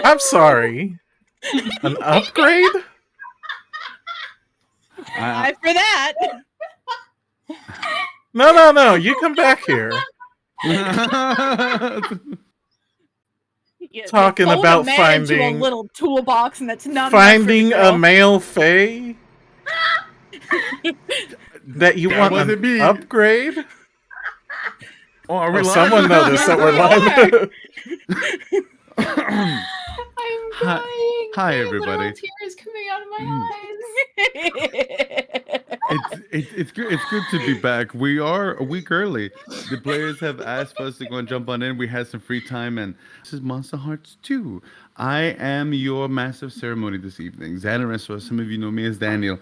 I'm sorry. An upgrade? I for that. No. You come back here. Talking fold about a man into a finding little toolbox, and that's not finding enough for the a girl. male fae that you want wasn't an me. upgrade. Oh, are we live? Someone noticed that we're live. I'm crying. Hi, Literal everybody. tears coming out of my eyes. It's good. It's good to be back. We are a week early. The players have asked for us to go and jump on in. We had some free time, and this is Monsterhearts 2. I am your master of ceremony this evening, Xanaris, or some of you know me as Daniel.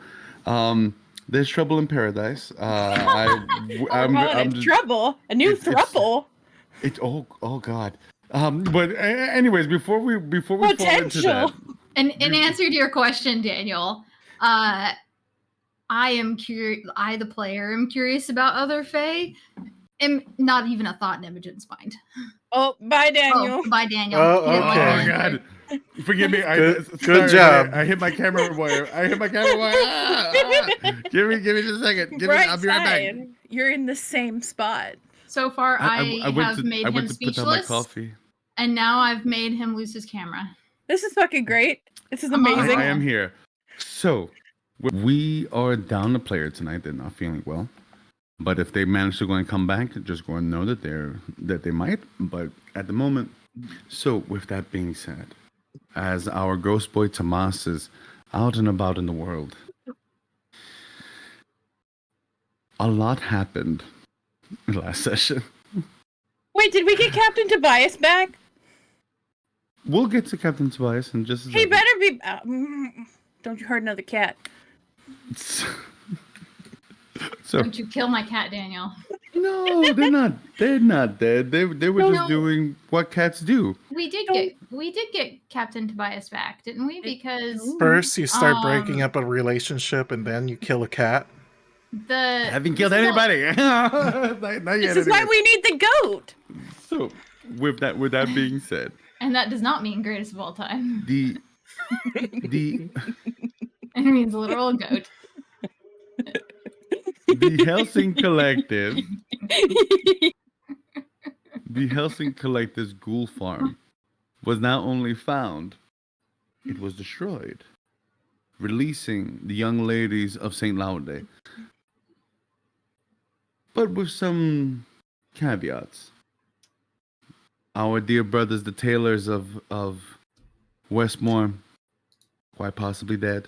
There's trouble in paradise. I'm just, trouble. A new thruple. It's oh god. But anyways, before we fall into that, And in answer to your question, Daniel, I am curious. I, the player, am curious about other fae. Am not even a thought in Imogen's mind. Oh, bye, Daniel. Oh, bye, Daniel. Oh, He didn't like okay. the Oh answer. god. Forgive me. Good job. I hit my camera wire. Give me just a second. I'll be right back. You're in the same spot. So far, I have made him put down my speechless, coffee. and now I've made him lose his camera. This is fucking great. This is amazing. I am here. So, we are down a player tonight. They're not feeling well. But if they manage to go and come back, just go and know that they might. But at the moment, so with that being said, as our ghost boy Tomas is out and about in the world, a lot happened last session. Wait, did we get Captain Tobias back? We'll get to Captain Tobias in just a second. He better be. Don't you hurt another cat? So, Don't you kill my cat, Daniel? no, they're not. They're not dead. They were just doing what cats do. We did get Captain Tobias back, didn't we? Because First, you start breaking up a relationship, and then you kill a cat. I haven't killed anybody. This is why we need the goat. So, with that being said, and that does not mean greatest of all time. the It means literal goat. The Helsing Collective. The Helsing Collective's ghoul farm was not only found, it was destroyed, releasing the young ladies of St. Laude. But with some caveats. Our dear brothers, the Taylors of Westmore, quite possibly dead.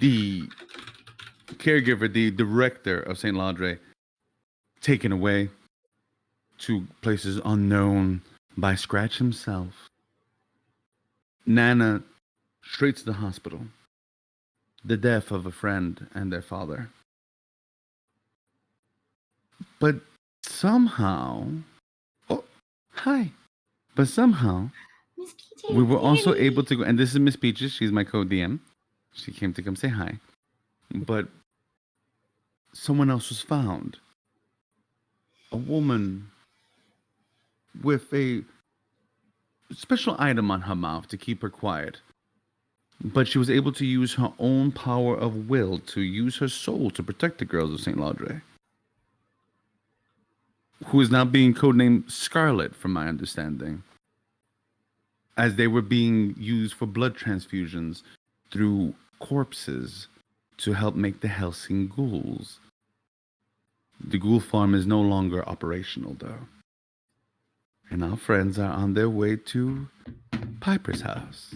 The caregiver, the director of St. Laudre, taken away to places unknown by Scratch himself. Nana, straight to the hospital. The death of a friend and their father. But somehow, hi. But somehow, we were also able to go, and this is Miss Peaches, she's my co-DM. She came to come say hi. But someone else was found. A woman with a special item on her mouth to keep her quiet. But she was able to use her own power of will to use her soul to protect the girls of St. Laudre. Who is now being codenamed Scarlet, from my understanding. As they were being used for blood transfusions through corpses to help make the Helsing ghouls. The ghoul farm is no longer operational, though. And our friends are on their way to Piper's house.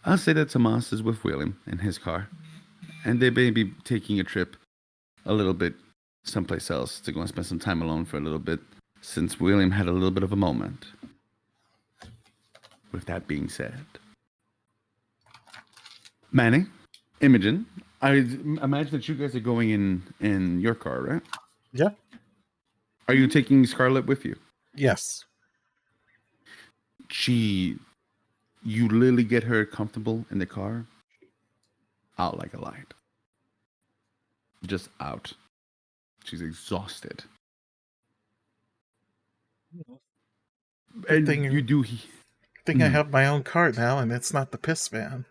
I'll say that Tomas is with William in his car. And they may be taking a trip a little bit someplace else to go and spend some time alone for a little bit, since William had a little bit of a moment. With that being said, Manny, Imogen, I imagine that you guys are going in your car, right? Yeah. Are you taking Scarlett with you? Yes. You literally get her comfortable in the car, out like a light. Just out. She's exhausted. And thing- you do. I think I have my own car now, and it's not the piss van.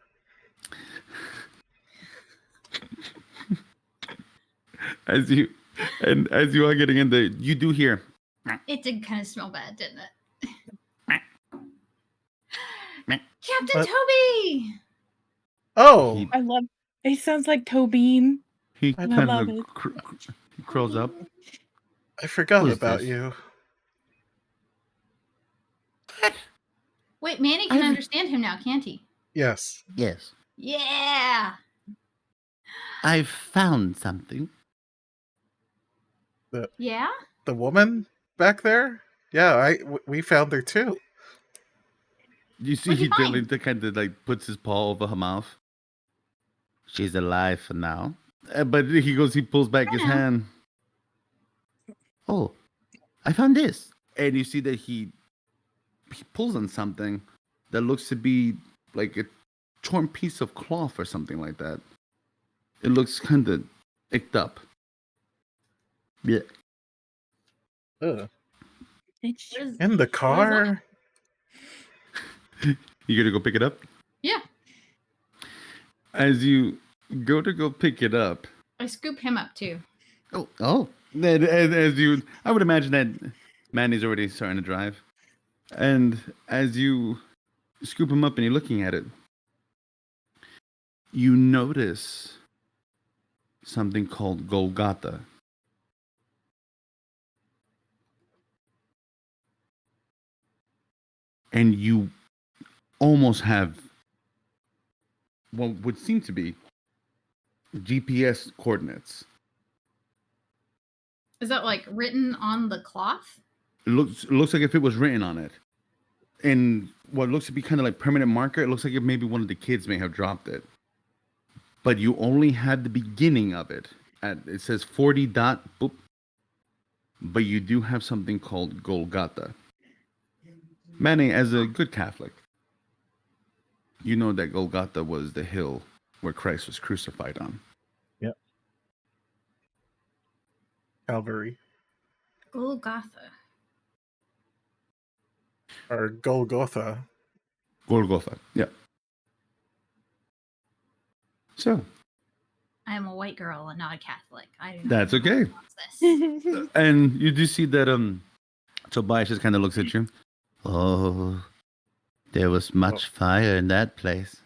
As you are getting in there, you do hear. It did kind of smell bad, didn't it? Meh. Captain What? Toby! Oh, I love. He sounds like Tobin. He I kind love of it. curls up. I forgot Who is about this? you. Wait, Manny can I've- understand him now, can't he? Yes. Yes, Yeah! I've found something. Yeah? The woman back there? Yeah, we found her too. You see, What'd he you find? gently kind of like puts his paw over her mouth. She's alive for now, but he pulls back his know. hand. Oh, I found this, and you see that he pulls on something that looks to be like a torn piece of cloth or something like that. It looks kind of icked up. Yeah. Ugh. What is- In the car? You gonna go pick it up? Yeah. As you go to go pick it up, I scoop him up too. oh, as you, I would imagine that Manny's already starting to drive, and as you scoop him up and you're looking at it, you notice something called Golgotha. And you almost have what would seem to be GPS coordinates. Is that like written on the cloth? It looks like if it was written on it. And what looks to be kind of like permanent marker, it looks like if maybe one of the kids may have dropped it. But you only had the beginning of it. It says 40 dot boop. But you do have something called Golgotha. Manny, as a good Catholic, you know that Golgotha was the hill where Christ was crucified on. Yep. Calvary. Golgotha. Or Golgotha. Golgotha, yeah. So, I am a white girl and not a Catholic. I do not That's know okay. how to pronounce this. and you do see that Tobias just kind of looks at you. Oh, there was much fire in that place.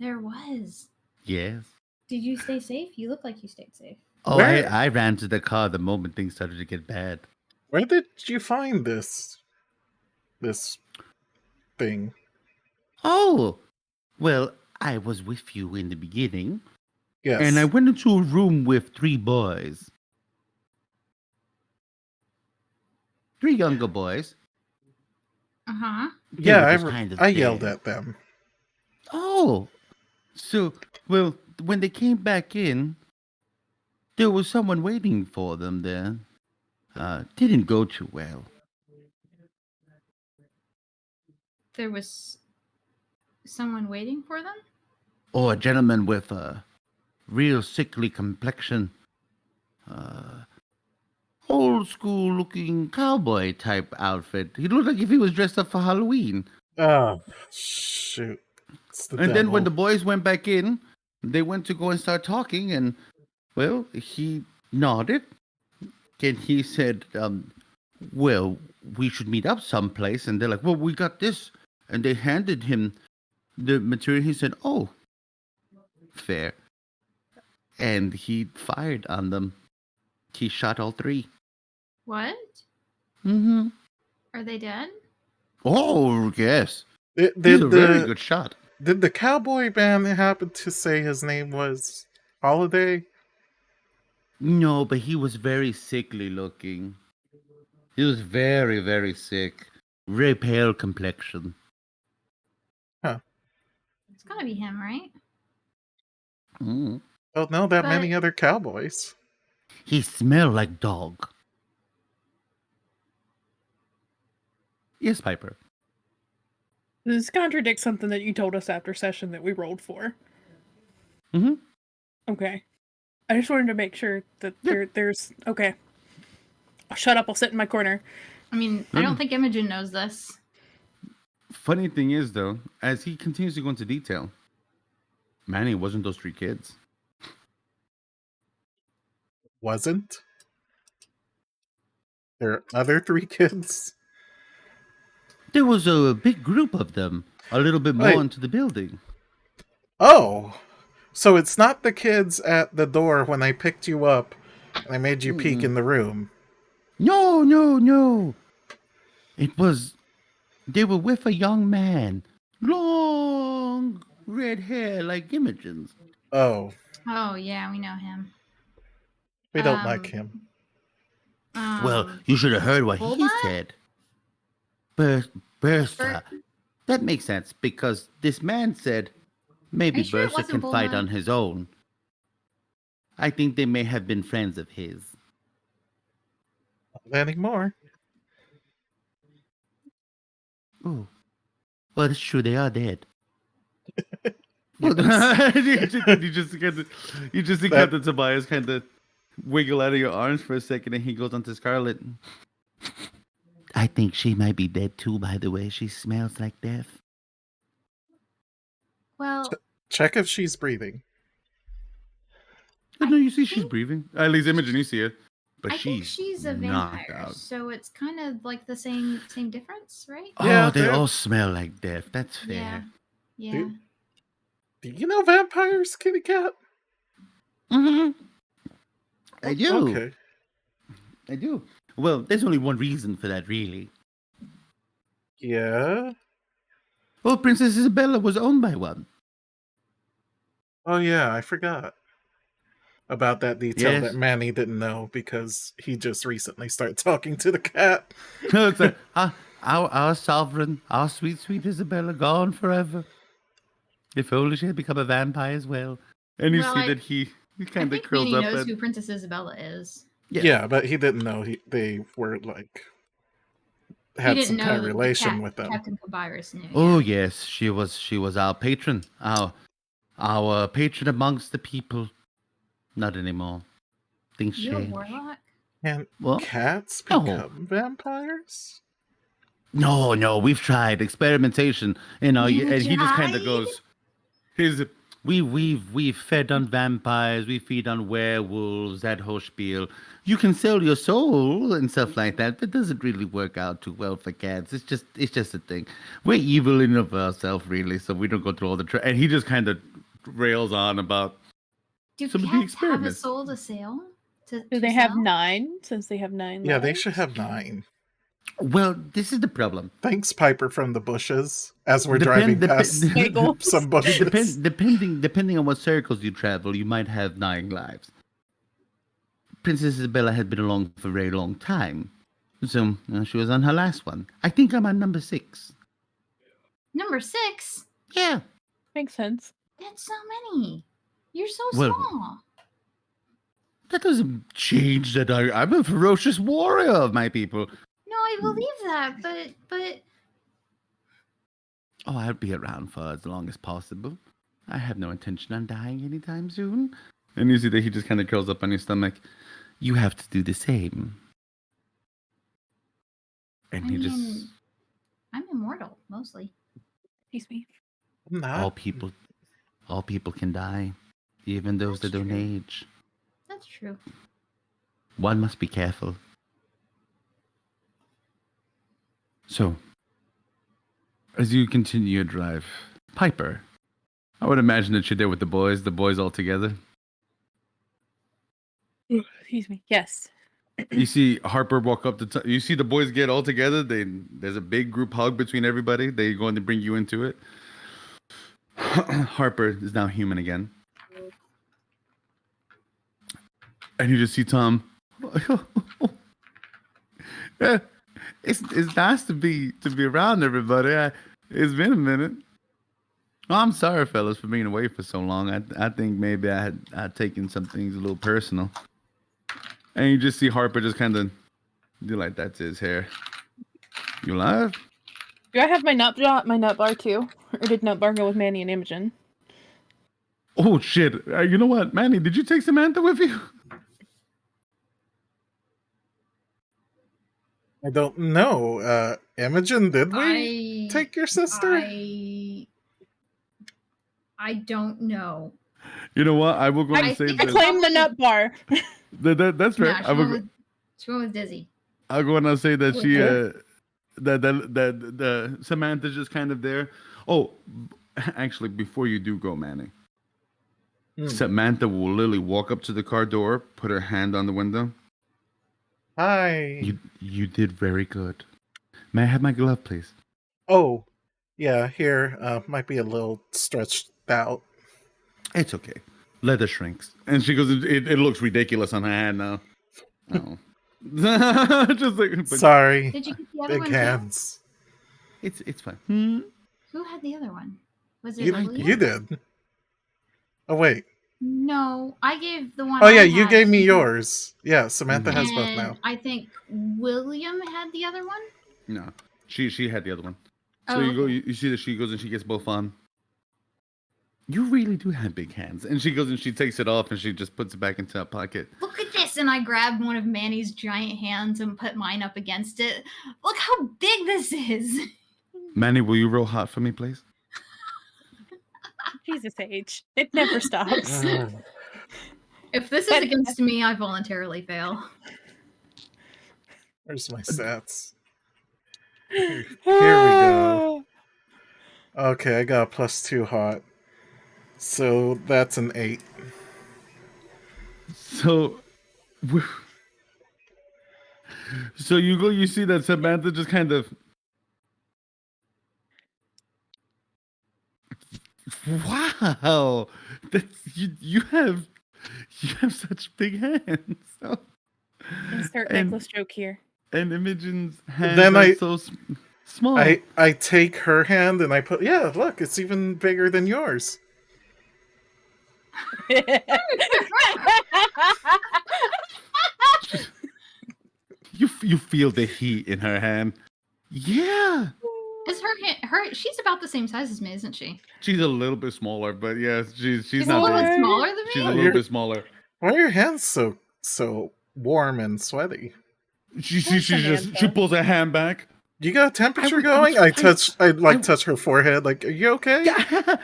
There was. Yes. Did you stay safe? You look like you stayed safe. Oh, Where- I ran to the car the moment things started to get bad. Where did you find this thing? Oh, well, I was with you in the beginning, Yes. and I went into a room with 3 boys. 3 younger boys. Uh-huh. They yeah, were just kind of I yelled there. at them. Oh, so, well, when they came back in, there was someone waiting for them there. Didn't go too well. There was someone waiting for them? Or a gentleman with a real sickly complexion. Old school looking cowboy type outfit. He looked like if he was dressed up for Halloween. Oh, shoot. It's the And then when the devil. boys went back in, they went to go and start talking, and, well, he nodded. And he said, well, we should meet up someplace. And they're like, well, we got this. And they handed him the material. He said, oh, fair. And he fired on them. He shot all 3. What? Mm-hmm. Are they dead? Oh, yes. He's Did a very good shot. Did the cowboy man happen to say his name was Holiday? No, but he was very sickly looking. He was very, very sick. Very pale complexion. It's gotta be him, right? Mm. Don't know that But- many other cowboys. He smelled like dog. Yes, Piper. This contradicts something that you told us after session that we rolled for. Mm-hmm. Okay. I just wanted to make sure that Yeah. there's okay. I'll shut up, I'll sit in my corner. I mean, I don't think Imogen knows this. Funny thing is, though, as he continues to go into detail, Manny wasn't those 3 kids. Wasn't? There are other 3 kids? There was a big group of them, a little bit more Wait. into the building. Oh! So it's not the kids at the door when I picked you up and I made you peek in the room. No, no, no. It was. They were with a young man. Long red hair like Imogen's. Oh, Oh yeah, we know him. we don't like him. Well, you should have heard what he Bulma? said. Bertha. That makes sense because this man said maybe Are you sure it Bertha can wasn't fight Bulma? on his own. I think they may have been friends of his. Not anymore. Oh. Well, it's true, they are dead. Yes. you just see Captain Tobias kind of wiggle out of your arms for a second, and he goes on to Scarlet. I think she might be dead too, by the way. She smells like death. Well, Check if she's breathing. No, you see she's breathing. At least Imogen, you see it. But I think she's a knocked vampire, out. so it's kind of like the same difference, right? Yeah, Oh, they they're- all smell like death. That's fair. Yeah. Yeah. Dude. Do you know vampires, Kitty Cat? Mm-hmm. I do. Okay. I do. Well, there's only one reason for that, really. Yeah? Well, Princess Isabella was owned by one. Oh yeah, I forgot about that detail Yes. that Manny didn't know because he just recently started talking to the cat. It's like, our sovereign, our sweet, sweet Isabella, gone forever. If only she had become a vampire as well. And you Well, see that he I kind of think curls Manny up. knows At, who Princess Isabella is. Yeah, but he didn't know they were like He had didn't some know kind of that relation with them. Captain Cabirus knew. Oh yeah. yes, she was our patron, our patron amongst the people. Not anymore. Things You a change. warlock? And Well, cats no. become vampires? No, we've tried experimentation. You know, You and he just kind of tried? goes. We've fed on vampires, we feed on werewolves, that whole spiel. You can sell your soul and stuff like that, but it doesn't really work out too well for cats. It's just a thing. We're evil in of ourselves, really, so we don't go through all the and he just kind of rails on about Do some of the cats have a experiments. soul to sell? Do To they have sell? 9? Since they have 9 Yeah, they lives? should have 9. Well, this is the problem. Thanks, Piper from the bushes, as we're Depend- driving dep- past Bagels. some bushes. Depending on what circles you travel, you might have 9 lives. Princess Isabella had been along for a very long time, so she was on her last one. I think I'm on number 6. Number 6? Yeah. Makes sense. That's so many. You're so Well, small. That doesn't change that I'm a ferocious warrior of my people. No, I believe that, but Oh, I'll be around for as long as possible. I have no intention on dying anytime soon. And you see that he just kind of curls up on his stomach. You have to do the same. And I he just... mean, I'm immortal mostly. Excuse me. I'm not. All people can die, even those That's that don't true. age. That's true. One must be careful. So, as you continue your drive, Piper, I would imagine that you're there with the boys all together. Excuse me. Yes. You see Harper walk up to you see the boys get all together. There's a big group hug between everybody. They're going to bring you into it. Harper is now human again. And you just see Tom. Yeah, it's nice to be around everybody. It's been a minute. Oh, I'm sorry, fellas, for being away for so long. I think maybe I'd taken some things a little personal. And you just see Harper just kind of do like that's his hair. You alive? Do I have my nut bar too? Or did nut bar go with Manny and Imogen? Oh shit! You know what, Manny? Did you take Samantha with you? I don't know. Imogen, did we take your sister? I don't know. You know what? I will go and say think I that. claim the nut bar. That's fair. Nah, she went with Dizzy. I'll go and I'll say that she Okay. that Samantha's just kind of there. Oh, actually, before you do go, Manny, Samantha will literally walk up to the car door, put her hand on the window. Hi. You did very good. May I have my glove, please? Oh, yeah, here. Might be a little stretched out. It's okay. Leather shrinks. And she goes, it looks ridiculous on her hand now. Oh. Just like, but Sorry. Did you get the other Big one too? hands. it's fine. Who had the other one? Was it You, William? you did. Oh, wait. No, I gave the one. Oh, yeah, I you had gave to me you. yours. Yeah, Samantha has both And now. I think William had the other one. No. She had the other one. So Oh, you go, okay. you see that she goes and she gets both on. You really do have big hands. And she goes and she takes it off and she just puts it back into her pocket. Look at this. And I grabbed one of Manny's giant hands and put mine up against it. Look how big this is. Manny, will you roll hot for me, please? Jesus H. It never stops. If this is against me, I voluntarily fail. Where's my stats? Here we go. Okay, I got a +2 hot. So that's an 8. So you go, you see that Samantha just kind of, wow, that's, you have such big hands. Oh. Insert And- necklace joke here. And Imogen's hands Then are I- so small. I take her hand and I put, yeah, look, it's even bigger than yours. You feel the heat in her hand. Yeah, Is her she's about the same size as me, isn't she? she's a little bit smaller, but yeah, she's She's a not little big. bit smaller than me. She's a You're- little bit smaller. Why are your hands so warm and sweaty? She Samantha. pulls her hand back. You got a temperature was going? I fine. touch her forehead. Like, are you okay? Yeah.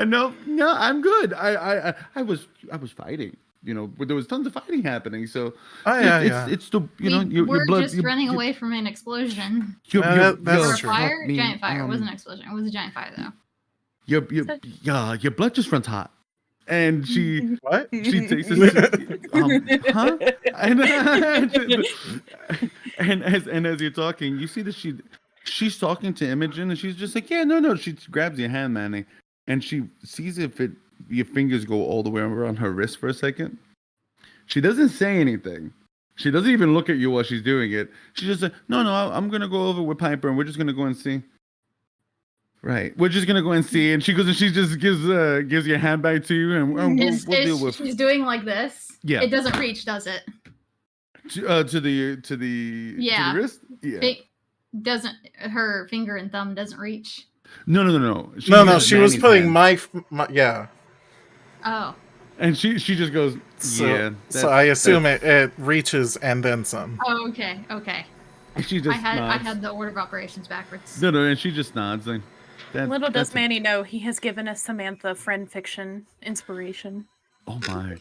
No, I'm good. I was fighting. You know, there was tons of fighting happening. So Oh yeah, it's the your We're blood. just running away from an explosion. That's Or a true. fire? Giant fire. It wasn't an explosion. It was a giant fire though. Your blood just runs hot. And she What? she takes it. Huh? And as you're talking, you see that she's talking to Imogen, and she's just like, yeah, no. She grabs your hand, Manny, and she sees if your fingers go all the way around her wrist for a second. She doesn't say anything. She doesn't even look at you while she's doing it. She just like, no, I'm gonna go over with Piper, and we're just gonna go and see. Right, we're just gonna go and see, and she goes and she just gives your hand back to you, and we'll deal with. She's doing like this. Yeah. It doesn't reach, does it? To the Yeah. wrist. Yeah. It doesn't. Her finger and thumb doesn't reach. No. No, uses she was Manny's putting hand. my yeah. Oh. And she just goes, So, yeah. so I assume it reaches and then some. Oh, okay. Okay. And she just I nods. had the order of operations backwards. No, and she just nods. Like, Little does that's Manny know he has given us Samantha friend fiction inspiration. Oh my.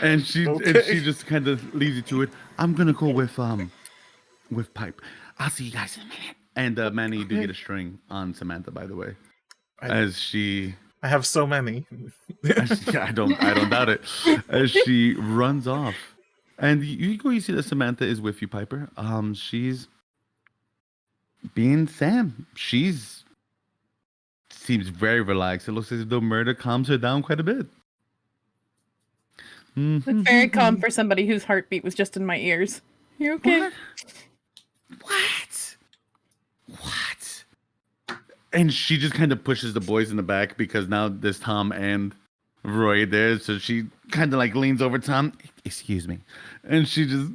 And she Okay. just kind of leaves you to it. I'm gonna go with Pipe. I'll see you guys in a minute. And Manny, you do get a string on Samantha, by the way. I have so many. I don't doubt it. As she runs off, and you see that Samantha is with you, Piper. She's being Sam. Seems very relaxed. It looks as though murder calms her down quite a bit. It's very calm for somebody whose heartbeat was just in my ears. You okay? What? And she just kind of pushes the boys in the back because now there's Tom and Roy there. So she kind of like leans over Tom. Excuse me. And she just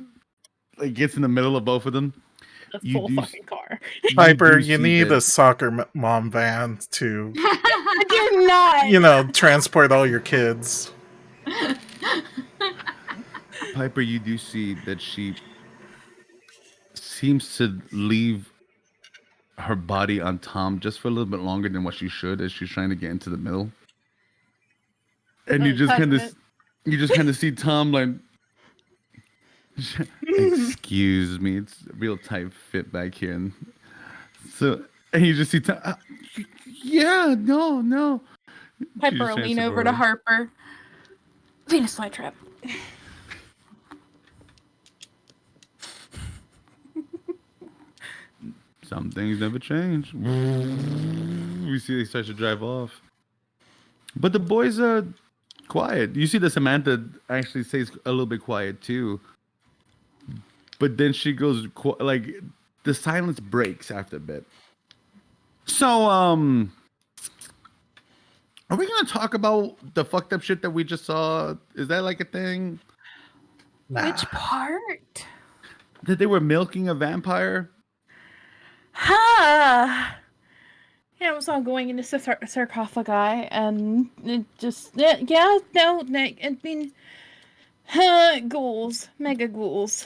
like gets in the middle of both of them. A You full do- fucking car. Piper, do you see need that- a soccer mom van to, I do not. you know, transport all your kids. Piper, you do see that she seems to leave her body on Tom just for a little bit longer than what she should as she's trying to get into the middle. And you just kind of see Tom like, excuse me, it's a real tight fit back here. And so, and you just see Tom, yeah, no. Piper will lean over to Harper. Venus flytrap. Some things never change. We see they start to drive off. But the boys are quiet. You see that Samantha actually stays a little bit quiet too. But then she goes, like, the silence breaks after a bit. So, are we going to talk about the fucked up shit that we just saw? Is that like a thing? Nah. Which part? That they were milking a vampire? Ha! Yeah, it was all going into sarcophagi, and it just I mean, ghouls, mega ghouls.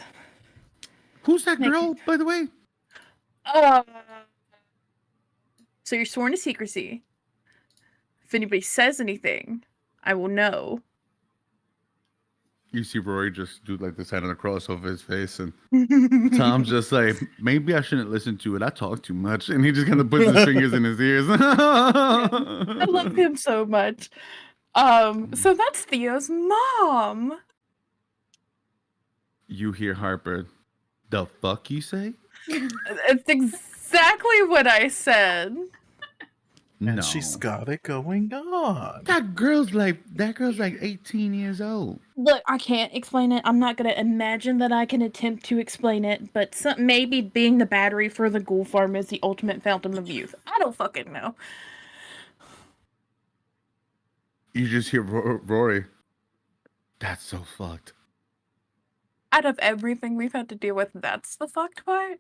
Who's that girl, by the way? So you're sworn to secrecy. If anybody says anything, I will know. You see Rory just do like this hand on the cross over his face, and Tom's just like, maybe I shouldn't listen to it. I talk too much. And he just kind of puts his fingers in his ears. I love him so much. So that's Theo's mom. You hear Harper, the fuck you say? It's exactly what I said. And No. she's got it going on. That girl's like 18 years old. Look, I can't explain it. I'm not going to imagine that I can attempt to explain it, but maybe being the battery for the ghoul farm is the ultimate fountain of youth. I don't fucking know. You just hear Rory. That's so fucked. Out of everything we've had to deal with, that's the fucked part?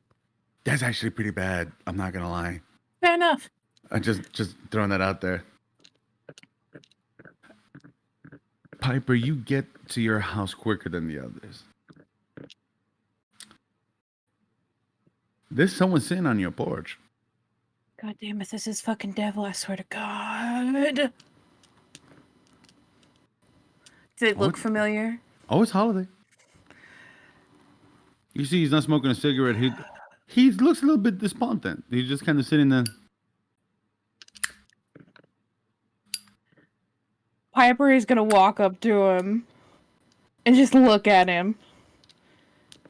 That's actually pretty bad. I'm not gonna lie. Fair enough. I just throwing that out there. Piper, you get to your house quicker than the others. There's someone sitting on your porch. God damn it, this is fucking devil, I swear to God. Does it look familiar? Oh, it's Holiday. You see, he's not smoking a cigarette. He looks a little bit despondent. He's just kind of sitting there. Piper is gonna walk up to him and just look at him.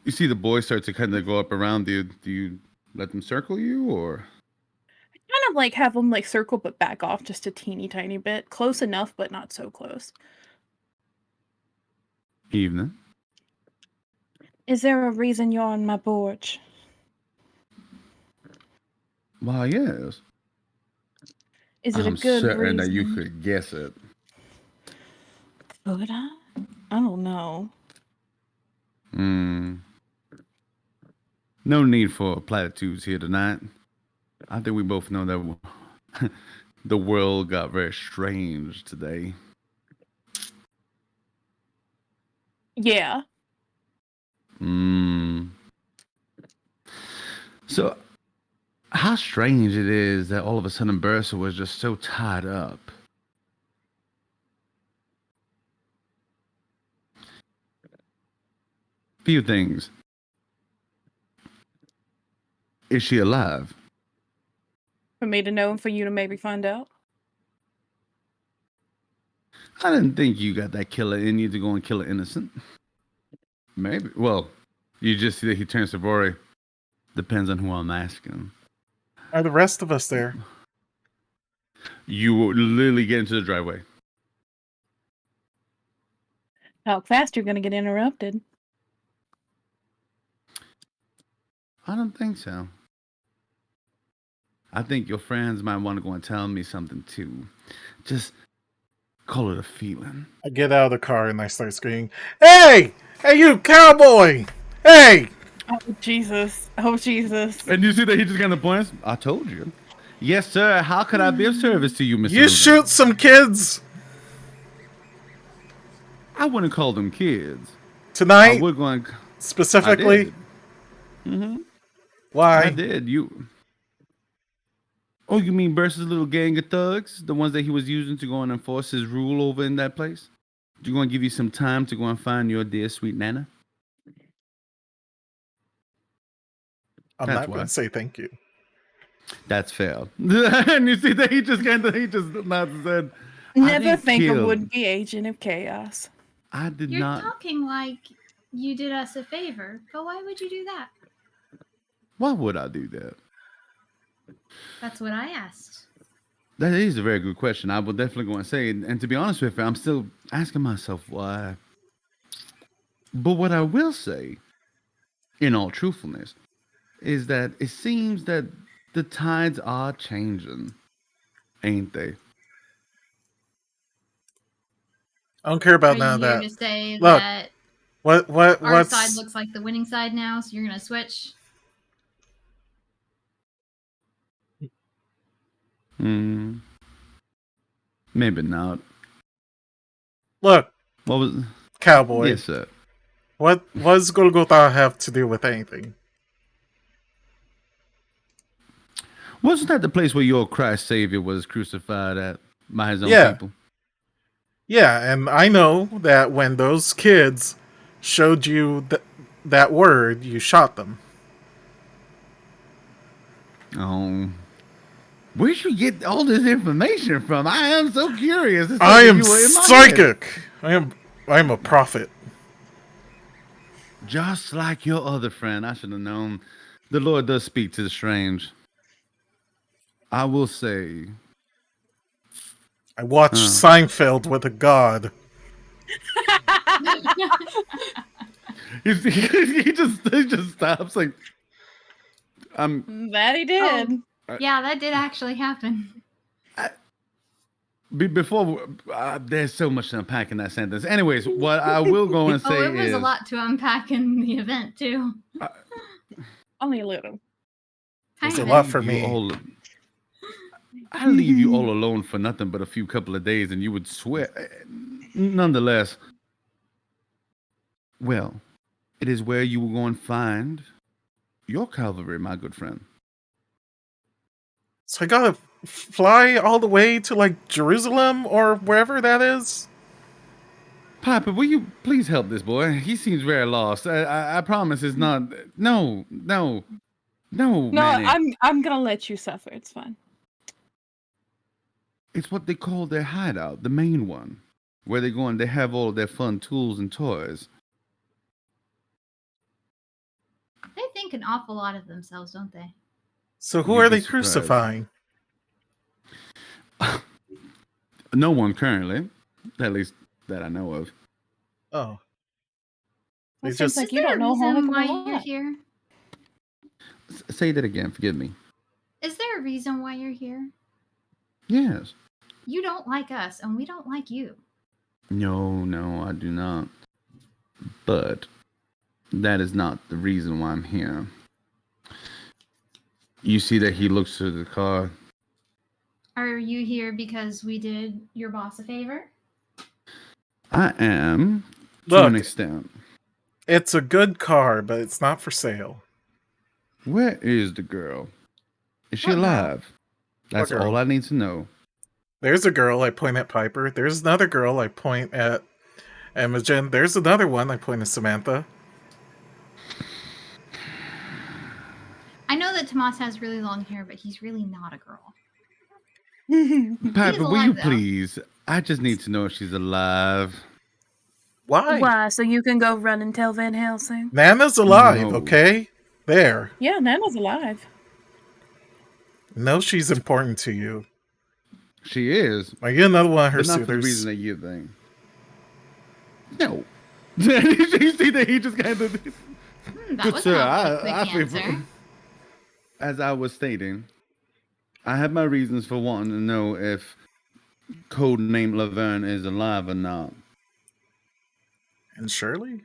You see the boys start to kind of go up around you. Do you let them circle you, or? Kind of like have them like circle but back off just a teeny tiny bit. Close enough, but not so close. Evening. Is there a reason you're on my porch? Why, yes. Is it I'm a good certain reason? that you could guess it. Could I? I don't know. No need for platitudes here tonight. I think we both know that the world got very strange today. Yeah. So, how strange it is that all of a sudden Bersa was just so tied up. Few things. Is she alive? For me to know and for you to maybe find out? I didn't think you got that killer in you to go and kill an innocent. Maybe. Well, you just see that he turns to Rory. Depends on who I'm asking. Are the rest of us there? You literally get into the driveway. Talk fast, you're gonna get interrupted. I don't think so. I think your friends might want to go and tell me something too. Just call it a feeling. I get out of the car and I start screaming, "Hey! Hey, you cowboy! Hey!" Oh, Jesus. Oh, Jesus. And you see that he just kind of points. I told you. Yes, sir. How could I be of service to you, Mr. You Luther? shoot some kids I wouldn't call them kids. tonight, I would go and... specifically. Mm-hmm. Why? I did. Oh, you mean versus little gang of thugs? The ones that he was using to go and enforce his rule over in that place? Do you want to give you some time to go and find your dear sweet Nana? I'm That's not going why. to say thank you. That's fair. And you see that he just nods his head. Never think a kill. would-be agent of chaos. I did You're not. talking like you did us a favor, but why would you do that? Why would I do that? That's what I asked. That is a very good question. I will definitely go and say, and to be honest with you, I'm still asking myself why. But what I will say, in all truthfulness, is that it seems that the tides are changing, ain't they? I don't care about Are none you of here that. to say Look, that What our side what's looks like the winning side now, so you're gonna switch? Maybe not. look, What was? cowboy? Yes, sir. What does Golgotha have to do with anything? Wasn't that the place where your Christ Savior was crucified at by his own Yeah. people? Yeah, and I know that when those kids showed you that word, you shot them. Oh, where'd you get all this information from? I am so curious. It's I like am you were in my head. psychic. I am a prophet. Just like your other friend. I should have known. The Lord does speak to the strange. I will say. I watched Seinfeld with a god. he just stops like. That he did. Yeah, that did actually happen. Before there's so much to unpack in that sentence. Anyways, what I will go and say It was is a lot to unpack in the event too. Only a little. It's Kind a of. lot for me. I leave you all alone for nothing but a couple of days, and you would swear. Nonetheless, well, it is where you will go and find your cavalry, my good friend. So I gotta fly all the way to like Jerusalem or wherever that is. Papa, will you please help this boy? He seems very lost. I promise it's not. No, No, Manny. I'm gonna let you suffer. It's fine. It's what they call their hideout, the main one, where they go and they have all their fun tools and toys. They think an awful lot of themselves, don't they? So who You'd are be they surprised. crucifying? No one currently, at least that I know of. Oh. They It seems just like Is you there don't a know a whole heck reason of a why lot. you're here? Say that again. Forgive me. Is there a reason why you're here? Yes. You don't like us, and we don't like you. No, I do not. But that is not the reason why I'm here. You see that he looks to the car. Are you here because we did your boss a favor? I am, to an Look. extent. It's a good car, but it's not for sale. Where is the girl? Is she What girl? alive? That's What girl? all I need to know. There's a girl, I point at Piper. There's another girl, I point at Imogen. There's another one, I point at Samantha. I know that Tomas has really long hair, but he's really not a girl. Piper, will you alive, though. please? I just need to know if she's alive. Why? Why? So you can go run and tell Van Helsing? Nana's alive, No. okay? There. Yeah, Nana's alive. No, she's important to you. She is, I get another one of her but not for the suitors. reason that you think. No. You see that he just kind of. That Good was sir, a quick I feel answer. as I was stating, I have my reasons for wanting to know if codename Laverne is alive or not. And Shirley?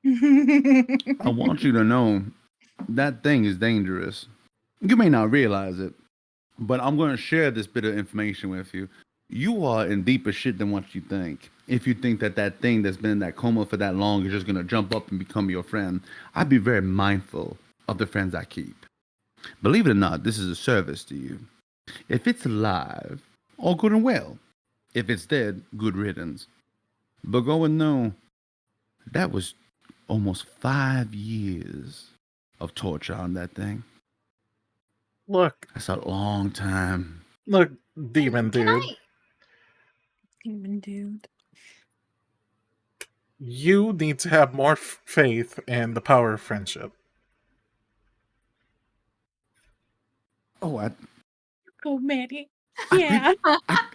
I want you to know that thing is dangerous. You may not realize it, but I'm going to share this bit of information with you. You are in deeper shit than what you think. If you think that that thing that's been in that coma for that long is just going to jump up and become your friend, I'd be very mindful of the friends I keep. Believe it or not, this is a service to you. If it's alive, all good and well. If it's dead, good riddance. But go and know that was almost 5 years of torture on that thing. Look, That's a long time. look, demon Can dude. I? Demon dude. You need to have more faith in the power of friendship. Oh, Oh, Manny. I Yeah.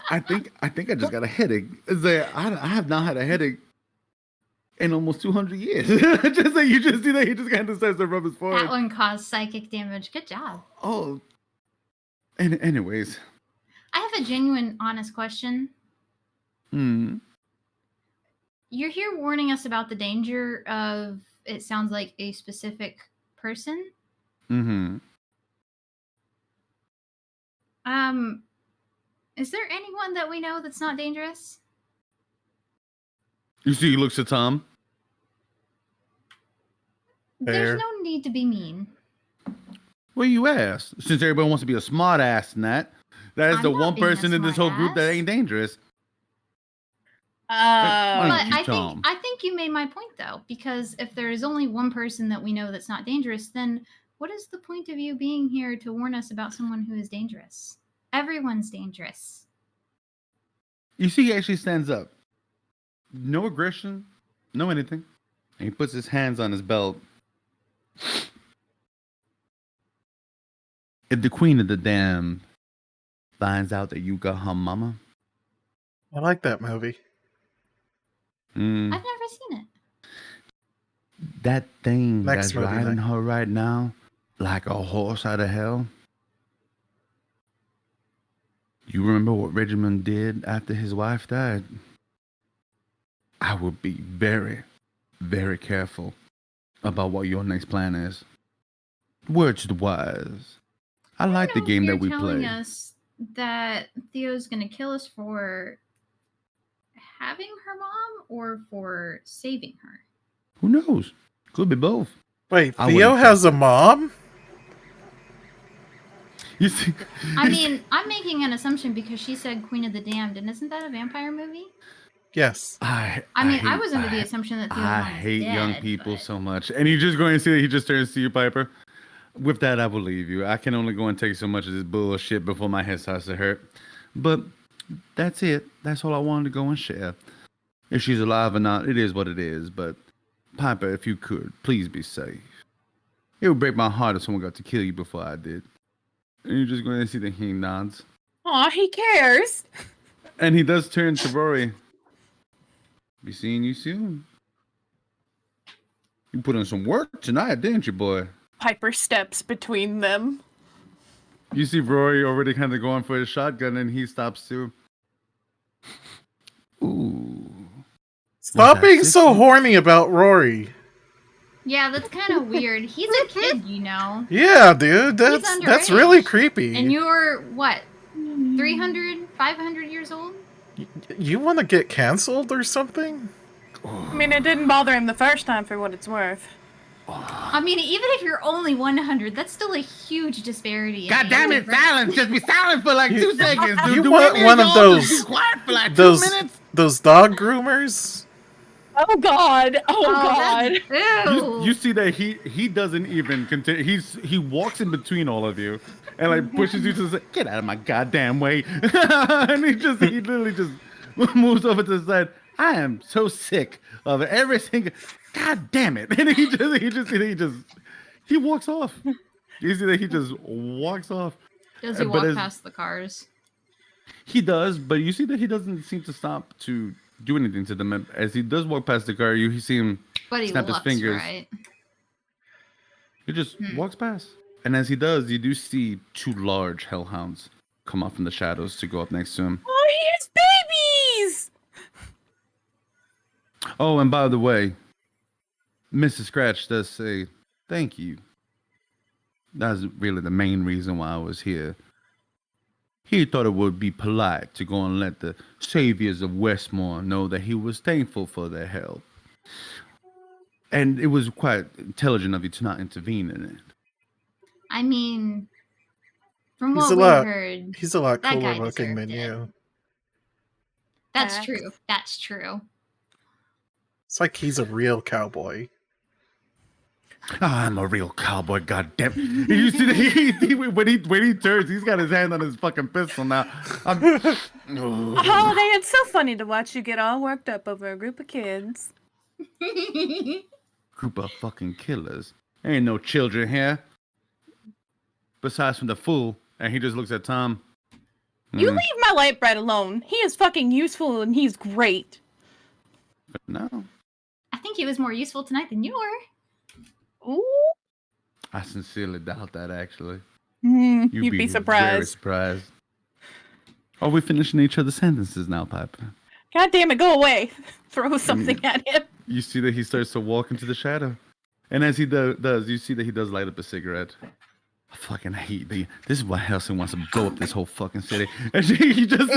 I think I just got a headache. I have not had a headache in almost 200 years. Just like you just see that he just kind of starts to rub his forehead. That one caused psychic damage. Good job. Oh, and anyways, I have a genuine, honest question. You're here warning us about the danger of, it sounds like, a specific person. Is there anyone that we know that's not dangerous? You see, he looks at Tom. Fair. There's no need to be mean. Well, you asked. Since everybody wants to be a smart ass and that is I'm the not one being a person in this whole group that smart-ass. ain't dangerous. Oh. Why don't But you, I Tom? think you made my point though, because if there is only one person that we know that's not dangerous, then what is the point of you being here to warn us about someone who is dangerous? Everyone's dangerous. You see, he actually stands up. No aggression, no anything. And he puts his hands on his belt. If the queen of the damned finds out that you got her mama, I like that movie. I've never seen it. that thing Next that's movie riding night. her right now, like a horse out of hell. You remember what Regimen did after his wife died? I would be very, very careful about what your next plan is. Words to the wise. I like the don't know if game that you're we telling play. us that Theo's gonna kill us for having her mom or for saving her. Who knows? Could be both. Wait, I Theo wouldn't has a trust mom? You see, I mean, I'm making an assumption because she said Queen of the Damned, and isn't that a vampire movie? Yes. I was under the assumption that Theo's I mom is hate young dead, people but- so much. And you're just going to see that he just turns to you, Piper. With that, I believe you. I can only go and take so much of this bullshit before my head starts to hurt. But that's it. That's all I wanted to go and share. If she's alive or not, it is what it is. But Piper, if you could, please be safe. It would break my heart if someone got to kill you before I did. And you're just going to see that he nods. Aw, he cares. And he does turn to Rory. Be seeing you soon. You put in some work tonight, didn't you, boy? Piper steps between them. You see Rory already kind of going for his shotgun, and he stops too. Ooh. Stop that being so 60? horny about Rory. Yeah, that's kind of weird. He's a kid, you know. Yeah, dude, that's underage. really creepy. And you're, what, 300, 500 years old? You want to get canceled or something? I mean, it didn't bother him the first time for what it's worth. I mean, even if you're only 100, that's still a huge disparity. in God damn it, age, right? silence! Just be silent for like 2 seconds. You want one of those- Be quiet for like Those 2 minutes. those dog groomers? Oh God! Oh God! Ew. You see that he doesn't even continue. He walks in between all of you and like pushes you to the side. Get out of my goddamn way! And he literally just moves over to the side. I am so sick of it. Every single. God damn it! And he walks off. You see that he just walks off. Does he But walk as- past the cars? He does, but you see that he doesn't seem to stop to do anything to them. As he does walk past the car, you see him But he snap his looks, fingers. right? He just walks past. And as he does, you do see 2 large hellhounds come up from the shadows to go up next to him. Oh, he has babies! Oh, and by the way, Mrs. Scratch does say thank you. That's really the main reason why I was here. He thought it would be polite to go and let the saviors of Westmore know that he was thankful for their help. And it was quite intelligent of you to not intervene in it. I mean, from He's what a we lot. heard, He's a lot that cooler guy looking deserved than it. you. That's Facts. true. That's true. It's like he's a real cowboy. I'm a real cowboy, goddamn. You see that when he turns, he's got his hand on his fucking pistol now. Holiday, it's so funny to watch you get all worked up over a group of kids. Group of fucking killers. Ain't no children here. Besides from the fool, and he just looks at Tom. You leave my light bread alone. He is fucking useful and he's great. No, I think he was more useful tonight than you were. Ooh. I sincerely doubt that. Actually, You'd be Very surprised. surprised. Are we finishing each other's sentences now, Piper? God damn it, go away. Throw something at him. You see that he starts to walk into the shadow, and as he does, you see that he does light up a cigarette. I fucking hate the. This is why Helsing wants to blow up this whole fucking city. And he just.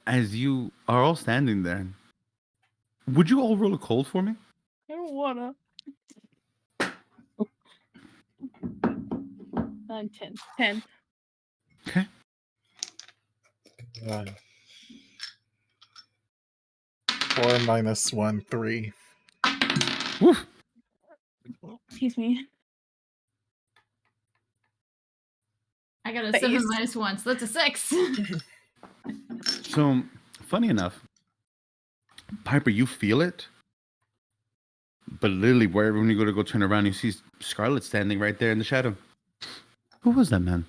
As you are all standing there, would you all roll a cold for me? I don't wanna. 9, 10. 10. Okay. 4 minus 1, 3. Woof. Excuse me. I got a Face. 7 minus 1, so that's a 6. So, funny enough, Piper, you feel it, but literally, wherever when you go to turn around, you see Scarlet standing right there in the shadow. Who was that man?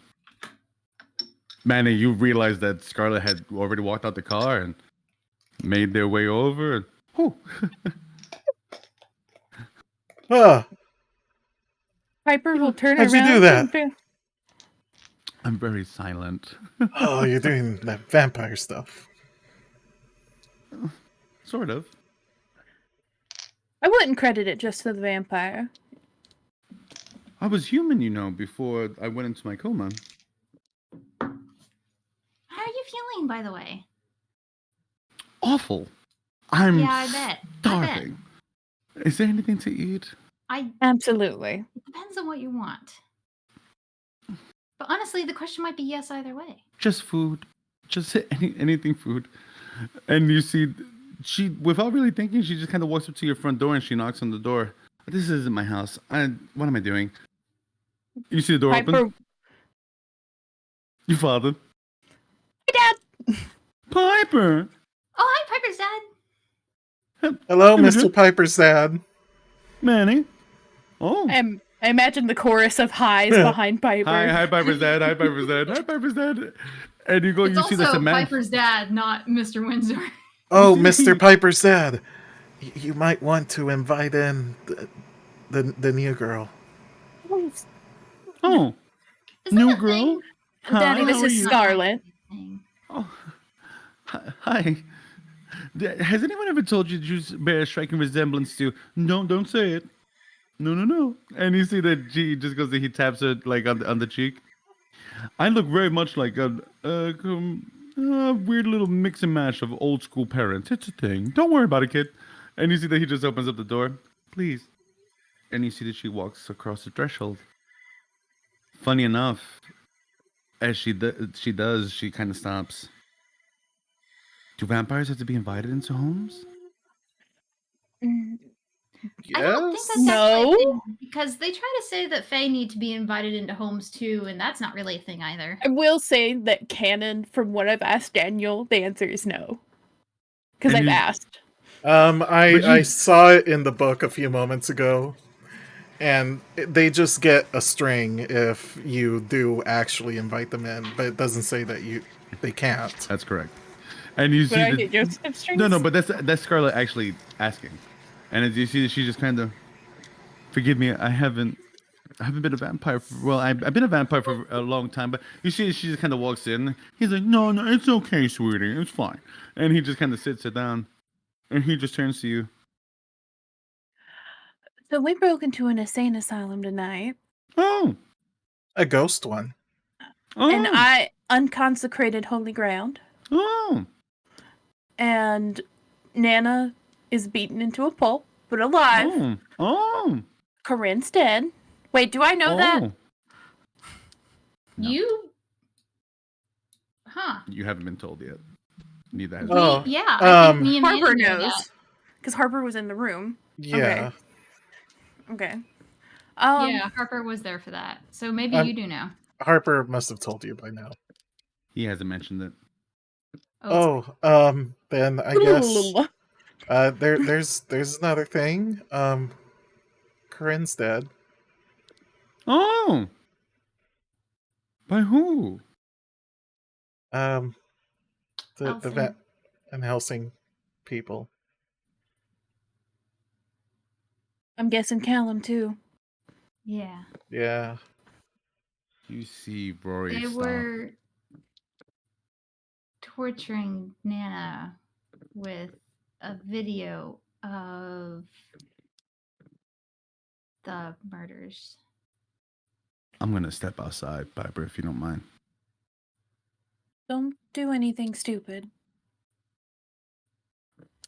Manny, you realize that Scarlet had already walked out the car and made their way over. And, whew. Ah, Piper will turn how'd around. you do that? and I'm very silent. Oh, you're doing that vampire stuff. Sort of. I wouldn't credit it just to the vampire. I was human, you know, before I went into my coma. How are you feeling, by the way? Awful. I'm Yeah, I bet. starving. Is there anything to eat? Absolutely. It depends on what you want. But honestly, the question might be yes either way. Just food. Just anything food. And you see, she, without really thinking, she just kind of walks up to your front door and she knocks on the door. This isn't my house. What am I doing? You see the door Piper. open? Your father. Hey, Dad. Piper. Oh, hi, Piper's dad. Hello, Hey, Mr. Piper's dad. Manny. Oh. I imagine the chorus of highs behind Piper. Hi, Piper's dad. Hi, Piper's dad. Hi, Piper's dad. And you go, It's you see the also cement. Piper's dad, not Mr. Windsor. Oh, Mr. Piper's dad. You might want to invite in the new girl. Oh, Is new that a girl. thing? Daddy, Hi, this how are is you? Scarlet. Oh, hi. Has anyone ever told you you bear a striking resemblance to? No, don't say it. No. And you see that she just goes, he taps her like on the cheek. I look very much like a weird little mix and mash of old school parents. It's a thing. Don't worry about it, kid. And you see that he just opens up the door. Please. And you see that she walks across the threshold. Funny enough, as she does, she kind of stops. Do vampires have to be invited into homes? I don't think that's No. actually a thing, because they try to say that Fae need to be invited into homes too, and that's not really a thing either. I will say that canon, from what I've asked Daniel, the answer is no. Because And I've you- asked. I saw it in the book a few moments ago, and they just get a string if you do actually invite them in, but it doesn't say that they can't. That's correct. And you But see I that get Joseph strings? no, but that's Scarlett actually asking. And as you see that she just kind of, forgive me, I haven't been a vampire I've been a vampire for a long time, but you see she just kind of walks in. He's like, no, it's okay, sweetie, it's fine. And he just kind of sits her down, and he just turns to you. So we broke into an insane asylum tonight, Oh, A ghost one. and I unconsecrated holy ground, oh, and Nana is beaten into a pulp, but alive. Oh. Corinne's dead. Wait, do I know that? No. You, huh? You haven't been told yet. Neither has Oh, Yeah, I think me and Harper Amanda know that. knows. Because Harper was in the room. yeah. Okay. Yeah, Harper was there for that. So maybe you do know. Harper must have told you by now. He hasn't mentioned it. Then I guess there's another thing. Corinne's dead. Oh. By who? The Helsing. vet and Helsing people. I'm guessing Callum too. Yeah. Yeah. You see Rory They stop. were torturing Nana with a video of the murders. I'm going to step outside, Piper, if you don't mind. Don't do anything stupid.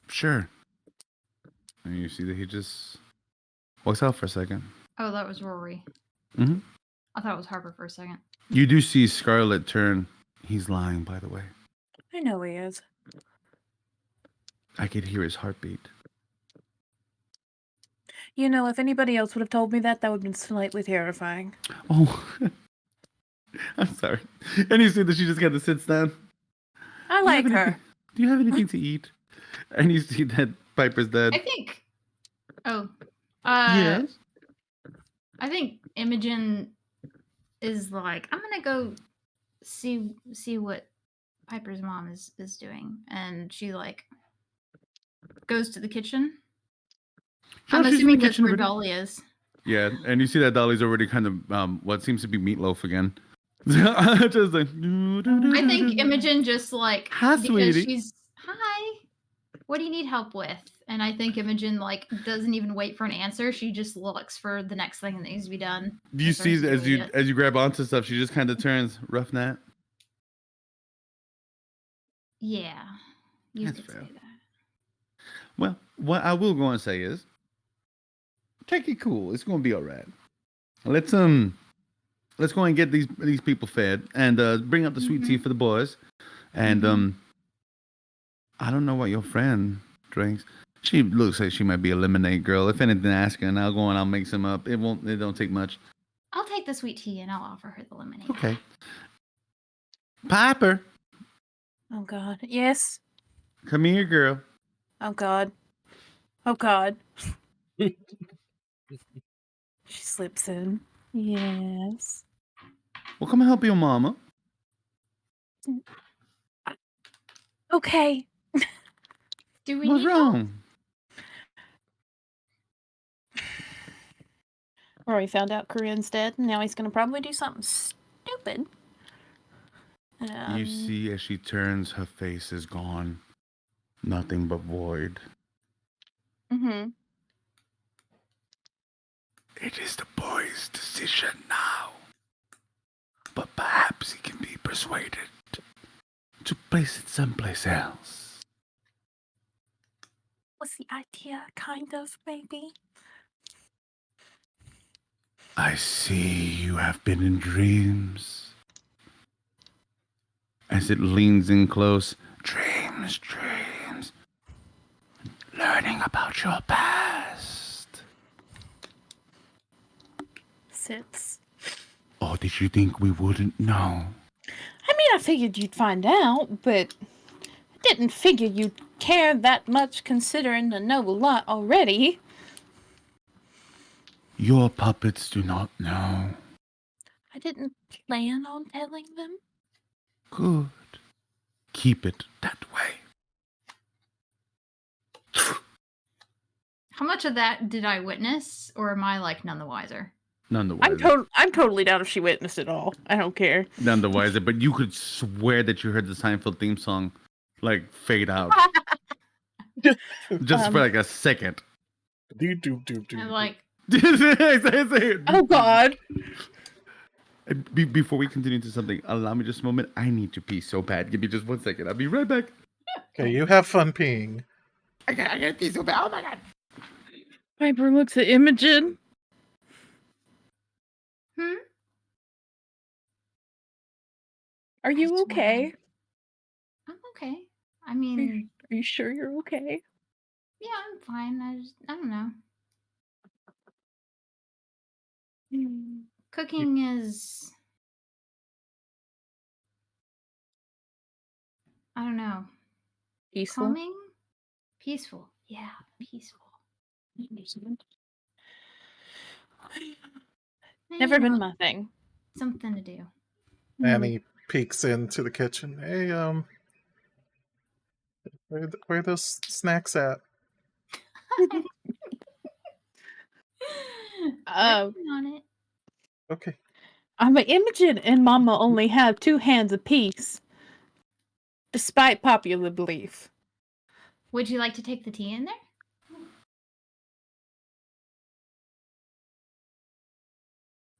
Sure. And you see that he just walks out for a second. Oh, that was Rory. Mm-hmm. I thought it was Harper for a second. You do see Scarlet turn. He's lying, by the way. I know he is. I could hear his heartbeat. You know, if anybody else would have told me that, that would have been slightly terrifying. Oh, I'm sorry. And you see that she just got to sit down. I like her. Do you have anything to eat? And you see that Piper's dead. I think. Oh. Yes. I think Imogen is like, I'm gonna go see what Piper's mom is doing, and she like goes to the kitchen. Sure, I'm she's in assuming the that's kitchen where already. Dolly is. Yeah, and you see that Dolly's already kind of what seems to be meatloaf again. Just like. I think Imogen just like Hi, because sweetie. she's hi. What do you need help with? And I think Imogen like doesn't even wait for an answer. She just looks for the next thing that needs to be done. Do you and see starts as doing you it. as you grab onto stuff, she just kind of turns rough Nat? Yeah, you That's could fair. say that. Well, what I will go and say is, take it cool. It's gonna be all right. Let's go and get these people fed and bring up the sweet tea for the boys. And I don't know what your friend drinks. She looks like she might be a lemonade girl. If anything, ask her, and I'll go and I'll make some up. It don't take much. I'll take the sweet tea and I'll offer her the lemonade. Okay. Piper, Oh, God. Yes. come here, girl. Oh, God. Oh, God. She slips in. Yes. Well, come help your mama. Okay. Do we What's need help? wrong? Rory found out Corinne's dead, and now he's going to probably do something stupid. You see as she turns, her face is gone. Nothing but void. Mm-hmm. It is the boy's decision now. But perhaps he can be persuaded to place it someplace else. What's the idea? Kind of, maybe? I see you have been in dreams. As it leans in close, dreams, dreams. Learning about your past. Sits. Or did you think we wouldn't know? I mean, I figured you'd find out, but I didn't figure you'd care that much considering to know a lot already. Your puppets do not know. I didn't plan on telling them. Good. Keep it that way. How much of that did I witness, or am I like none the wiser? None the wiser. I'm totally down if she witnessed it all. I don't care. None the wiser, but you could swear that you heard the Seinfeld theme song like fade out. Just for like a second. I'm like, Oh, God. Before we continue to something, allow me just a moment. I need to pee so bad. Give me just 1 second. I'll be right back. Okay, you have fun peeing. I gotta pee so bad. Oh my god. Piper looks at Imogen. Hmm? Are you just okay? wanna- I'm okay. I mean, Are you sure you're okay? yeah, I'm fine. I don't know. Cooking is, I don't know, Peaceful. calming, peaceful. Yeah, peaceful. Never You been know, my thing. something to do. Annie peeks into the kitchen. Hey, where are those snacks at? Working on it. Okay. Imogen and Mama only have 2 hands apiece, despite popular belief. Would you like to take the tea in there?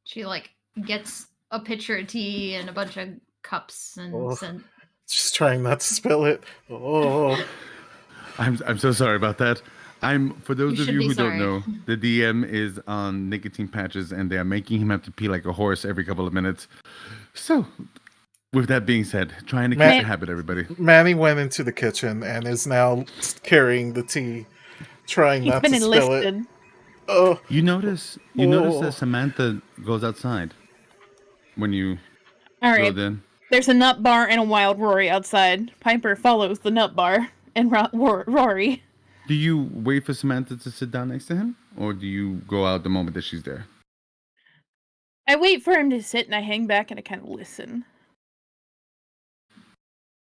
She like gets a pitcher of tea and a bunch of cups and Oh. sent. Just trying not to spill it. Oh. I'm so sorry about that. For those You of should you be who don't sorry. know, the DM is on nicotine patches and they are making him have to pee like a horse every couple of minutes. So, with that being said, trying to keep Matt- the habit, everybody. Manny went into the kitchen and is now carrying the tea, trying He's not been to spill it. enlisted. Oh. You notice Oh. that Samantha goes outside when you All go right. then. There's a nut bar and a wild Rory outside. Piper follows the nut bar and Rory. Do you wait for Samantha to sit down next to him, or do you go out the moment that she's there? I wait for him to sit and I hang back and I kind of listen.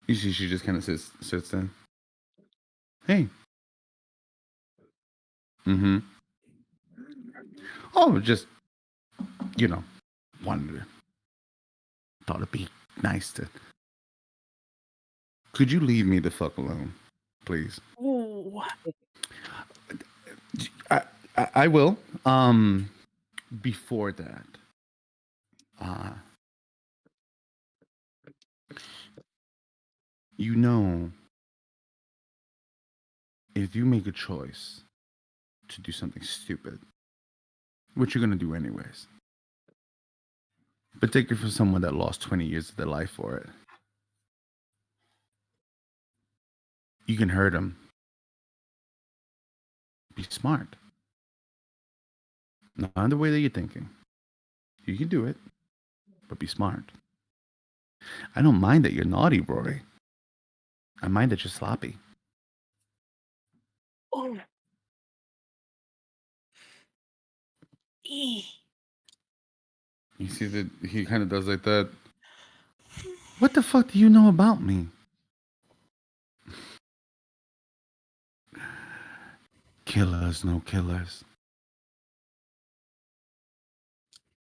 Usually she just kind of sits there. Hey. Mm-hmm. Oh, just, wanted to, thought it'd be nice to. Could you leave me the fuck alone, please? Ooh. I will. Before that, you know, if you make a choice to do something stupid, which you're gonna do anyways, particularly for someone that lost 20 years of their life for it, you can hurt them. Be smart. Not in the way that you're thinking. You can do it, but be smart. I don't mind that you're naughty, Rory. I mind that you're sloppy. Oh. You see that he kind of does like that. What the fuck do you know about me? Killers, no killers.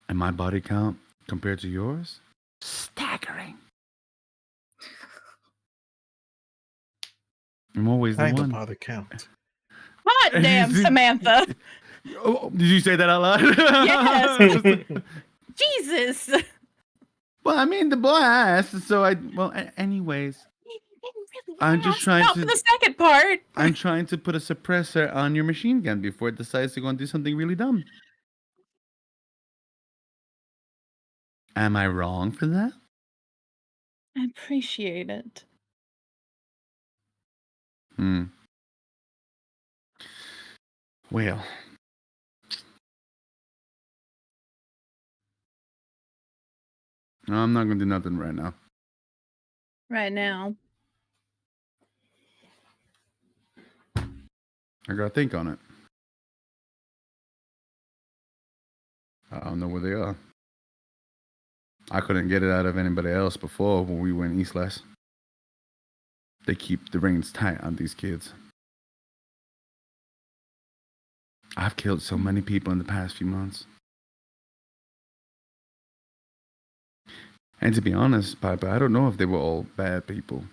And my body count compared to yours? Staggering. In more ways than Kind of one. body count. Hot damn, Samantha. Oh, did you say that out loud? Yes. Jesus. Well, I mean, the boy asked, so anyways. I'm just trying Not to. for the second part. I'm trying to put a suppressor on your machine gun before it decides to go and do something really dumb. Am I wrong for that? I appreciate it. Well. No, I'm not gonna do nothing right now. Right now. I gotta think on it. I don't know where they are. I couldn't get it out of anybody else before when we went Eastless. They keep the reins tight on these kids. I've killed so many people in the past few months. And to be honest, Piper, I don't know if they were all bad people.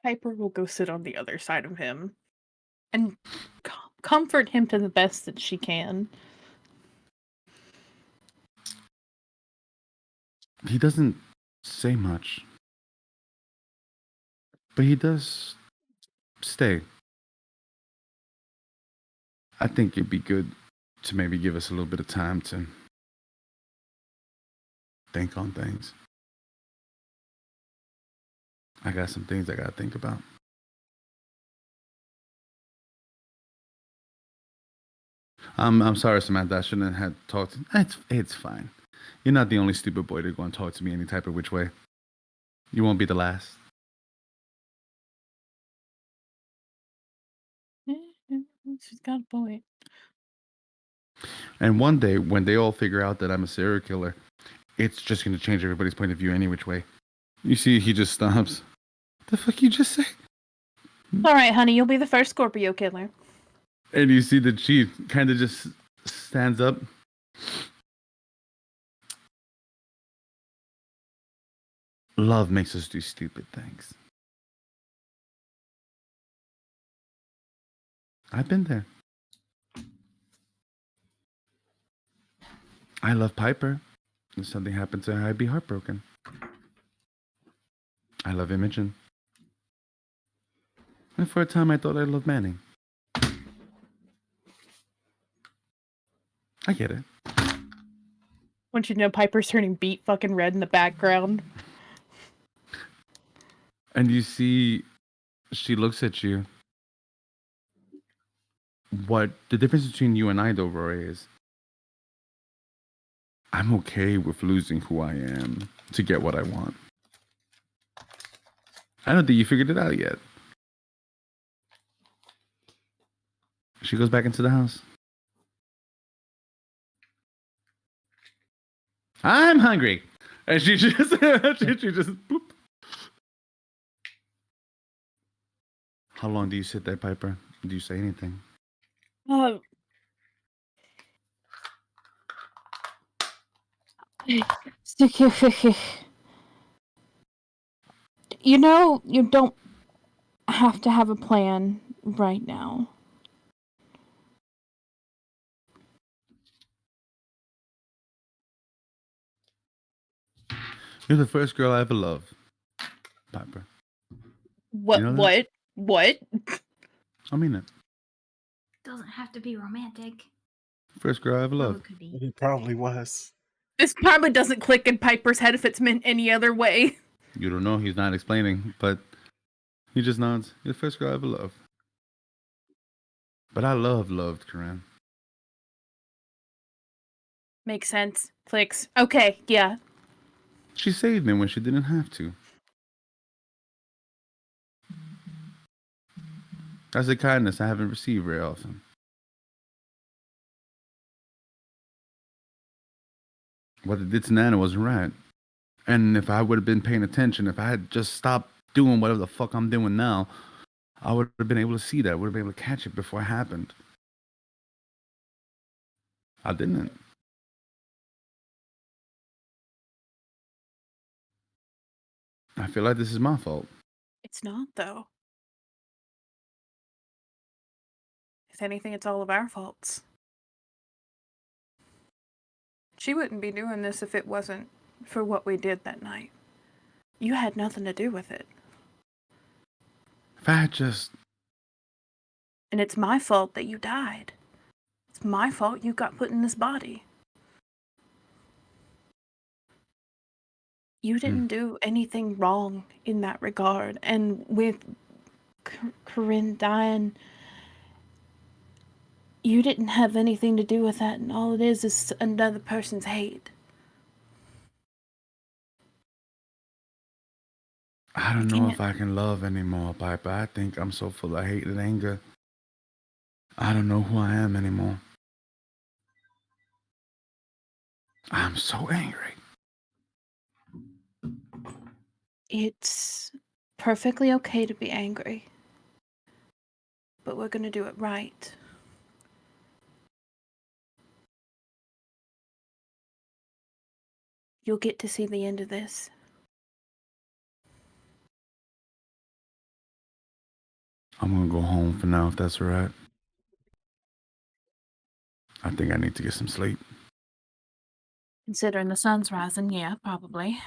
Piper will go sit on the other side of him and comfort him to the best that she can. He doesn't say much. But he does stay. I think it'd be good to maybe give us a little bit of time to think on things. I got some things I gotta think about. I'm sorry, Samantha. I shouldn't have talked. It's fine. You're not the only stupid boy to go and talk to me any type of which way. You won't be the last. She's got a point. And one day, when they all figure out that I'm a serial killer, it's just going to change everybody's point of view any which way. You see, he just stops. The fuck you just say? All right, honey, you'll be the first Scorpio killer. And you see that she kind of just stands up. Love makes us do stupid things. I've been there. I love Piper. If something happened to her, I'd be heartbroken. I love Imogen. And for a time, I thought I loved Manning. I get it. Want you to know Piper's turning beet fucking red in the background. And you see, she looks at you. What the difference between you and I, though, Roy, is I'm okay with losing who I am to get what I want. I don't think you figured it out yet. She goes back into the house. I'm hungry. And she just, she just, boop. How long do you sit there, Piper? Do you say anything? You know, you don't have to have a plan right now. You're the first girl I ever loved, Piper. What? You know that? What? I mean it. Doesn't have to be romantic. First girl I ever Well, loved. it could be. He probably was. This probably doesn't click in Piper's head if it's meant any other way. You don't know. He's not explaining, but he just nods. You're the first girl I ever loved. But I loved Corinne. Makes sense. Clicks. Okay, yeah. She saved me when she didn't have to. That's a kindness I haven't received very often. What it did to Nana wasn't right. And if I would have been paying attention, if I had just stopped doing whatever the fuck I'm doing now, I would have been able to see that. I would have been able to catch it before it happened. I didn't. I feel like this is my fault. It's not, though. If anything, it's all of our faults. She wouldn't be doing this if it wasn't for what we did that night. You had nothing to do with it. If I had just... And it's my fault that you died. It's my fault you got put in this body. You didn't do anything wrong in that regard. And with Corinne dying, you didn't have anything to do with that, and all it is another person's hate. I don't know if I can love anymore, Piper. I think I'm so full of hate and anger. I don't know who I am anymore. I'm so angry. It's perfectly okay to be angry. But we're gonna do it right. You'll get to see the end of this. I'm gonna go home for now, if that's all right. I think I need to get some sleep. Considering the sun's rising, yeah, probably.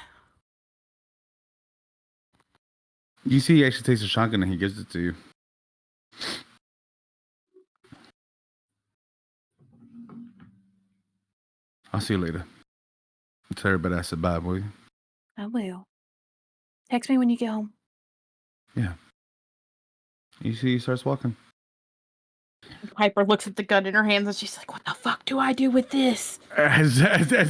You see, he actually takes a shotgun and he gives it to you. I'll see you later. Tell everybody I said bye, will you? I will. Text me when you get home. Yeah. You see, he starts walking. Piper looks at the gun in her hands and she's like, what the fuck do I do with this? As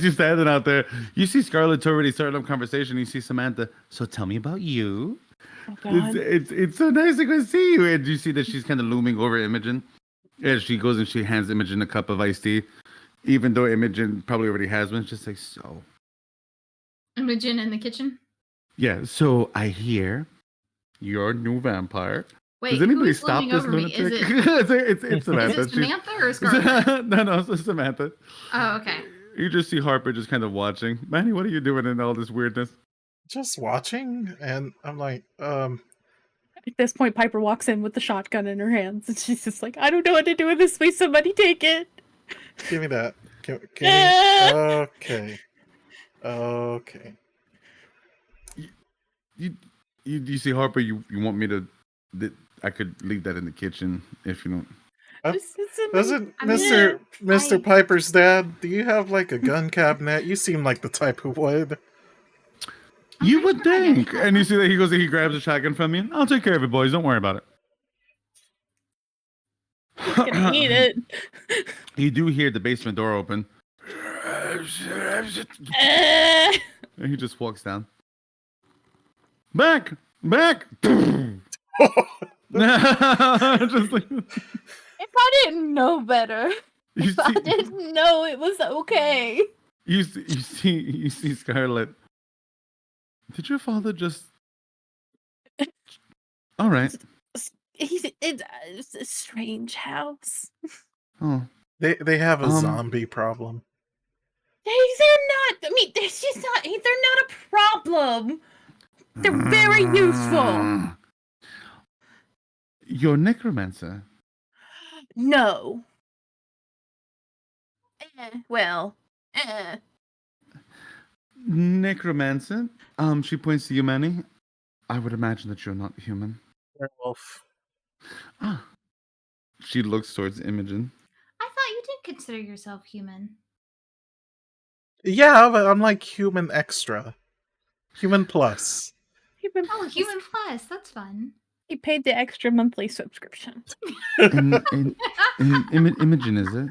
you're standing out there, you see Scarlett's already started up conversation. You see Samantha. So tell me about you. Oh, God. It's so nice to go see you. And you see that she's kind of looming over Imogen. As she goes and she hands Imogen a cup of iced tea, even though Imogen probably already has one. It's just like, so. Imogen in the kitchen. Yeah, so I hear you're a new vampire. Wait, Does anybody who's stop looming this over me? lunatic? Is It's Samantha. it Samantha or Scarlett? No, it's Samantha. Oh, okay. You just see Harper just kind of watching. Manny, what are you doing in all this weirdness? Just watching, and I'm like, At this point, Piper walks in with the shotgun in her hands and she's just like, I don't know what to do with this. Please, somebody take it. give me that. Okay. Okay. You see Harper? You want me to? I could leave that in the kitchen if you don't. Doesn't I mean, Mr. Piper's dad, do you have like a gun cabinet? You seem like the type who would. You would think. And you see that he goes, he grabs a shotgun from you. I'll take care of it, boys. Don't worry about it. He's gonna eat it. You do hear the basement door open. And he just walks down. Back! Just like, If I didn't know better, you I see, didn't know it was okay. you see Scarlett. Did your father just? All right. It's a strange house. Oh, They have a zombie problem. They're not. I mean, they're just not. They're not a problem. They're very useful. You're necromancer. No. Well. Necromancer. She points to you, Manny. I would imagine that you're not human. Werewolf. Ah. She looks towards Imogen. I thought you did consider yourself human. Yeah, but I'm like human extra. Human plus. Oh, human plus. That's fun. He paid the extra monthly subscription. And Imogen, is it?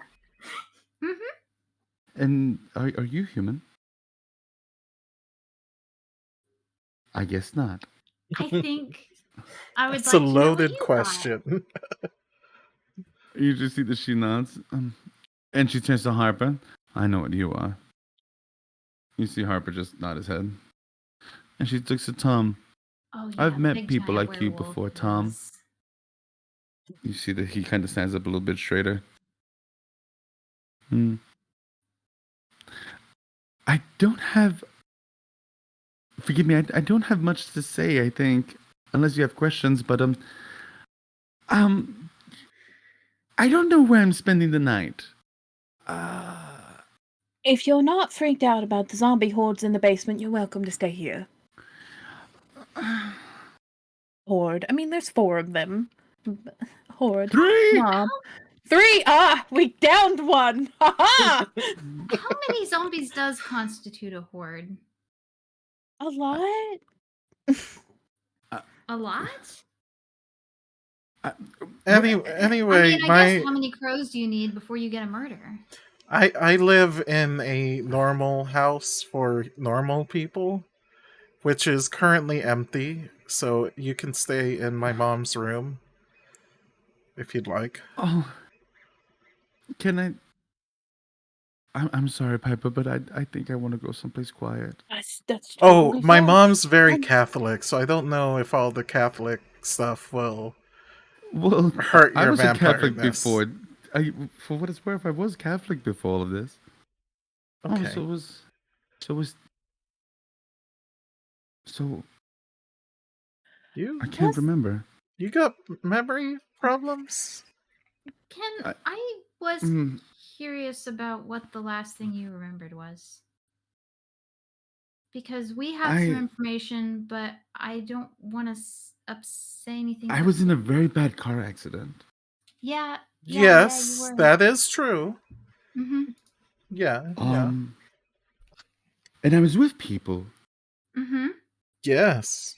Mm-hmm. And are you human? I guess not. I think I would It's like a to know what loaded you thought. question. You just see that she nods. And she turns to Harper. I know what you are. You see Harper just nod his head. And she looks at Tom. Oh, yeah, I've met big people giant like you werewolf before, Tom. is- You see that he kind of stands up a little bit straighter. I don't have... Forgive me, I don't have much to say, I think. Unless you have questions, but I don't know where I'm spending the night. If you're not freaked out about the zombie hordes in the basement, you're welcome to stay here. Horde. I mean, there's 4 of them. Horde. 3! Mob. 3! Ah! We downed one! Ha-ha! How many zombies does constitute a horde? A lot? A lot? Anyway, I mean, I guess how many crows do you need before you get a murder? I live in a normal house for normal people, which is currently empty, so you can stay in my mom's room if you'd like. Oh. Can I... I'm sorry, Piper, but I think I want to go someplace quiet. That's Oh, totally my fine. mom's very Catholic, so I don't know if all the Catholic stuff will Well, hurt I your was a Catholic vampire-ness. before. For what it's worth, I was Catholic before all of this. Okay. Oh, so You I can't remember. you got memory problems? I was Mm. curious about what the last thing you remembered was. Because we have some information, but I don't want to say anything. I was in a very bad car accident. Yeah. Yes, you were. that is true. Mm-hmm. Yeah. And I was with people. Mm-hmm. Yes.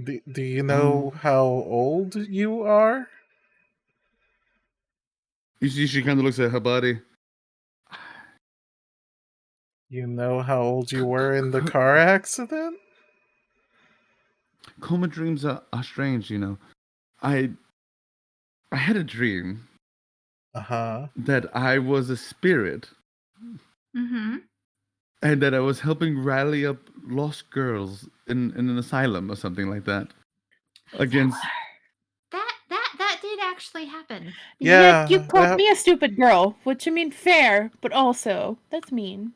Do you know how old you are? You see, she kind of looks at her body. You know how old you were in the car accident? Coma dreams are strange, you know. I had a dream Uh-huh. that I was a spirit Mm-hmm. and that I was helping rally up lost girls in an asylum or something like that. Against That did actually happen. Yet Yeah, you called me a stupid girl, which I mean fair, but also that's mean.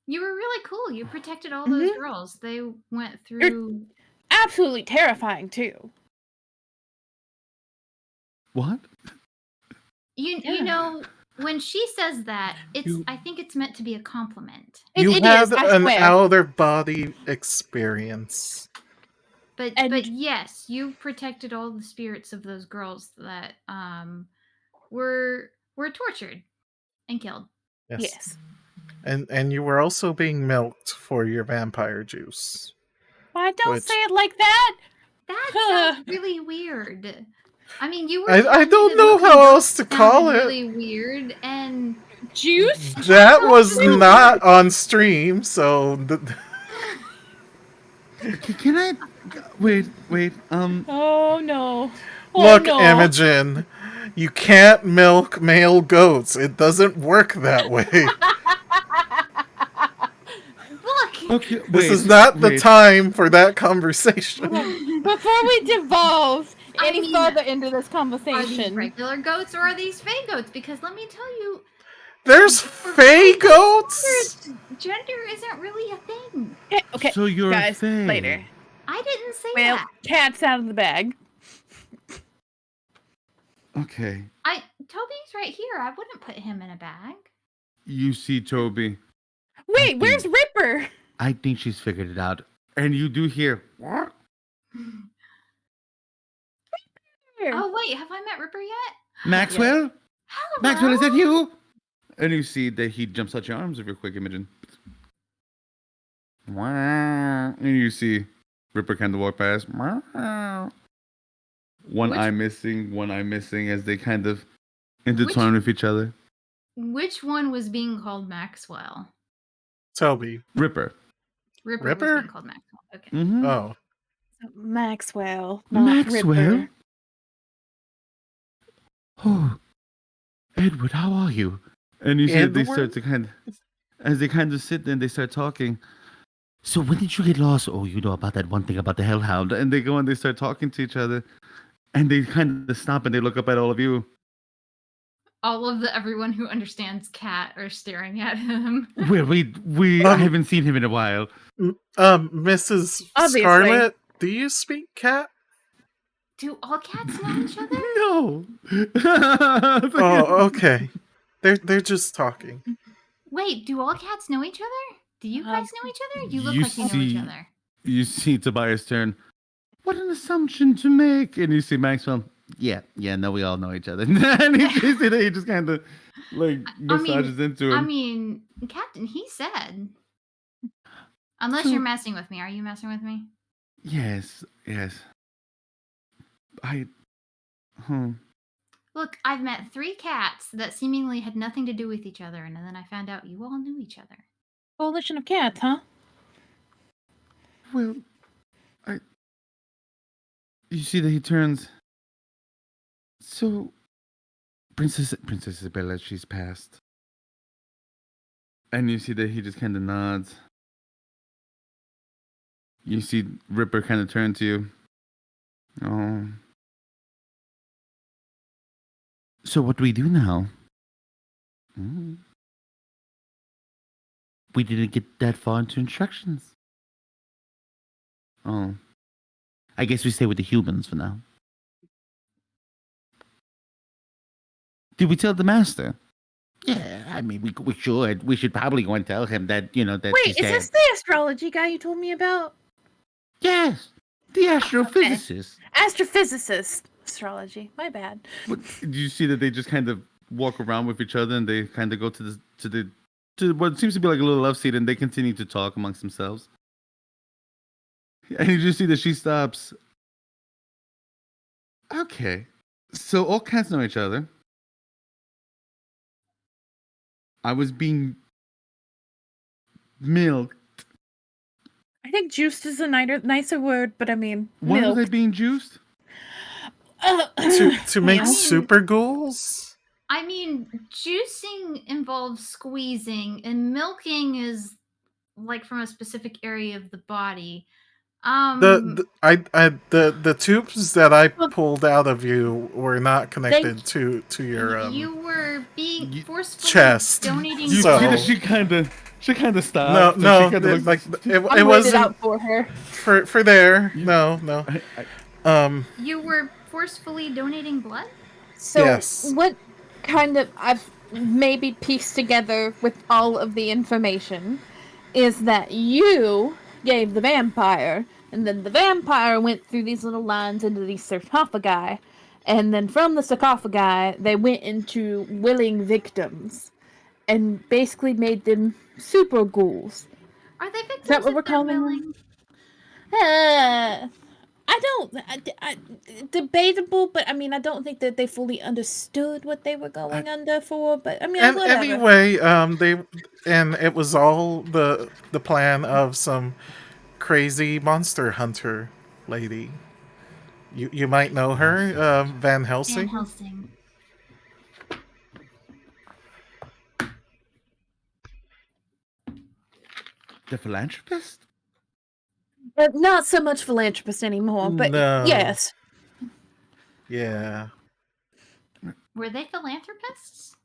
You were really cool. You protected all those Mhm. girls. They went through. Absolutely terrifying too. what? You Yeah. know, when she says that, You- I think it's meant to be a compliment. you It had is, I an swear. outer body experience. But And- yes, you protected all the spirits of those girls that were tortured and killed. Yes. Yes. And you were also being milked for your vampire juice. Why don't Which- say it like that? That sounds really weird. I mean, you were I telling me don't that know milking how goats else to sounded call it. really weird, and Juice? That sounds was really not on stream, so Can I wait? Oh no. Oh, look, no. Imogen, you can't milk male goats. It doesn't work that way. look. Okay, This is not the wait. time for that conversation. Before we devolve I any mean, further into this Are these conversation, regular goats or are these fey goats? Because let me tell you, There's for fey fey goats? gender isn't really a thing. okay, So you're a guys, fae. later. I didn't say Well, that. cat's out of the bag. Okay. Toby's right here. I wouldn't put him in a bag. You see, Toby. Wait, where's Ripper? I think she's figured it out. And you do hear. What? Oh wait, have I met Ripper yet? Maxwell? Hello. Maxwell, is that you? And you see that he jumps out your arms of your quick Imogen. Wow. And you see Ripper kind of walk past. Wow. One eye missing as they kind of intertwine with each other. Which one was being called Maxwell? Toby. Ripper. Ripper? Ripper? Was being called Maxwell. Okay. Mm-hmm. Oh. Maxwell, not Maxwell? Ripper. Oh, Edward, how are you? And you see that they start to as they kind of sit there and they start talking. So when did you get lost? Oh, you know about that one thing about the Hellhound. And they go and they start talking to each other. And they kind of stop and they look up at all of you. All of everyone who understands cat are staring at him. Well, I haven't seen him in a while. Mrs. Obviously. Scarlet, do you speak cat? Do all cats know each other? No. Oh, okay. They're just talking. Wait, do all cats know each other? Do you guys know each other? You look You like you know each see- other. You see Tobias turn. What an assumption to make. And you see Maxwell. Yeah, no, we all know each other. And you see that he just kind of like massages into him. I mean, Captain, he said. Unless So- you're messing with me. Are you messing with me? Yes. Look, I've met 3 cats that seemingly had nothing to do with each other, and then I found out you all knew each other. Coalition of cats, huh? Well, you see that he turns. So, Princess Isabella, she's passed. And you see that he just kind of nods. You see Ripper kind of turn to you. Oh. So what do we do now? We didn't get that far into instructions. Oh. I guess we stay with the humans for now. Did we tell the master? Yeah, I mean, we should. We should probably go and tell him that, that Wait, she's is dead. this the astrology guy you told me about? Yes, the astrophysicist. Astrophysicist. Astrology. My bad. But do you see that they just kind of walk around with each other, and they kind of go to what seems to be like a little love seat, and they continue to talk amongst themselves. And you just see that she stops. Okay, so all cats know each other. I was being milked. I think juiced is a nicer word, but I mean, Why was I milk. being juiced? To make Milk. super ghouls? I mean, juicing involves squeezing, and milking is like from a specific area of the body. The tubes that I Well, pulled out of you were not connected to your you were being forcefully chest. donating You So- see blood. that she kind of stopped. no, and no, she kinda it, like looks- it I'm waiting wasn't out for her. for there. No. You were forcefully donating blood? So Yes. what kind of I've maybe pieced together with all of the information is that you gave the vampire, and then the vampire went through these little lines into these sarcophagi, and then from the sarcophagi they went into willing victims and basically made them super ghouls. Are they victims Is that what if we're they're calling willing? them? Debatable, but I mean, I don't think that they fully understood what they were going under for. But I mean, And whatever. anyway, it was all the plan of some crazy monster hunter lady. You might know her, Van Van Helsing. Helsing. The philanthropist? Not so much philanthropist anymore, but No. yes. Yeah. Were they philanthropists?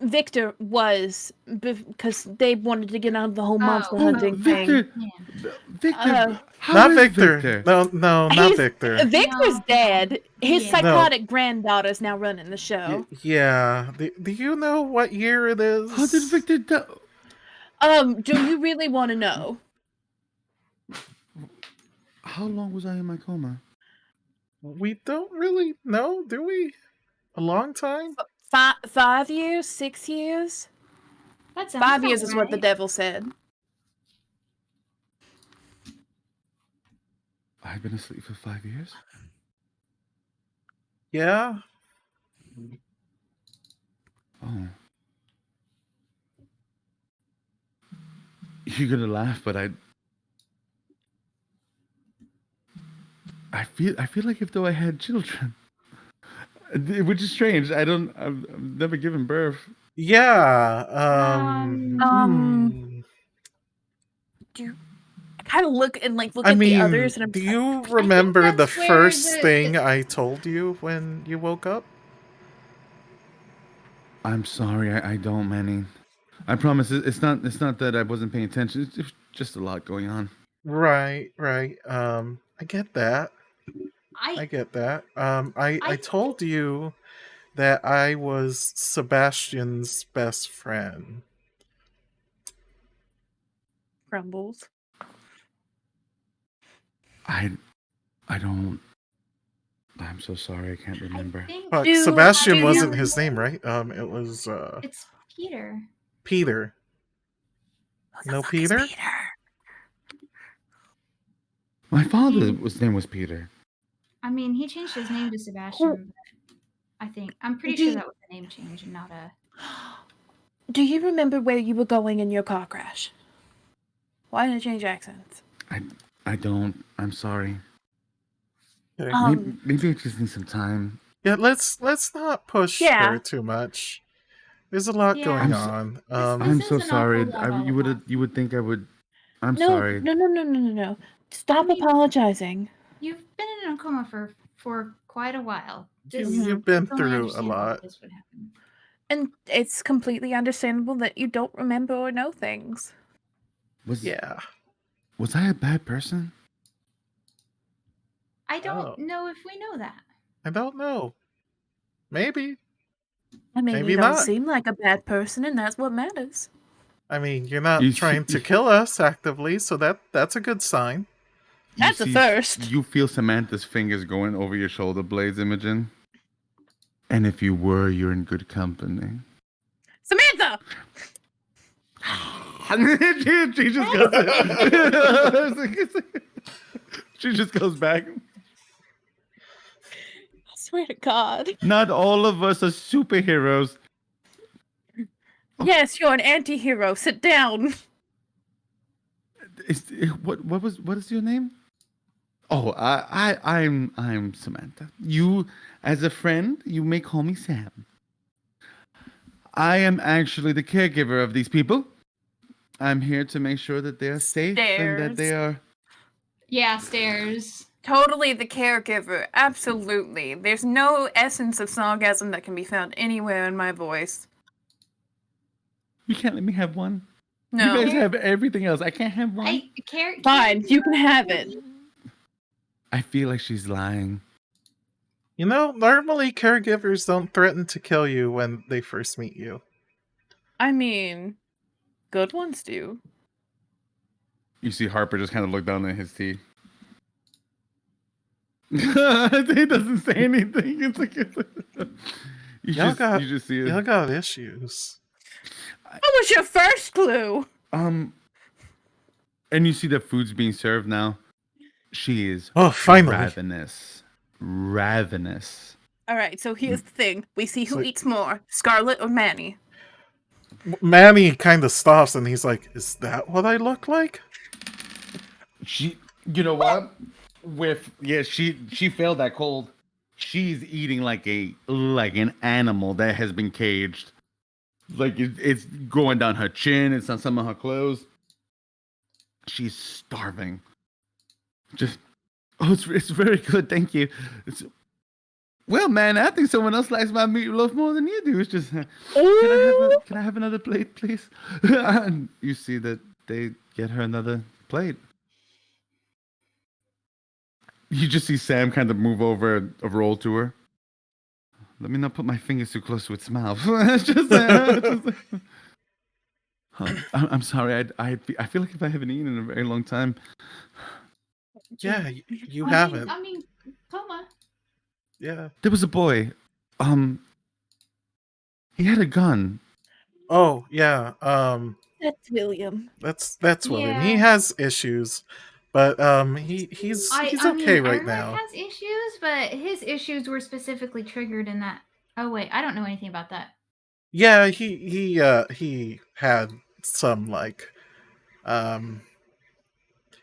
Victor was because they wanted to get out of the whole Oh, monster oh, hunting Victor, thing. Yeah. Victor, how Not is Victor. No, not He's- Victor. Victor's No. dead. His Yeah. psychotic granddaughter's now running the show. Yeah. Do you know what year it is? How did Victor die? Do you really want to know? How long was I in my coma? We don't really know, do we? A long time? 5 years, 6 years. That sounds 5 about years is what the right. devil said. I've been asleep for 5 years. Yeah. Oh. You're gonna laugh, but I feel like if though I had children, which is strange. I've never given birth. Yeah. I kind of look and look I at mean, the others, and I'm do just like, you remember the that's where first the- thing I told you when you woke up? I'm sorry, I don't, Manny. I promise. It's not that I wasn't paying attention. It's just a lot going on. Right. I get that. I I get that. I I told you that I was Sebastian's best friend. crumbles. I don't. I'm so sorry. I can't remember. think Fuck, Do- Sebastian do wasn't you- his name, right? It was it's Peter. Peter. Who the No fuck is Peter? My father's name was Peter. I mean, he changed his name to Sebastian. But I'm pretty Do sure you- that was a name change and not a. Do you remember where you were going in your car crash? Why didn't it change accents? I don't. I'm sorry. Okay. Maybe I just need some time. Yeah, let's not push Yeah. her too much. There's a lot Yeah. going I'm so- on. I'm This so is an sorry. awful lot You all at you would think I would. I'm No, sorry. no. Stop I mean- apologizing. You've been in a coma for quite a while. This You've been totally through a understandable lot. This would happen. And it's completely understandable that you don't remember or know things. Was Yeah. Was I a bad person? I don't Oh. know if we know that. I don't know. Maybe. I mean, Maybe you don't not. seem like a bad person, and that's what matters. I mean, you're not You trying see- to kill us actively, so that's a good sign. That's a first. You feel Samantha's fingers going over your shoulder blades, Imogen. And if you were, you're in good company. Samantha! she just goes. She just goes back. I swear to God. Not all of us are superheroes. Yes, you're an anti-hero. Sit down. What is your name? Oh, I'm Samantha. You, as a friend, you may call me Sam. I am actually the caregiver of these people. I'm here to make sure that they are safe and that they are. Yeah, stairs. Totally the caregiver. Absolutely. There's no essence of sarcasm that can be found anywhere in my voice. You can't let me have one. No. You guys have everything else. I can't have one. Fine, you can have it. I feel like she's lying. You know, normally caregivers don't threaten to kill you when they first meet you. I mean, good ones do. You see Harper just kind of look down at his teeth. He doesn't say anything. It's like you just see it. Y'all got issues. What was your first clue? And you see the food's being served now. She is finally ravenous. All right, so here's the thing. We see who eats more, Scarlet or Manny. Manny kind of stops and he's like, "Is that what I look like?" You know what? She failed that cold. She's eating like an animal that has been caged. Like it's going down her chin. It's on some of her clothes. She's starving. It's very good, thank you. Well, man, I think someone else likes my meatloaf more than you do. It's just, can I have another plate, please? And you see that they get her another plate. You just see Sam kind of move over a roll to her. Let me not put my fingers too close to its mouth. I'm sorry. I feel like if I haven't eaten in a very long time. Yeah, you haven't. I mean, coma. Yeah. There was a boy. He had a gun. Oh, yeah. That's William. That's William. He has issues, but he's okay right now. He has issues, but his issues were specifically triggered in that. Oh wait, I don't know anything about that. Yeah, he had some like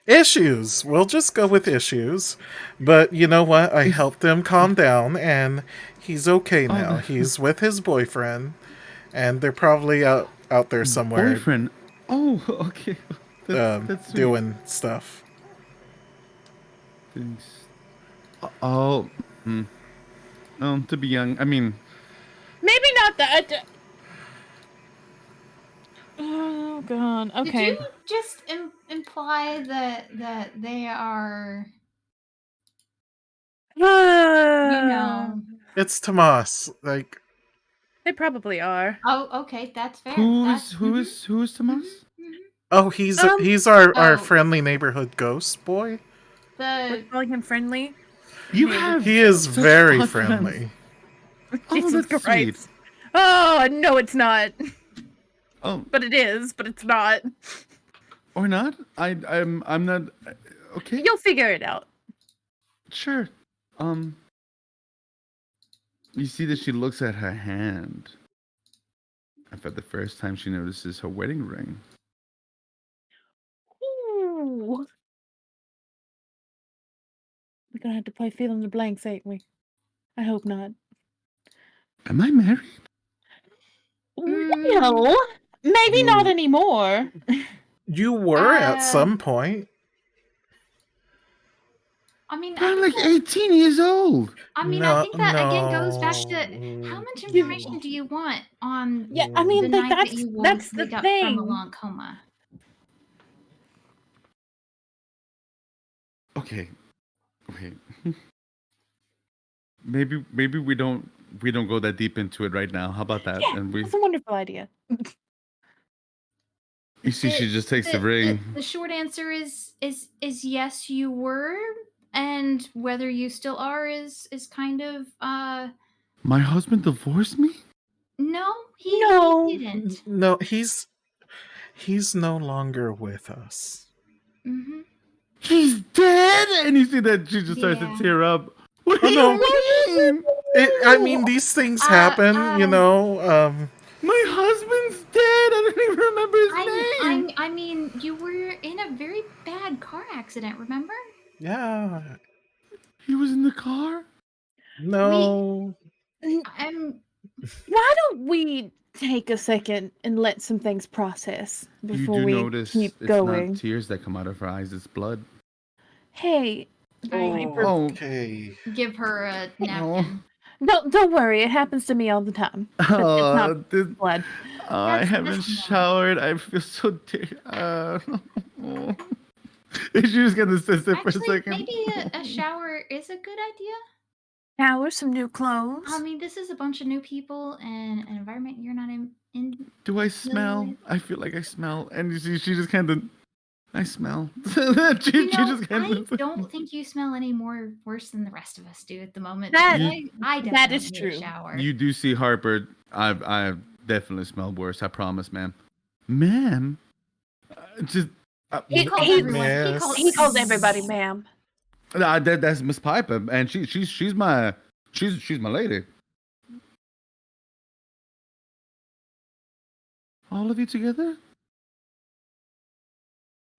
issues. We'll just go with issues. But you know what? I helped him calm down and he's okay now. He's with his boyfriend and they're probably out there somewhere. Boyfriend. Oh, okay. That's doing stuff. Oh, to be young. I mean, maybe not that. Oh God. Okay. Did you just imply that they are? You know, it's Tomas. Like they probably are. Oh, okay, that's fair. Who is Tomas? Oh, he's our friendly neighborhood ghost boy. We're calling him friendly. He is very friendly. Jesus Christ. Sweet. Oh no, it's not. Oh, but it is. But it's not. Or not? I'm not. Okay. You'll figure it out. Sure. You see that she looks at her hand. And for the first time, she notices her wedding ring. Ooh. We're gonna have to play fill in the blanks, ain't we? I hope not. Am I married? Well, maybe not anymore. You were at some point. I mean, I'm like 18 years old. I mean, I think that again goes back to how much information do you want on? Yeah, I mean, the night that's the thing. From a long coma. Okay. Maybe we don't go that deep into it right now. How about that? Yeah, that's a wonderful idea. You see, she just takes the ring. The short answer is yes, you were, and whether you still are is kind of My husband divorced me? No, he No. didn't. No, he's no longer with us. Mm-hmm. He's dead? And you see that she just starts to Yeah. tear up. What do Oh, no. you mean? I mean, these things happen, you uh, know. My husband's dead. I don't even remember his name. I mean, you were in a very bad car accident, remember? Yeah. He was in the car? No. I'm Why don't we take a second and let some things process You before do we notice keep it's going? not tears that come out of her eyes, it's blood. Hey, Piper. Okay. give her a napkin. Don't worry. It happens to me all the time. But it's not blood. I That's haven't normal. showered. I feel so Is she just gonna sit there for a Actually, second? maybe a shower is a good idea. Shower, some new clothes. I mean, this is a bunch of new people and an environment you're not in. Do I smell? Really? I feel like I smell. And you see, she just kind of, I smell. she You know, just kind I of. don't think you smell any more worse than the rest of us do at the moment. That- I that definitely is need true. a shower. You do see Harper. I definitely smell worse. I promise, ma'am. Ma'am, just. He calls everyone. Yes. He calls everybody ma'am. That's Miss Piper, and she's my lady. All of you together?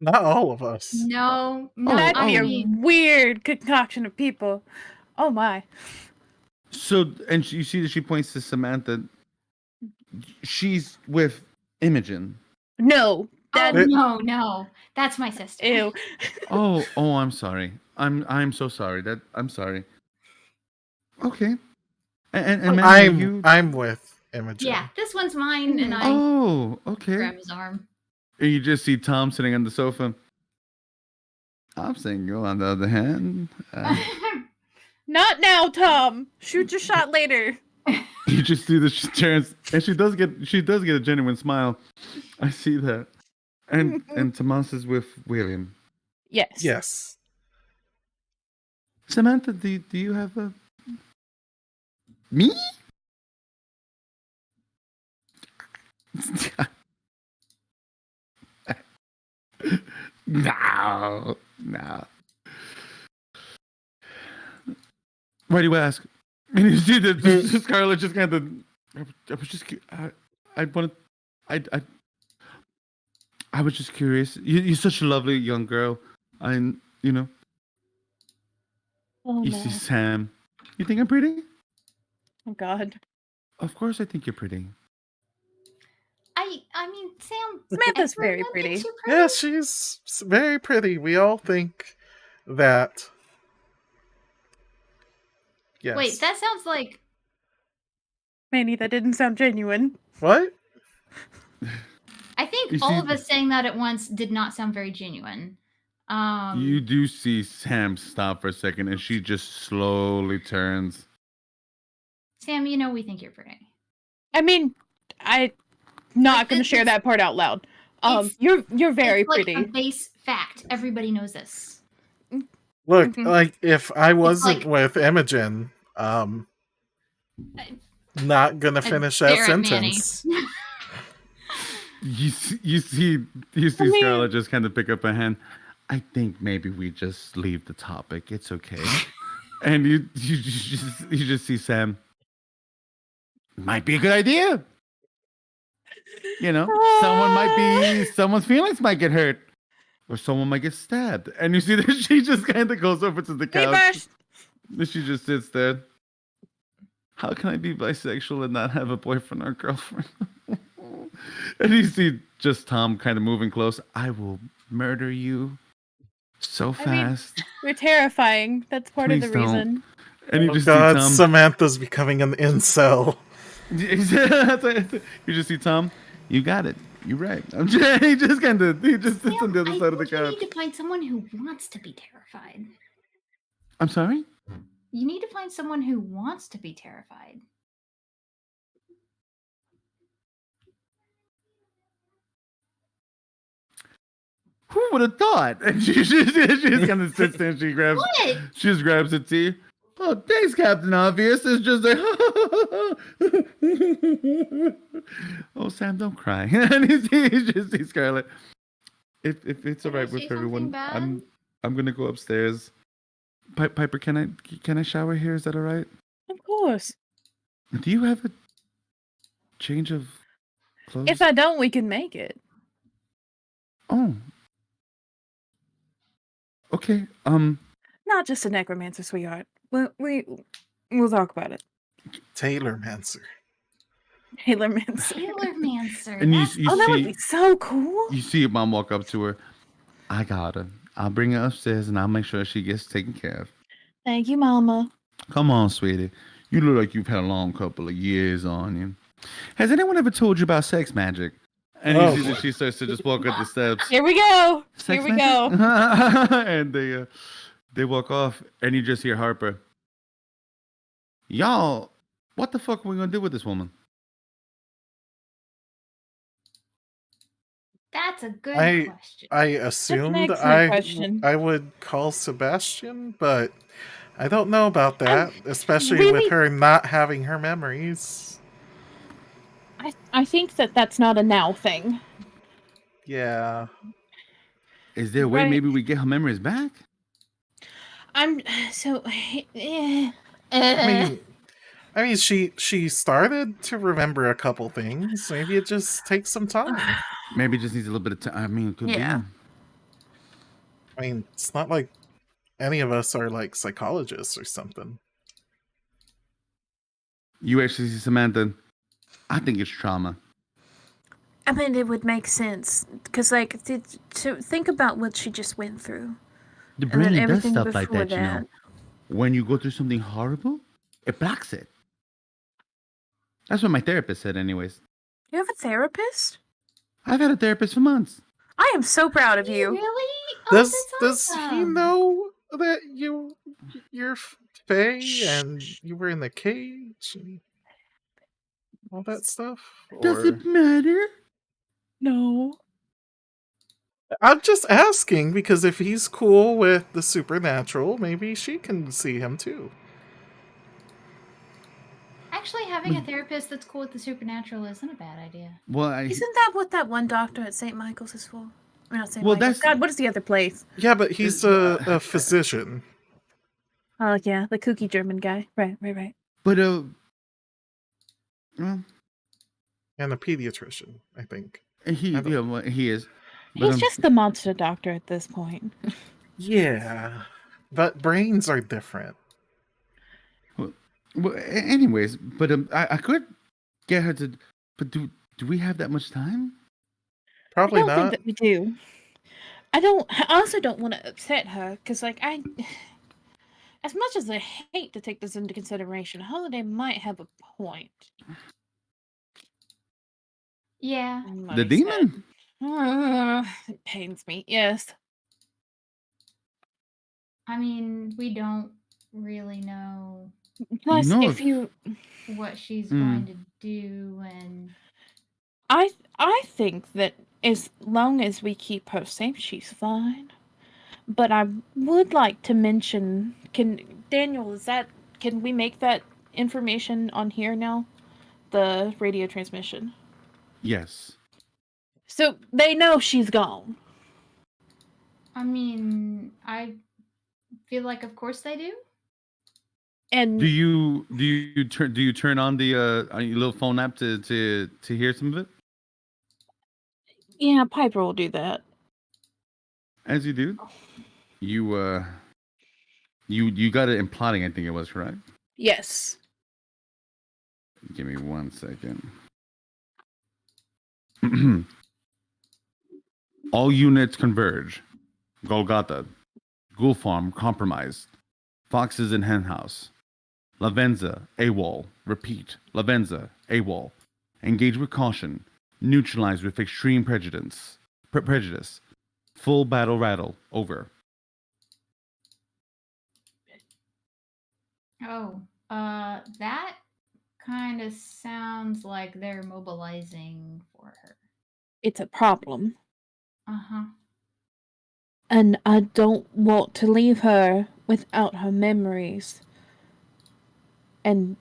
Not all of us. No, no. That'd I be a mean, weird concoction of people. Oh my. So, and you see that she points to Samantha. She's with Imogen. No. That no, that's my sister. ew. Oh, I'm sorry. I'm so sorry. I'm sorry. Okay. And ma'am, are you? I'm with Imogen. Yeah, this one's mine, and I Oh, okay. grab his arm. And you just see Tom sitting on the sofa. I'm single, on the other hand. Not now, Tom. Shoot your shot later. You just see that she turns, and she does get a genuine smile. I see that. And Tomas is with William. Yes. Yes. Samantha, do you have a me? No. Why do you ask? And you see that Scarlett just kind of. I was just. I wanted. I was just curious. You're such a lovely young girl. You know. Oh You no. see Sam. You think I'm pretty? Oh god. Of course, I think you're pretty. I mean, Sam. Samantha's very everyone pretty. thinks you're pretty. Yeah, she's very pretty. We all think that. Yes. Wait, that sounds like Manny, that didn't sound genuine. What? I think You all see- of us saying that at once did not sound very genuine. You do see Sam stop for a second, and she just slowly turns. Sam, you know we think you're pretty. I mean, I'm not going to share it's- that part out loud. it's- You're very It's like pretty. a base fact. Everybody knows this. Look, Mhm. like if I wasn't like- with Imogen, not gonna finish that Stare at Manny. sentence. You see Scarlett just kind of pick up a hand. I think maybe we just leave the topic. It's okay. And you just see Sam. Might be a good idea. You know, someone's feelings might get hurt, or someone might get stabbed. And you see that she just kind of goes over to the couch. And she just sits there. How can I be bisexual and not have a boyfriend or girlfriend? And you see just Tom kind of moving close. I will murder you so I mean, fast. You're terrifying. That's part Please of the don't. reason. And you Oh just God, see Tom. Samantha's becoming an incel. You just see Tom. You got it. You're right. He just sits on the other side of the You couch. need to find someone who wants to be terrified. I'm sorry? You need to find someone who wants to be terrified. Who would have thought? And she just kind of sits there and she What? just grabs a tea. Oh, thanks, Captain Obvious. It's just like, oh, Sam, don't cry. And he's just sees Scarlet. If it's all Did I right say with something everyone, bad? I'm gonna go upstairs. Piper, can I shower here? Is that all right? Of course. Do you have a change of clothes? If I don't, we can make it. Oh. Okay. Not just a necromancer, sweetheart. We'll talk about it. Taylor Mancer. Taylor Mancer. Taylor Mancer. And you That's Oh, that would see be so cool. you see your mom walk up to her. I got her. I'll bring her upstairs and I'll make sure she gets taken care of. Thank you, Mama. Come on, sweetie. You look like you've had a long couple of years on you. Has anyone ever told you about sex magic? And you see that she starts to just walk up the steps. Here we go. Sex Here we magic? go. And they walk off, and you just hear Harper. Y'all, what the fuck are we gonna do with this woman? That's a good question. I assumed excellent question. I would call Sebastian, but I don't know about that, especially really- with her not having her memories. I think that's not a now thing. Yeah. Is there a way Right. maybe we get her memories back? I'm so. I mean, she started to remember a couple things. Maybe it just takes some time. Maybe it just needs a little bit of time. I mean, it could Yeah. be. I mean, it's not like any of us are like psychologists or something. You actually see Samantha. I think it's trauma. I mean, it would make sense because, like, to think about what she just went through. The And then brain does everything stuff like before that, you know. When you go through something horrible, it blocks it. That's what my therapist said, anyways. You have a therapist? I've had a therapist for months. I am so proud of you. Really? Oh, Does that's he awesome. know that you're Faye and you were in the cage and all that stuff? Does Or it matter? No. I'm just asking because if he's cool with the supernatural, maybe she can see him too. Actually, having a therapist that's cool with the supernatural isn't a bad idea. Well, Isn't that what that one doctor at St. Michael's is for? I mean, not St. Well, Michael's. that's- God, what is the other place? Yeah, but he's a physician. Oh, yeah, the kooky German guy. Right. but well, And a pediatrician, I think. he I don't- well, he is. But, He's just the monster doctor at this point. Yeah. But brains are different. Well, anyways, but I could get her to. But do we have that much time? Probably I don't not. think that we do. I also don't want to upset her because, like, as much as I hate to take this into consideration, Holiday might have a point. Yeah. in what The he said. demon? It pains me. Yes. I mean, we don't really know Plus, know if if- you, what she's Hmm. going to do, and I think that as long as we keep her safe, she's fine. But I would like to mention, can we make that information on here now? The radio transmission. Yes. So they know she's gone. I mean, I feel like, of course, they do. And Do you turn on the your little phone app to hear some of it? yeah, Piper will do that. As you do, you got it in plotting. I think it was correct. Yes. Give me 1 second. All units converge. Golgotha. Ghoul Farm compromised. Foxes in Henhouse. Lavenza, AWOL. Repeat. Lavenza, AWOL. Engage with caution. Neutralize with extreme prejudice. Prejudice. Full battle rattle. Over. Oh, that kind of sounds like they're mobilizing for her. It's a problem. Uh-huh. And I don't want to leave her without her memories. and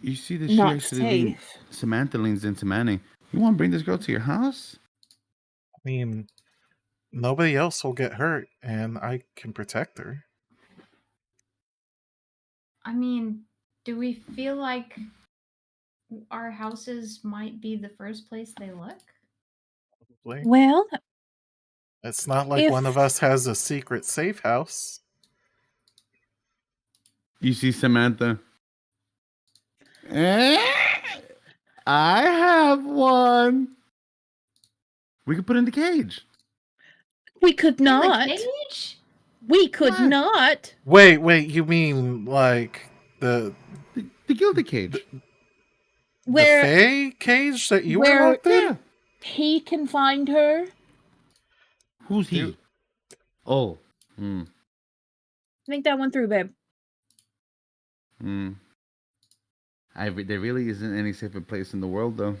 You see that she not actually safe. Samantha leans into Manny. You want to bring this girl to your house? I mean, nobody else will get hurt, and I can protect her. I mean, do we feel like our houses might be the first place they look? Like, Well, it's not like if one of us has a secret safe house. You see Samantha. I have one. We could put in the cage. we could In the not, cage? we could What? not. Wait, you mean like the The gilded cage. Where Fae cage that you were where locked in? Yeah. he can find her. Who's he? You- Oh. Think that one through, babe. There really isn't any safer place in the world, though.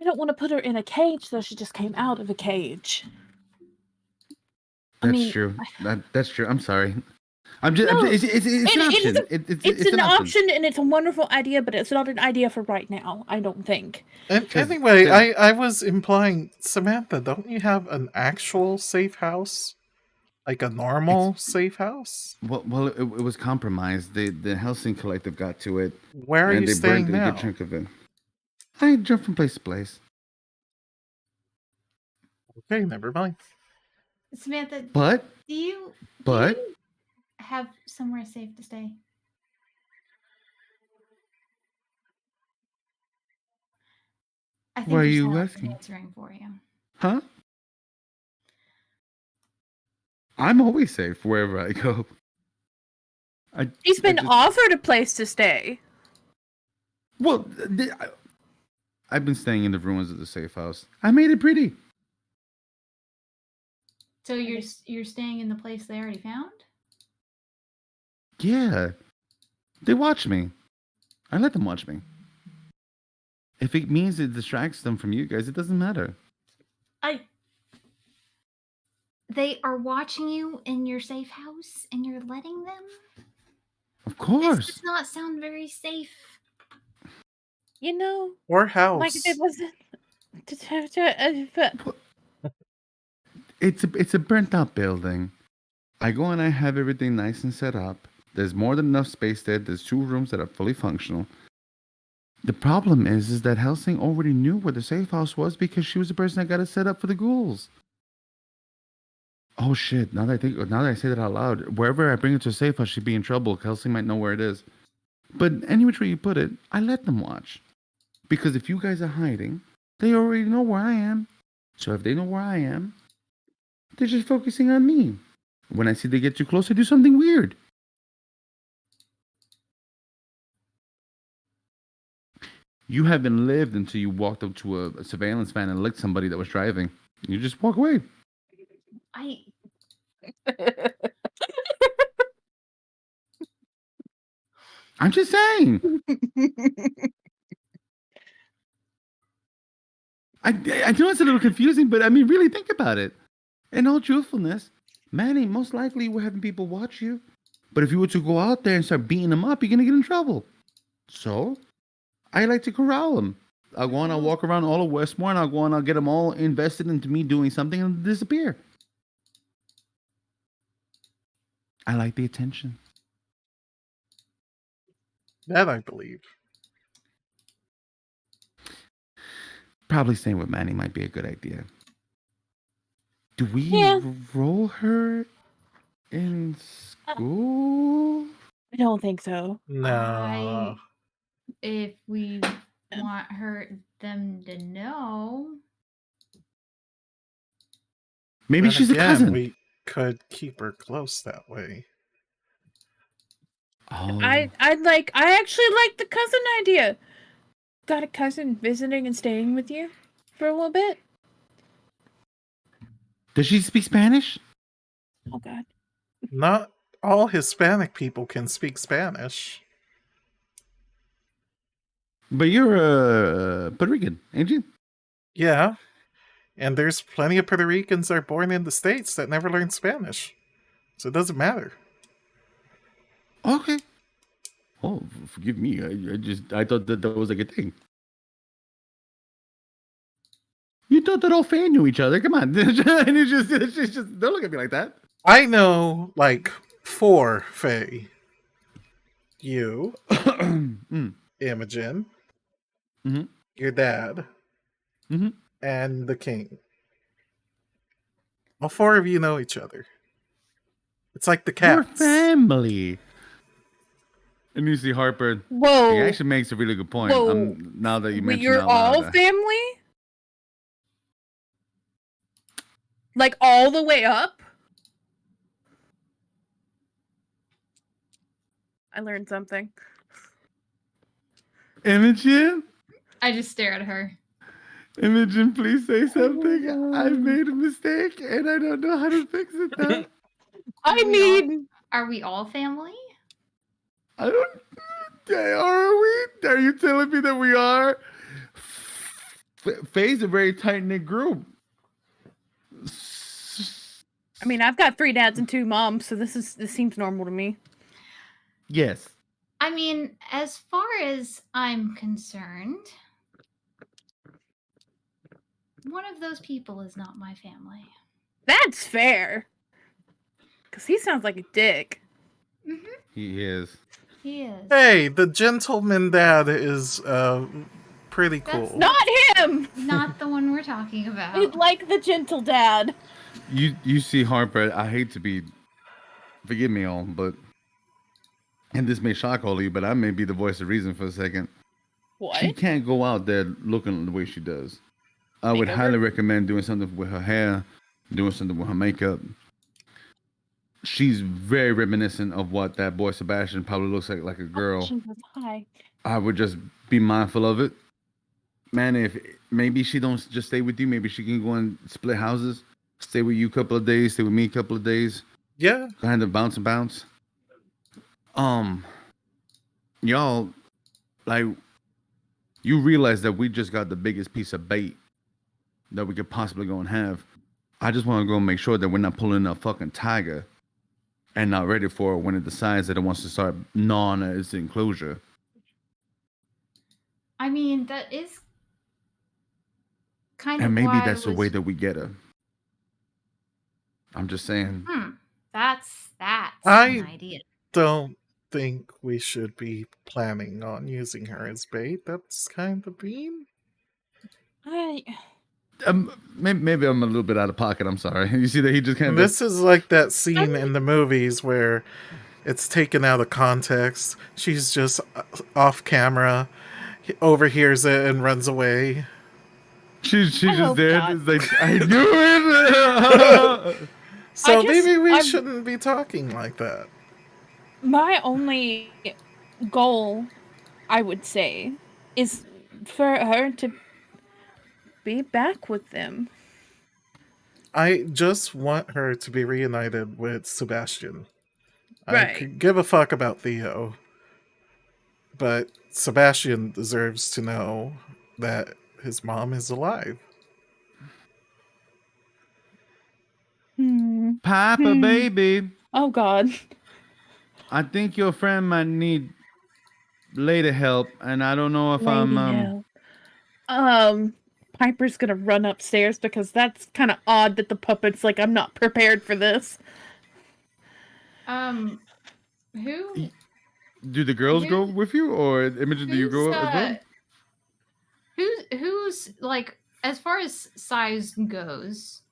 I don't want to put her in a cage, though. She just came out of a cage. That's true. That's true. I'm sorry. I'm just. No, it's an option. It's an option, and it's a wonderful idea, but it's not an idea for right now. I don't think. And 'Cause anyway, the- I was implying, Samantha, don't you have an actual safe house? Like a normal safe house? Well, it was compromised. The Helsing Collective got to it, Where are and you they staying burned a now? good chunk of it. I jump from place to place. Okay, never mind. Samantha, But do you have somewhere safe to stay? I think why are your you silence is asking? answering for you. Huh? I'm always safe wherever I go. He's been offered a place to stay. Well, I've been staying in the ruins of the safe house. I made it pretty. So you're staying in the place they already found? Yeah. They watch me. I let them watch me. If it means it distracts them from you guys, it doesn't matter. They are watching you in your safe house and you're letting them? Of This course. does not sound very safe. You know, Or house. like it wasn't. It's a burnt out building. I go and I have everything nice and set up. There's more than enough space there. There's 2 rooms that are fully functional. The problem is that Helsing already knew where the safe house was because she was the person that got it set up for the ghouls. Oh shit! Now that I say that out loud, wherever I bring it to a safe house, she'd be in trouble. Helsing might know where it is. But any which way you put it, I let them watch. Because if you guys are hiding, they already know where I am. So if they know where I am, they're just focusing on me. When I see they get too close, I do something weird. You haven't lived until you walked up to a surveillance van and licked somebody that was driving. You just walk away. I'm just saying. I know it's a little confusing, but I mean, really think about it. In all truthfulness, Manny, most likely you were having people watch you. But if you were to go out there and start beating them up, you're going to get in trouble. So, I like to corral them. I'll go and I'll walk around all of Westmore and I'll go and I'll get them all invested into me doing something and disappear. I like the attention. That I believe. Probably staying with Manny might be a good idea. Do we roll her in school? I don't think so. No. If we want them to know. Maybe Then she's again, a cousin. We could keep her close that way. Oh. I actually like the cousin idea. Got a cousin visiting and staying with you for a little bit. Does she speak Spanish? Oh god. Not all Hispanic people can speak Spanish. But you're Puerto Rican, ain't you? Yeah. And there's plenty of Puerto Ricans that are born in the States that never learned Spanish. So it doesn't matter. Okay. Oh, forgive me. I thought that was like a thing. You thought that all Fae knew each other. Come on. And it's just don't look at me like that. I know like 4 Fae. You, Mm. Imogen, Mm-hmm. your dad, Mm-hmm. and the king. All 4 of you know each other. It's like the We're cats. family. And you see Harper. Whoa. He actually makes a really good point. Whoa. Now that you mention You're out loud. all family? Like all the way up? I learned something. Imogen? I just stare at her. Imogen, please say something. I've made a mistake and I don't know how to fix it now. I mean, Are we all family? I don't. Are we? Are you telling me that we are? Faye's a very tight knit group. I've got 3 dads and 2 moms, so this seems normal to me. Yes. I mean, as far as I'm concerned, one of those people is not my family. That's fair. Because he sounds like a dick. Mm-hmm. He is. He is. Hey, the gentleman dad is pretty That's cool. Not him! Not the one we're talking about. He'd like the gentle dad. You see Harper. I hate to be. Forgive me all, but. And this may shock all of you, but I may be the voice of reason for a second. What? She can't go out there looking the way she does. I would highly recommend doing something with her hair, doing something with her makeup. She's very reminiscent of what that boy Sebastian probably looks like a girl. Hi. I would just be mindful of it. Man, if maybe she don't just stay with you, maybe she can go and split houses. Stay with you a couple of days, stay with me a couple of days. Yeah. Kind of bounce and bounce. Y'all, like, you realize that we just got the biggest piece of bait that we could possibly go and have. I just want to go make sure that we're not pulling a fucking tiger and not ready for it when it decides that it wants to start gnawing at its enclosure. I mean, that is kind of And maybe why that's the way that we get her. I'm just saying. That's I an idea. don't think we should be planning on using her as bait. That's kind of mean. Maybe I'm a little bit out of pocket. I'm sorry. You see that he just kind of. This is like that scene in the movies where it's taken out of context. She's just off camera, overhears it, and runs away. She's just there. not. It's like, I knew it. So maybe we shouldn't be talking like that. My only goal, I would say, is for her to be back with them. I just want her to be reunited with Sebastian. I Right. could give a fuck about Theo. But Sebastian deserves to know that his mom is alive. Papa, baby. Oh, God. I think your friend might need lady help, and I don't know if Piper's gonna run upstairs because that's kind of odd that the puppet's like, I'm not prepared for this. Who? Do the girls go with you, or Imogen? Do you go as well? Who's like, as far as size goes,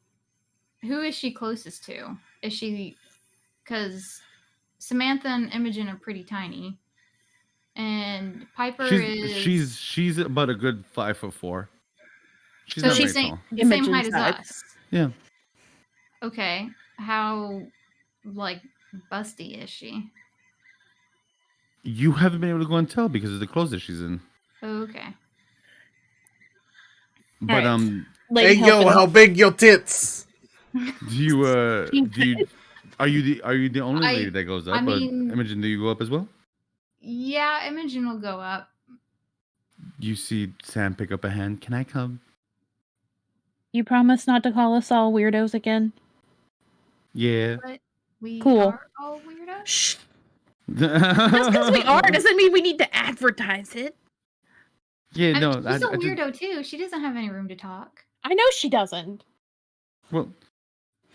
who is she closest to? Is she, because Samantha and Imogen are pretty tiny, and Piper she's about a good 5'4". She's so not she's very tall. the same height as us. Yeah. Okay, how like busty is she? You haven't been able to go and tell because of the clothes that she's in. Okay. But hey yo, how big your tits? Are you the only lady that goes up? I mean, Imogen, do you go up as well? Yeah, Imogen will go up. You see Sam pick up a hand. Can I come? You promise not to call us all weirdos again? Yeah. But we Cool. are all weirdos. Shh. Just because we are doesn't mean we need to advertise it. Yeah, I mean, no, she's a I just, weirdo too. She doesn't have any room to talk. I know she doesn't. well,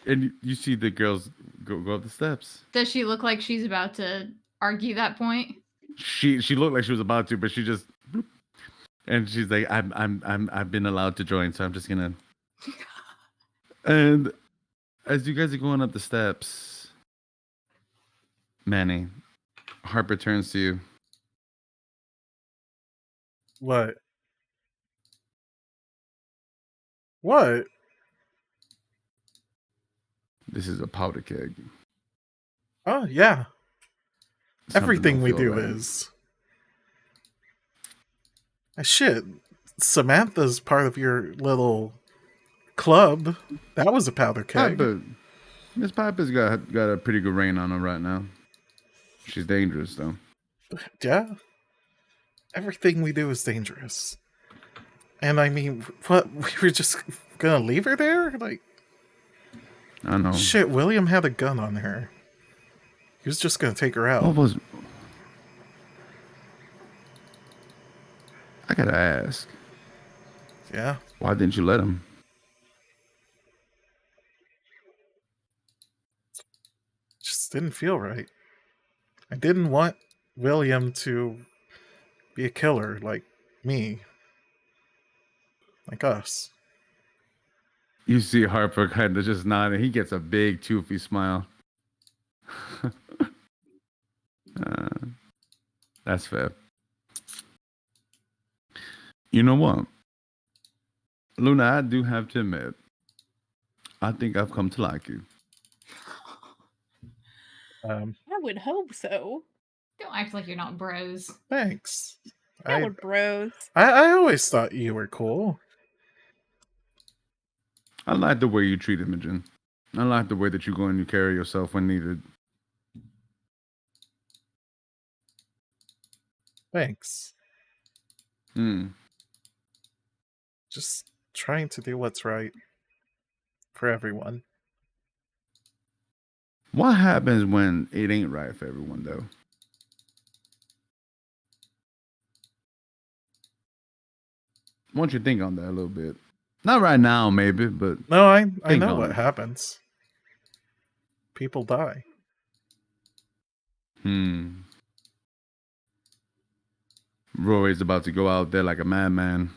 and you see the girls go up the steps. Does she look like she's about to argue that point? She looked like she was about to, but she just, bloop. And she's like, I've been allowed to join, so I'm just gonna. And as you guys are going up the steps, Manny, Harper turns to you. What? What? This is a powder keg. Oh yeah. Something Everything don't we feel do right. is. Shit. Samantha's part of your little club. That was a powder keg. Piper, Miss Piper's got a pretty good reign on her right now. She's dangerous though. Yeah. Everything we do is dangerous. And I mean, what? We were just gonna leave her there? Like, I know. shit, William had a gun on her. He was just gonna take her out. What was? I gotta ask. Yeah. Why didn't you let him? Just didn't feel right. I didn't want William to be a killer like me. Like us. You see Harper kind of just nodding. He gets a big toothy smile. That's fair. You know what? Luna, I do have to admit, I think I've come to like you. I would hope so. Don't act like you're not bros. Thanks. We're bros. I always thought you were cool. I like the way you treat Imogen. I like the way that you go and you carry yourself when needed. Thanks. Just trying to do what's right for everyone. What happens when it ain't right for everyone, though? Why don't you think on that a little bit? Not right now, maybe, but No, I think know on what it. happens. People die. Rory's about to go out there like a madman.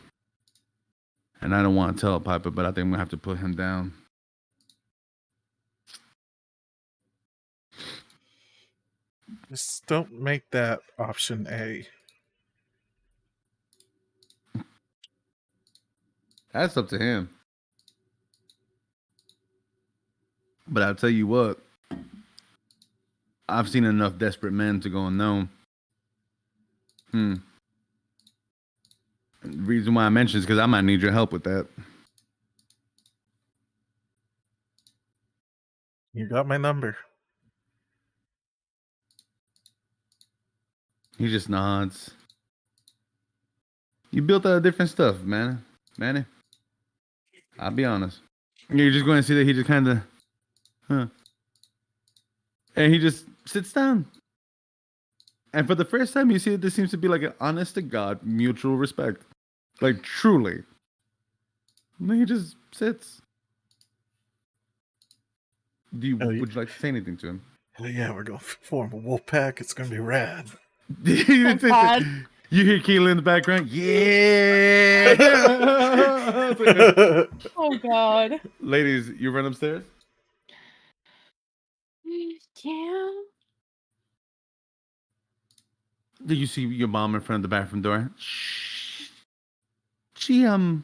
And I don't want to tell Piper, but I think I'm going to have to put him down. Just don't make that option A. That's up to him. But I'll tell you what. I've seen enough desperate men to go and know. The reason why I mention is because I might need your help with that. You got my number. He just nods. You built out of different stuff, man. Manny. I'll be honest. You're just going to see that he just kind of, and he just sits down. And for the first time, you see that there seems to be like an honest to God mutual respect. Like, truly. And then he just sits. Would you like to say anything to him? Hell yeah, we're going to form a wolf pack. It's going to be rad. Oh, God. You hear Keela in the background? Yeah! Oh, God. Ladies, you run upstairs? Yeah. Did you see your mom in front of the bathroom door? Shh. She, you'll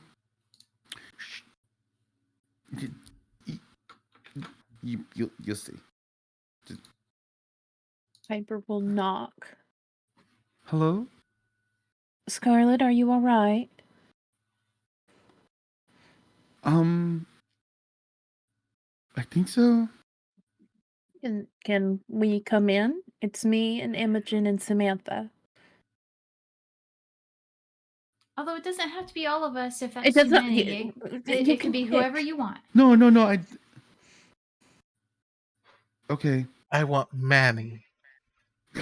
see. Piper will knock. Hello? Scarlet, are you all right? I think so. Can we come in? It's me and Imogen and Samantha. Although it doesn't have to be all of us if that's It too doesn't. many. It can be whoever you want. No, okay. I want Manny.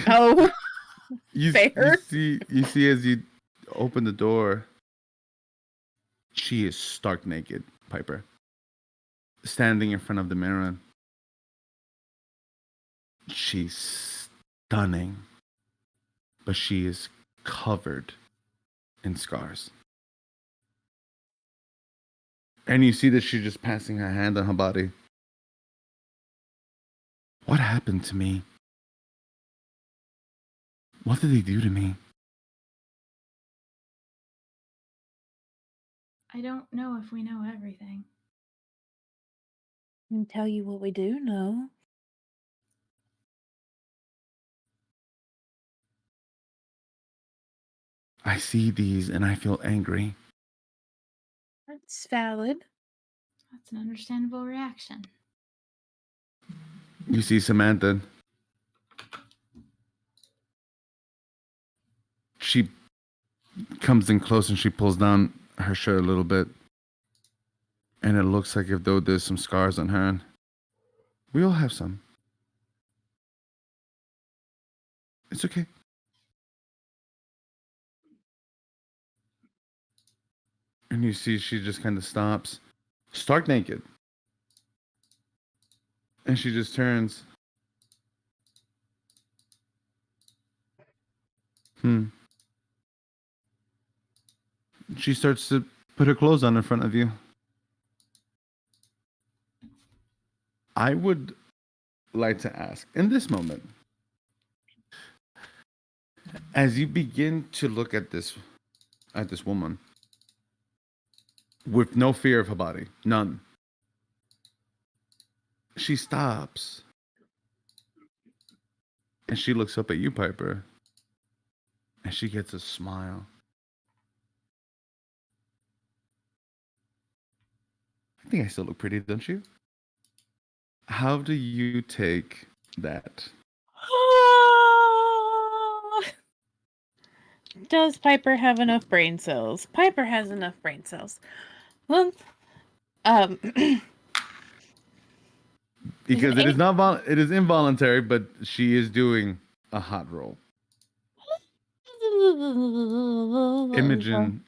Oh, You fair. see as you open the door, she is stark naked, Piper, standing in front of the mirror. She's stunning, but she is covered in scars. And you see that she's just passing her hand on her body. What happened to me? What did they do to me? I don't know if we know everything. I can tell you what we do know. I see these and I feel angry. That's valid. That's an understandable reaction. You see Samantha. She comes in close and she pulls down her shirt a little bit. And it looks like if though there's some scars on her. We all have some. It's okay. And you see she just kind of stops, stark naked. And she just turns. She starts to put her clothes on in front of you. I would like to ask, in this moment, as you begin to look at this woman, with no fear of her body, none, she stops. And she looks up at you, Piper. And she gets a smile. I think I still look pretty, don't you? How do you take that? Does Piper have enough brain cells? Piper has enough brain cells. Well, Because it is it is involuntary, but she is doing a hot roll. Imogen,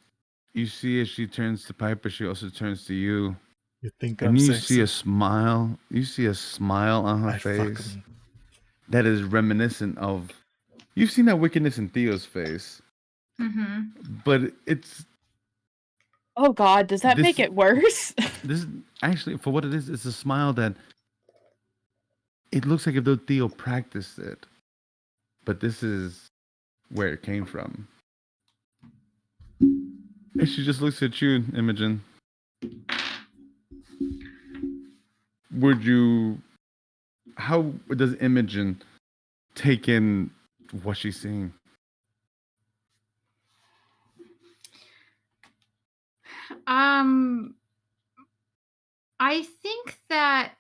you see as she turns to Piper, she also turns to you. You think And I'm you sexy? see a smile. You see a smile on her I fuck face me. that is reminiscent of. You've seen that wickedness in Theo's face, but it's. Oh God, does that This- make it worse? This actually, for what it is, it's a smile that. It looks like if though Theo practiced it, but this is where it came from. And she just looks at you, Imogen. Would you? How does Imogen take in what she's seeing? I think that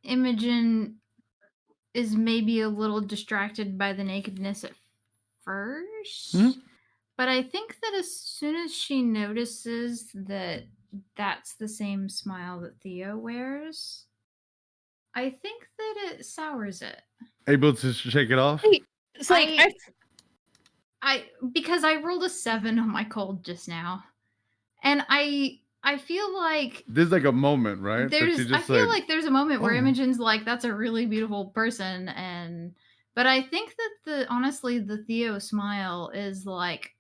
Imogen is maybe a little distracted by the nakedness at first. But I think that as soon as she notices that that's the same smile that Theo wears, I think that it sours it. Able to shake it off? It's like I because I rolled a 7 on my cold just now. And I feel like there's like a moment, right? I feel like there's a moment where Imogen's like, that's a really beautiful person, but I think that honestly the Theo smile is like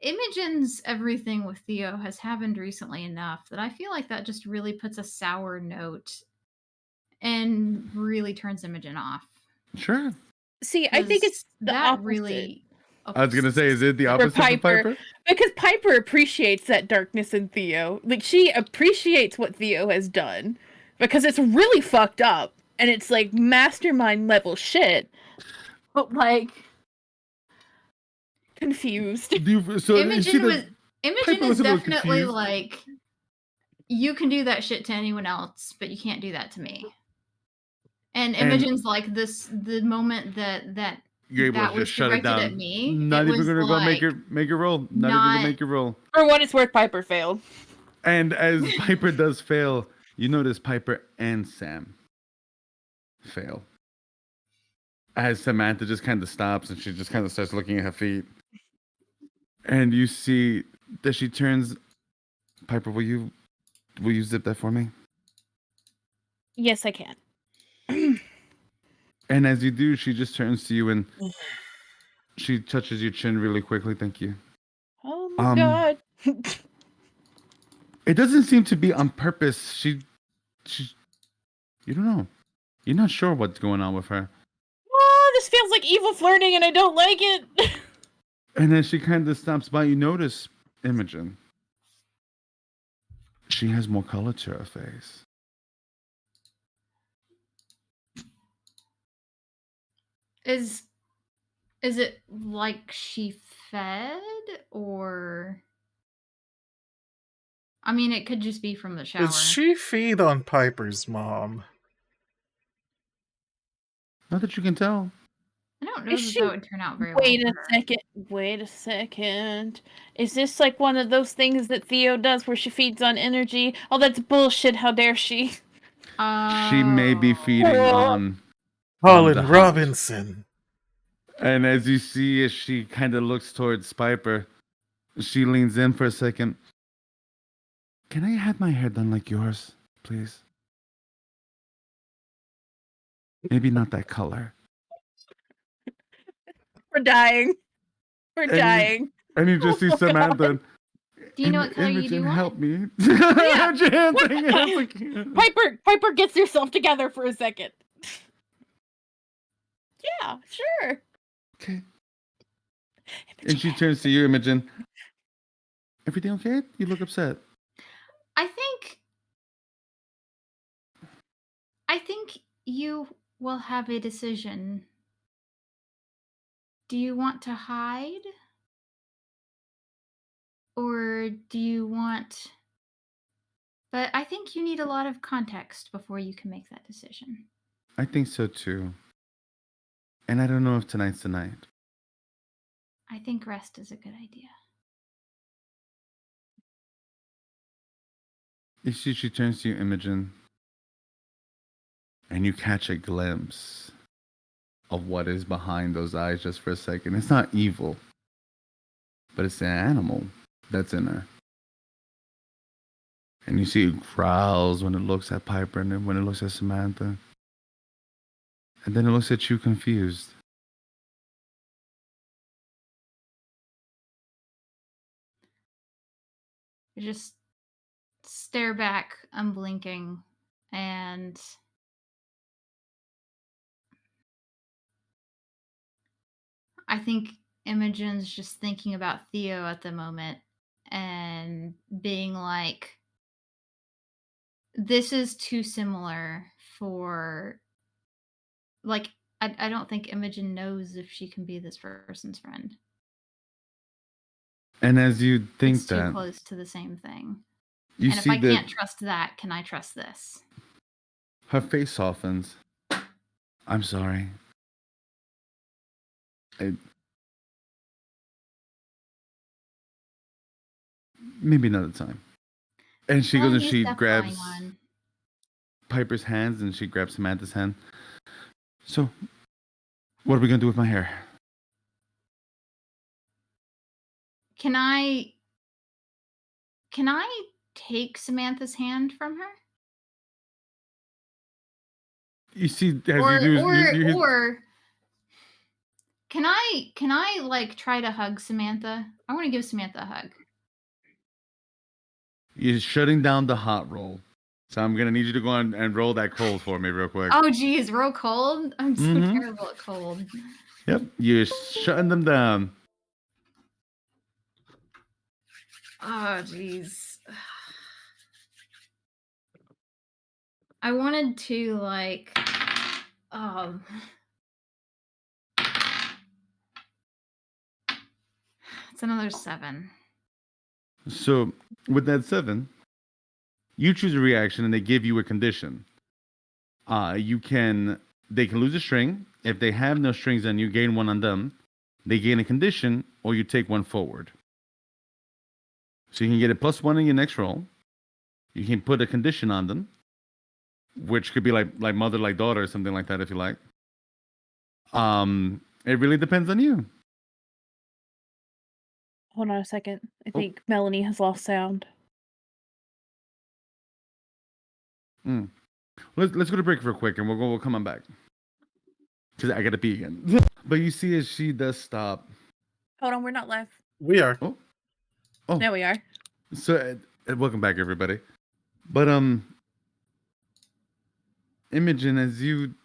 Imogen's everything with Theo has happened recently enough that I feel like that just really puts a sour note and really turns Imogen off. Sure. See, I think it's the opposite. Really. I was gonna say, is it the opposite for Piper? Because Piper appreciates that darkness in Theo. Like, she appreciates what Theo has done because it's really fucked up and it's like mastermind level shit. But like confused. Imogen is definitely like, you can do that shit to anyone else, but you can't do that to me. And Imogen's like the moment that you're able to just shut it down. At me, not even gonna go make your roll. Not even gonna make your roll. For what it's worth, Piper failed. And as Piper does fail, you notice Piper and Sam fail. as Samantha just kind of stops and she just kind of starts looking at her feet. And you see that she turns. Piper, will you zip that for me? Yes, I can. And as you do, she just turns to you and she touches your chin really quickly. Thank you. Oh my god. It doesn't seem to be on purpose. She, you don't know. You're not sure what's going on with her. Oh, this feels like evil flirting and I don't like it. And then she kind of stops by. You notice, Imogen. She has more color to her face. Is it like she fed, or I mean, it could just be from the shower. Did she feed on Piper's mom? Not that you can tell. I don't know Is that she- that would turn out very Wait well. a second. Wait a second. Is this like one of those things that Theo does where she feeds on energy? Oh, that's bullshit. How dare she? She may be feeding on Colin the hot. Robinson. And as you see, as she kind of looks towards Piper, she leans in for a second. Can I have my hair done like yours, please? Maybe not that color. We're dying. We're dying. And you just see Oh, Samantha. Do you know what color you Imogen, do want? help me. Yeah. Piper gets herself together for a second. Yeah, sure. Okay. And she turns to you, Imogen. Everything okay? You look upset. I think you will have a decision. Do you want to hide? Or do you want... But I think you need a lot of context before you can make that decision. I think so too. And I don't know if tonight's the night. I think rest is a good idea. You see, she turns to you, Imogen, and you catch a glimpse of what is behind those eyes just for a second. It's not evil, but it's the animal that's in her. And you see it growls when it looks at Piper and then when it looks at Samantha. And then it looks at you confused. I just stare back, unblinking, and I think Imogen's just thinking about Theo at the moment and being like, this is too similar for, like, I don't think Imogen knows if she can be this person's friend. And as you think It's too that, close to the same thing. you And if see I that can't trust that, can I trust this? her face softens. I'm sorry. Maybe another time. And she Well, goes and he's she definitely grabs one. Piper's hands and she grabs Samantha's hand. So, what are we going to do with my hair? Can I take Samantha's hand from her? You see, as Or you do, or can I like try to hug Samantha? I want to give Samantha a hug. you're shutting down the hot roll. So I'm going to need you to go on and roll that cold for me real quick. Oh geez, roll cold? I'm so terrible at cold. Yep, you're shutting them down. Oh geez. I wanted to like it's another 7. So with that 7, you choose a reaction and they give you a condition. They can lose a string. If they have no strings and you gain 1 on them, they gain a condition or you take 1 forward. So you can get a +1 in your next roll. You can put a condition on them, which could be like mother, like daughter, or something like that if you like. It really depends on you. Hold on a second. I Oh. think Melanie has lost sound. Let's go to break real quick, and we'll come on back. Because I gotta pee again. But you see, as she does stop. Hold on, we're not live. We are. Oh, There we are. so welcome back, everybody. But Imogen, as you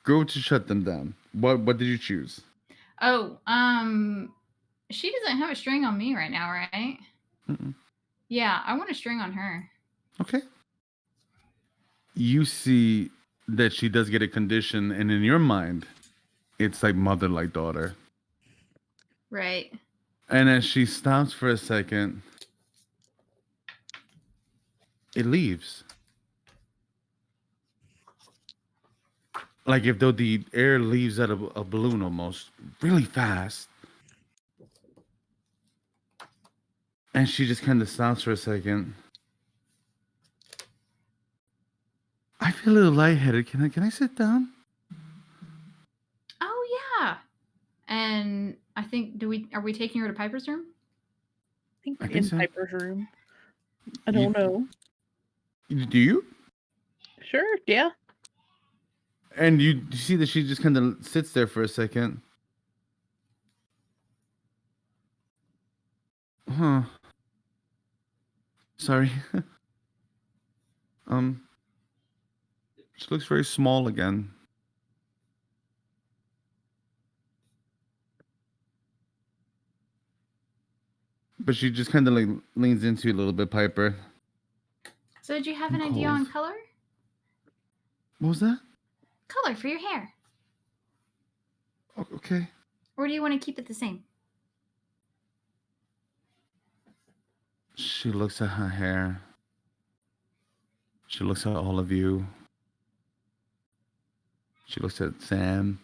go to shut them down, what did you choose? Oh, she doesn't have a string on me right now, right? Mm-mm. Yeah, I want a string on her. Okay. You see that she does get a condition, and in your mind, it's like mother like daughter. Right. And as she stops for a second, it leaves. Like if though the air leaves out of a balloon almost really fast. And she just kind of stops for a second. I feel a little lightheaded. Can I sit down? Oh yeah. And I think are we taking her to Piper's room? I I think think in so. Piper's room. I don't know. Do you? Sure, yeah. And you see that she just kind of sits there for a second. Huh. Sorry. She looks very small again. But she just kind of like leans into you a little bit, Piper. So did you have I'm an idea on cold. color? What was that? Color for your hair. Okay. Or do you want to keep it the same? She looks at her hair. She looks at all of you. She looks at Sam.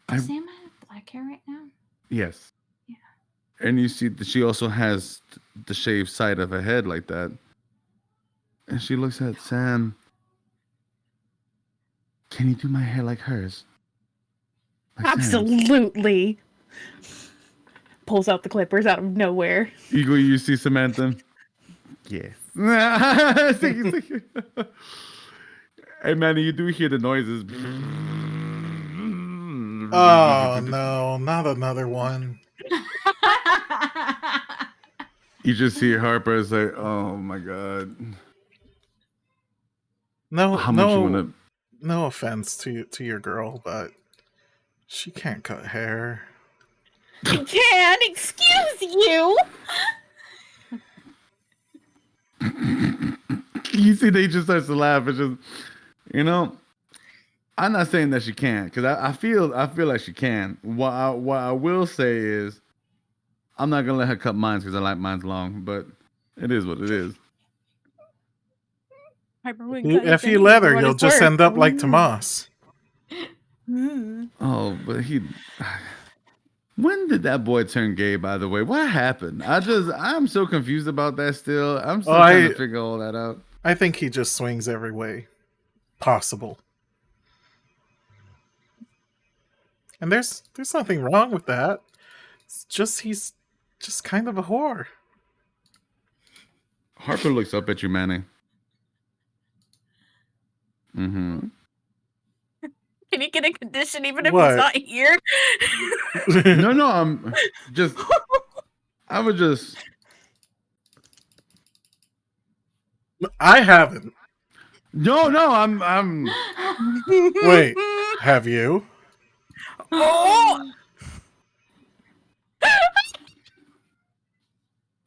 Does Sam have black hair right now? Yes. Yeah. And you see that she also has the shaved side of her head like that. And she looks at Sam. Can you do my hair like hers? Like Sam's? Absolutely. Pulls out the clippers out of nowhere. You see Samantha? Yes. Hey, Manny, you do hear the noises. Oh no, not another one. You just see Harper say, "Oh my god, No, how much you want no offense to your girl, but she can't cut hair. You can, excuse you. to?" You see, they just starts to laugh. It's just, you know, I'm not saying that she can't, because I feel like she can. What I will say is, I'm not gonna let her cut mine because I like mine's long, but it is what it is. Piper wouldn't cut If his you anyway, let her, for what you'll it's just worth. end up like Tomas. Oh, but when did that boy turn gay, by the way? What happened? I'm so confused about that still. I'm still trying to figure all that out. I think he just swings every way possible. And there's nothing wrong with that. It's just he's just kind of a whore. Harper looks up at you, Manny. Mm-hmm. Can you get a condition even if What? he's not here? No, I'm just. I would just. I haven't. No, I'm. Wait, have you? Oh!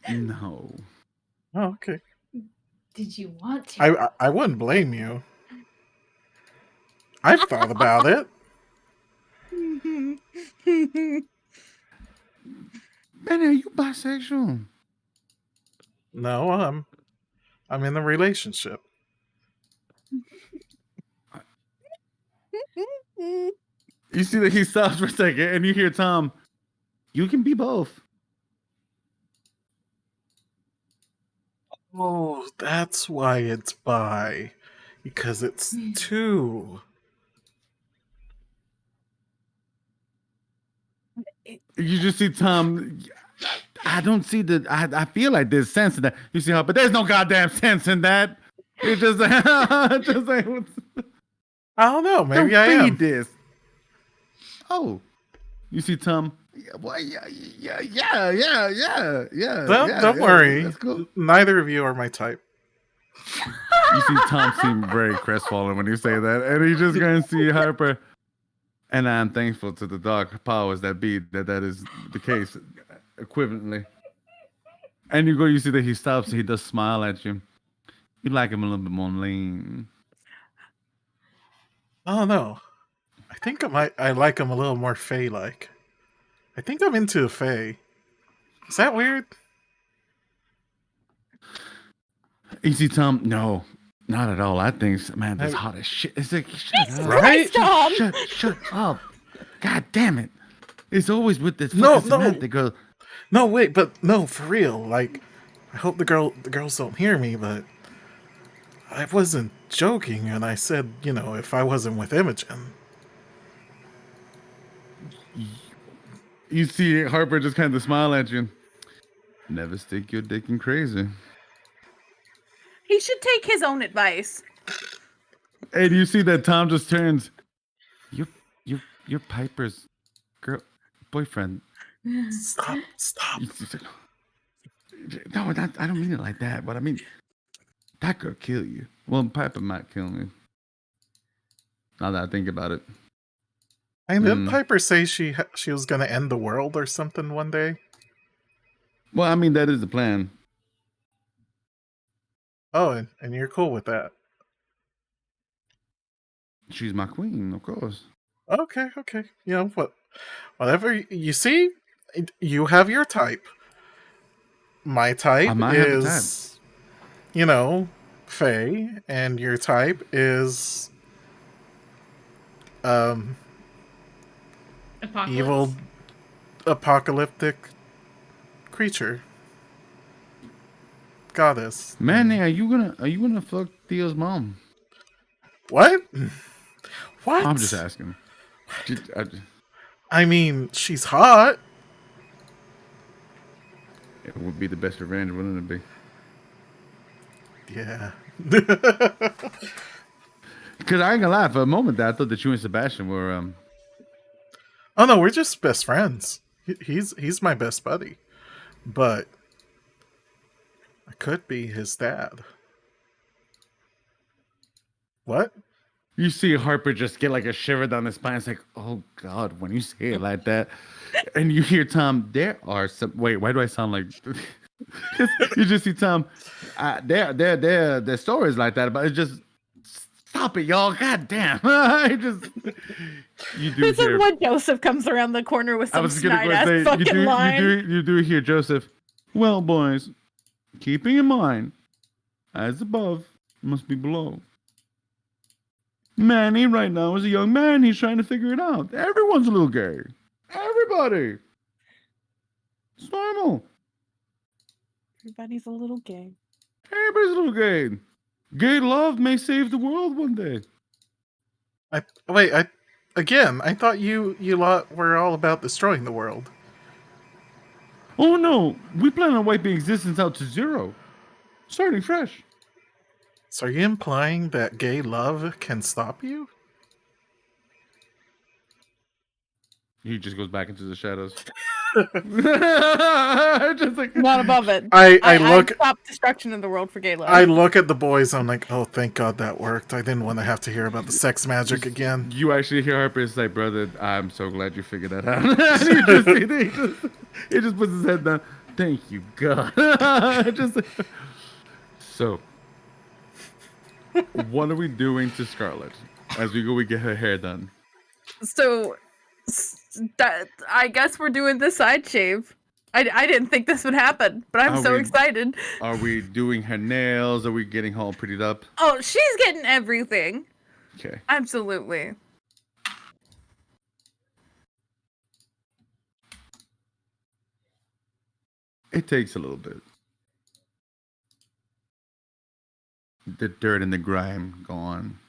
No. Oh, okay. Did you want to? I wouldn't blame you. I've thought about it. Manny, are you bisexual? No, I'm in a relationship. You see that he stops for a second, and you hear Tom. You can be both. Oh, that's why it's bi. Because it's 2. You just see Tom. I don't see the. I feel like there's sense in that. You see how, but there's no goddamn sense in that. It's just, just like, I don't know. Maybe don't I feed am. this. Oh, you see Tom. Yeah, well, yeah. Don't worry. That's cool. Neither of you are my type. You see Tom seem very crestfallen when you say that, and he's just going to see Harper. And I'm thankful to the dark powers that be that is the case, equivalently. And you see that he stops and he does smile at you. You like him a little bit more lean. I don't know. I think I like him a little more Fae-like. I think I'm into a Fae. Is that weird? You see Tom? No, not at all. I think, man, this hot as shit. It's like, shut up. Right? Tom! Shut up. God damn it. It's always with this No, fucking Samantha girl. No, wait, but no, for real. Like, I hope the girls don't hear me, but I wasn't joking, and I said, if I wasn't with Imogen. You see Harper just kind of smile at you. Never stick your dick in crazy. He should take his own advice. And you see that Tom just turns. You're Piper's girl boyfriend. Stop. No, I don't mean it like that. But I mean, that could kill you. Well, Piper might kill me. Now that I think about it. And didn't Piper say she was going to end the world or something one day? Well, I mean, that is the plan. Oh, and you're cool with that. She's my queen, of course. Okay. Whatever you see, you have your type. My type is, Fae, and your type is, evil, apocalyptic creature, goddess. Manny, are you gonna fuck Theo's mom? What? What? I'm just asking. I mean, she's hot. It would be the best revenge, wouldn't it be? Yeah. Because I ain't gonna lie, for a moment there, I thought that you and Sebastian were Oh no, we're just best friends. He's my best buddy, but I could be his dad. What? You see Harper just get like a shiver down his spine. It's like, oh God, when you say it like that. And you hear Tom, there are some. Wait, why do I sound like. You just see Tom, their stories like that, but it's just. Stop it, y'all. God damn. You do This hear. is when Joseph comes around the corner with some snide-ass say, fucking line. You do hear Joseph. Well, boys, keeping in mind, as above must be below. Manny right now is a young man. He's trying to figure it out. Everyone's a little gay. Everybody. It's normal. Everybody's a little gay. Everybody's a little gay. Gay love may save the world one day. I thought you lot were all about destroying the world. Oh no, we plan on wiping existence out to zero. Starting fresh. So are you implying that gay love can stop you? He just goes back into the shadows. Just like, Not above it. I stop destruction in the world for gay love. I look at the boys. I'm like, oh, thank God that worked. I didn't want to have to hear about the sex magic again. You actually hear Harper say, brother, I'm so glad you figured that out. He just puts his head down. Thank you, God. So, what are we doing to Scarlet as we get her hair done? So, I guess we're doing the side shave. I didn't think this would happen, but I'm so excited. Are we doing her nails? Are we getting her all prettied up? Oh, she's getting everything. Okay. Absolutely. It takes a little bit. The dirt and the grime gone.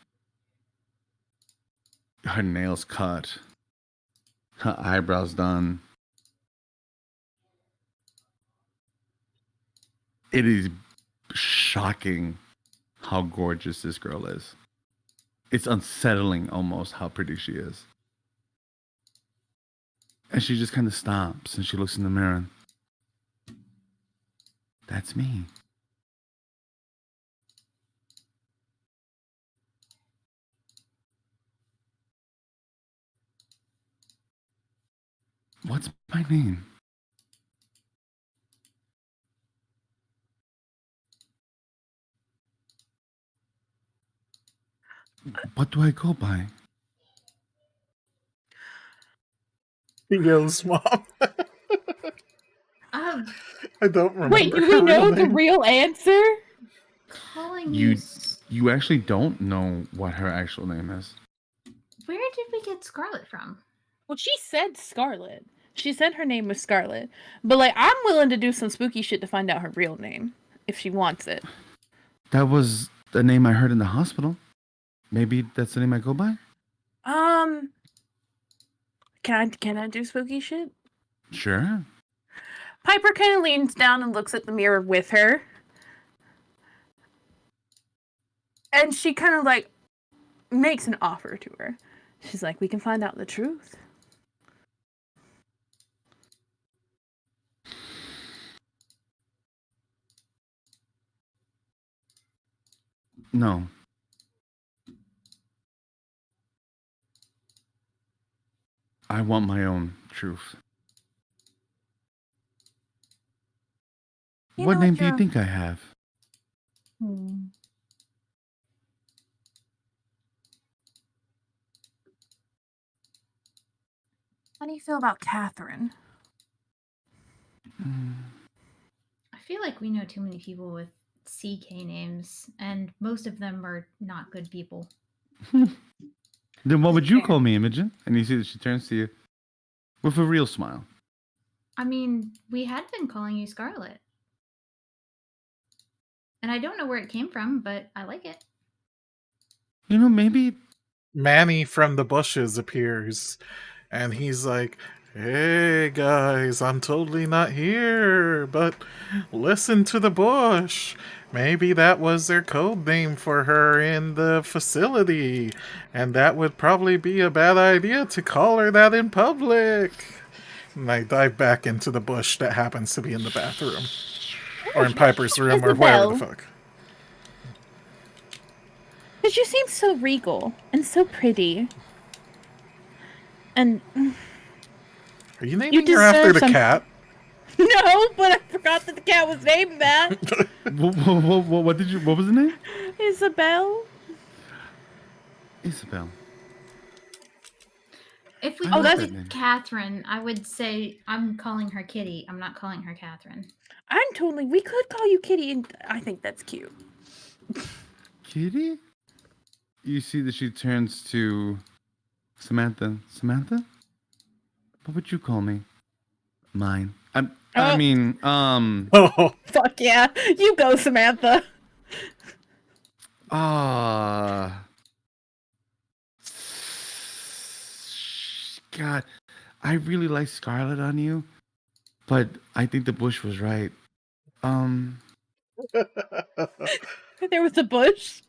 Her nails cut. Her eyebrows done. It is shocking how gorgeous this girl is. It's unsettling almost how pretty she is. And she just kind of stops and she looks in the mirror. That's me. What's my name? What do I go by? Theo's mom. Um, I don't remember. Wait, do we her real know the name. real answer? calling You you actually don't know what her actual name is. Where did we get Scarlet from? Well, she said Scarlet. She said her name was Scarlet. But, like, I'm willing to do some spooky shit to find out her real name. If she wants it. That was the name I heard in the hospital. Maybe that's the name I go by? Can I do spooky shit? Sure. Piper kind of leans down and looks at the mirror with her. And she kind of, like, makes an offer to her. She's like, we can find out the truth. No. I want my own truth. What name do you think I have? How do you feel about Catherine? I feel like we know too many people with CK names, and most of them are not good people. Then what would you call me, Imogen? And you see that she turns to you with a real smile. I mean, we had been calling you Scarlet. And I don't know where it came from, but I like it. You know, maybe Manny from the bushes appears, and he's like, "Hey guys, I'm totally not here, but listen to the bush. Maybe that was their code name for her in the facility, and that would probably be a bad idea to call her that in public." And I dive back into the bush that happens to be in the bathroom, or in Piper's room, or wherever the Isabel. fuck. Because you seem so regal and so pretty. And Are you naming her deserve after the some- cat? no, but I forgot that the cat was named that. what did you? What was the name? Isabel. Isabel. If we I called like it that name. Catherine, I would say I'm calling her Kitty. I'm not calling her Catherine. We could call you Kitty, and I think that's cute. Kitty? You see that she turns to Samantha. Samantha? What would you call me? Mine. I Oh. mean, Oh, Fuck yeah. You go, Samantha. God, I really like Scarlet on you, but I think the bush was right. There was a bush.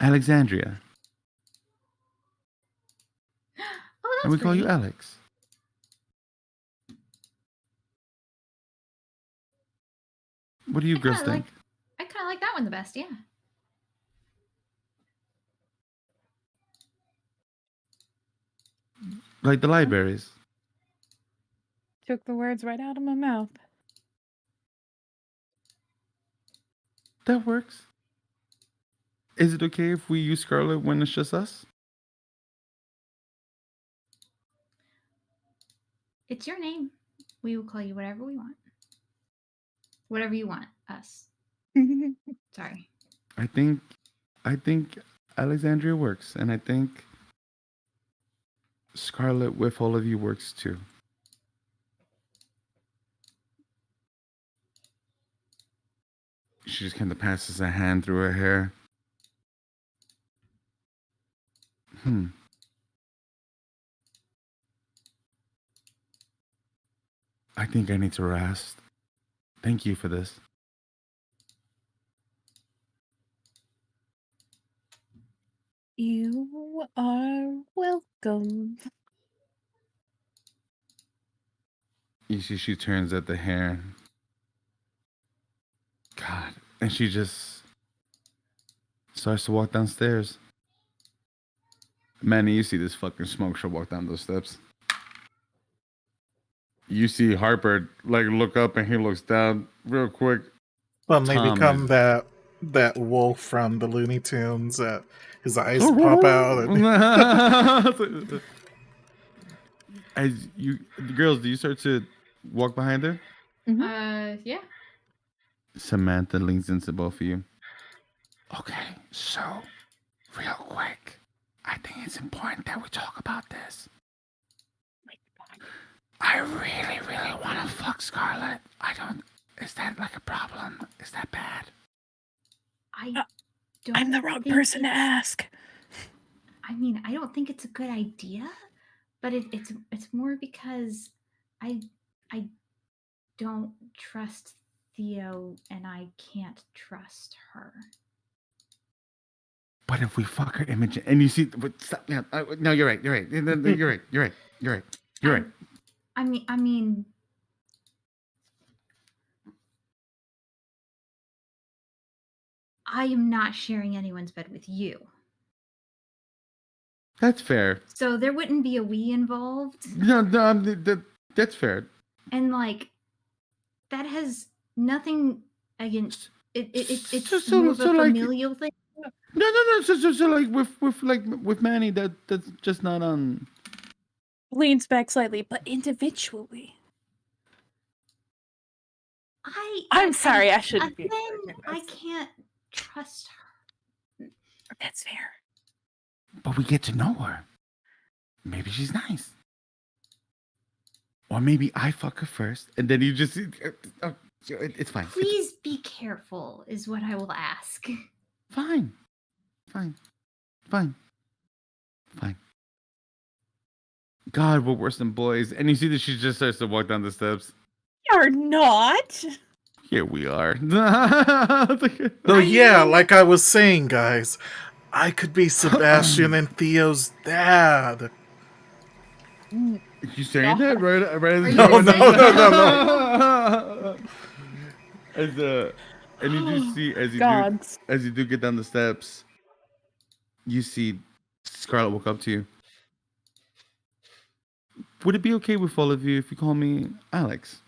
Alexandria. Oh, And that's we call you pretty. Alex. What do you girls think? I kind of like that one the best, yeah. Like the libraries. Took the words right out of my mouth. That works. Is it okay if we use Scarlet when it's just us? It's your name. We will call you whatever we want. Whatever you want, us. Sorry. I think Alexandria works, and I think Scarlet with all of you works too. She just kind of passes a hand through her hair. I think I need to rest. Thank you for this. You are welcome. You see, she turns at the hair. God. And she just starts to walk downstairs. Manny, you see this fucking smoke show walk down those steps. You see Harper like look up and he looks down real quick. Then they Tom become is- that wolf from the Looney Tunes that his eyes pop out. And As you girls, do you start to walk behind her? Yeah. Samantha leans into both of you. Okay, so real quick, I think it's important that we talk about this. I really, really want to fuck Scarlet. Is that like a problem? Is that bad? I don't. I'm the wrong think person to it's- ask. I mean, I don't think it's a good idea, but it's more because I don't trust Theo and I can't trust her. But if we fuck her Imogen, and you see, but stop, no, you're right. You're right. You're right. I mean, I am not sharing anyone's bed with you. That's fair. So there wouldn't be a we involved. No, that's fair. And like that has nothing against it. It's So- more of so, a like- familial thing. No. So like with Manny, that's just not on. Leans back slightly, but individually. I'm sorry, I shouldn't be. Again, I can't trust her. That's fair. But we get to know her. Maybe she's nice. Or maybe I fuck her first, and then you just. It's fine. Please be careful, is what I will ask. Fine. God, we're worse than boys. And you see that she just starts to walk down the steps. You're not. Here we are. So yeah, like I was saying, guys, I could be Sebastian and Theo's dad. You saying that right? Are you No, saying no. And you do see Gods. as you do get down the steps, you see Scarlet walk up to you. Would it be okay with all of you if you call me Alex?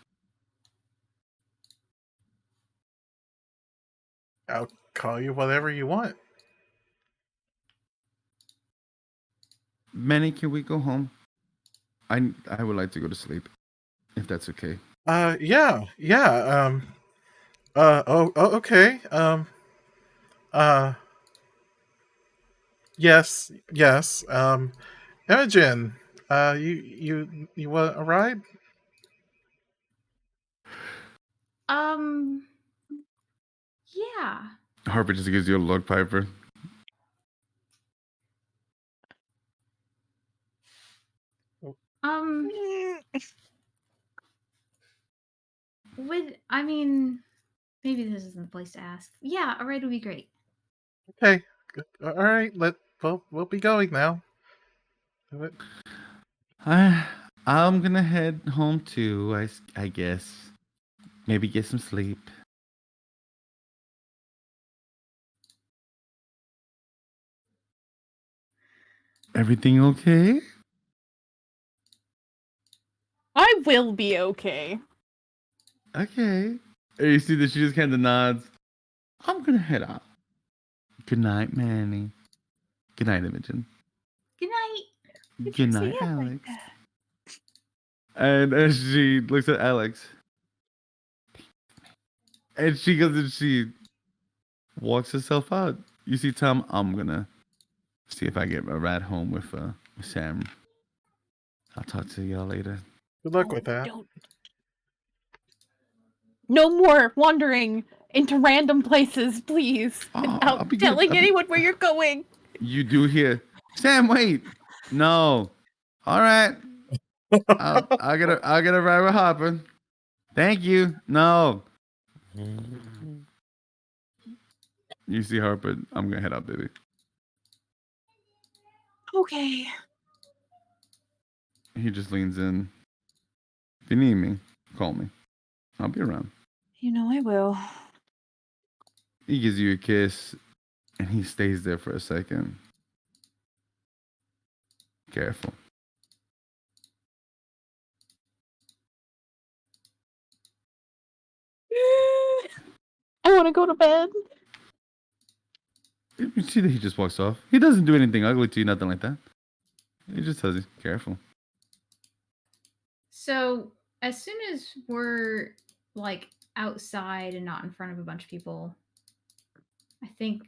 I'll call you whatever you want. Manny, can we go home? I would like to go to sleep, if that's okay. Yeah. Okay. Yes. Imogen, you want a ride? Yeah. Harper just gives you a look, Piper. Maybe this isn't the place to ask. Yeah, a ride would be great. Okay. Good. All right. We'll be going now. I'm gonna head home too. I guess maybe get some sleep. Everything okay? I will be okay. Okay. And you see that she just kind of nods. I'm gonna head out. Good night, Manny. Good night, Imogen. Good night. Good night, Alex. And as she looks at Alex, and she goes and she walks herself out. You see, Tom, I'm gonna see if I get a ride home with Sam. I'll talk to y'all later. Good luck with that. No more wandering into random places, please, I'll without be good. telling anyone where you're going. You do hear, Sam, wait. No. All right. I'll get a ride with Hopper. Thank you. No. You see Harper, I'm gonna head out, baby. Okay. He just leans in. If you need me, call me. I'll be around. You know I will. He gives you a kiss, and he stays there for a second. Careful. I want to go to bed. You see that he just walks off. He doesn't do anything ugly to you, nothing like that. He just tells you, careful. So as soon as we're like outside and not in front of a bunch of people, I think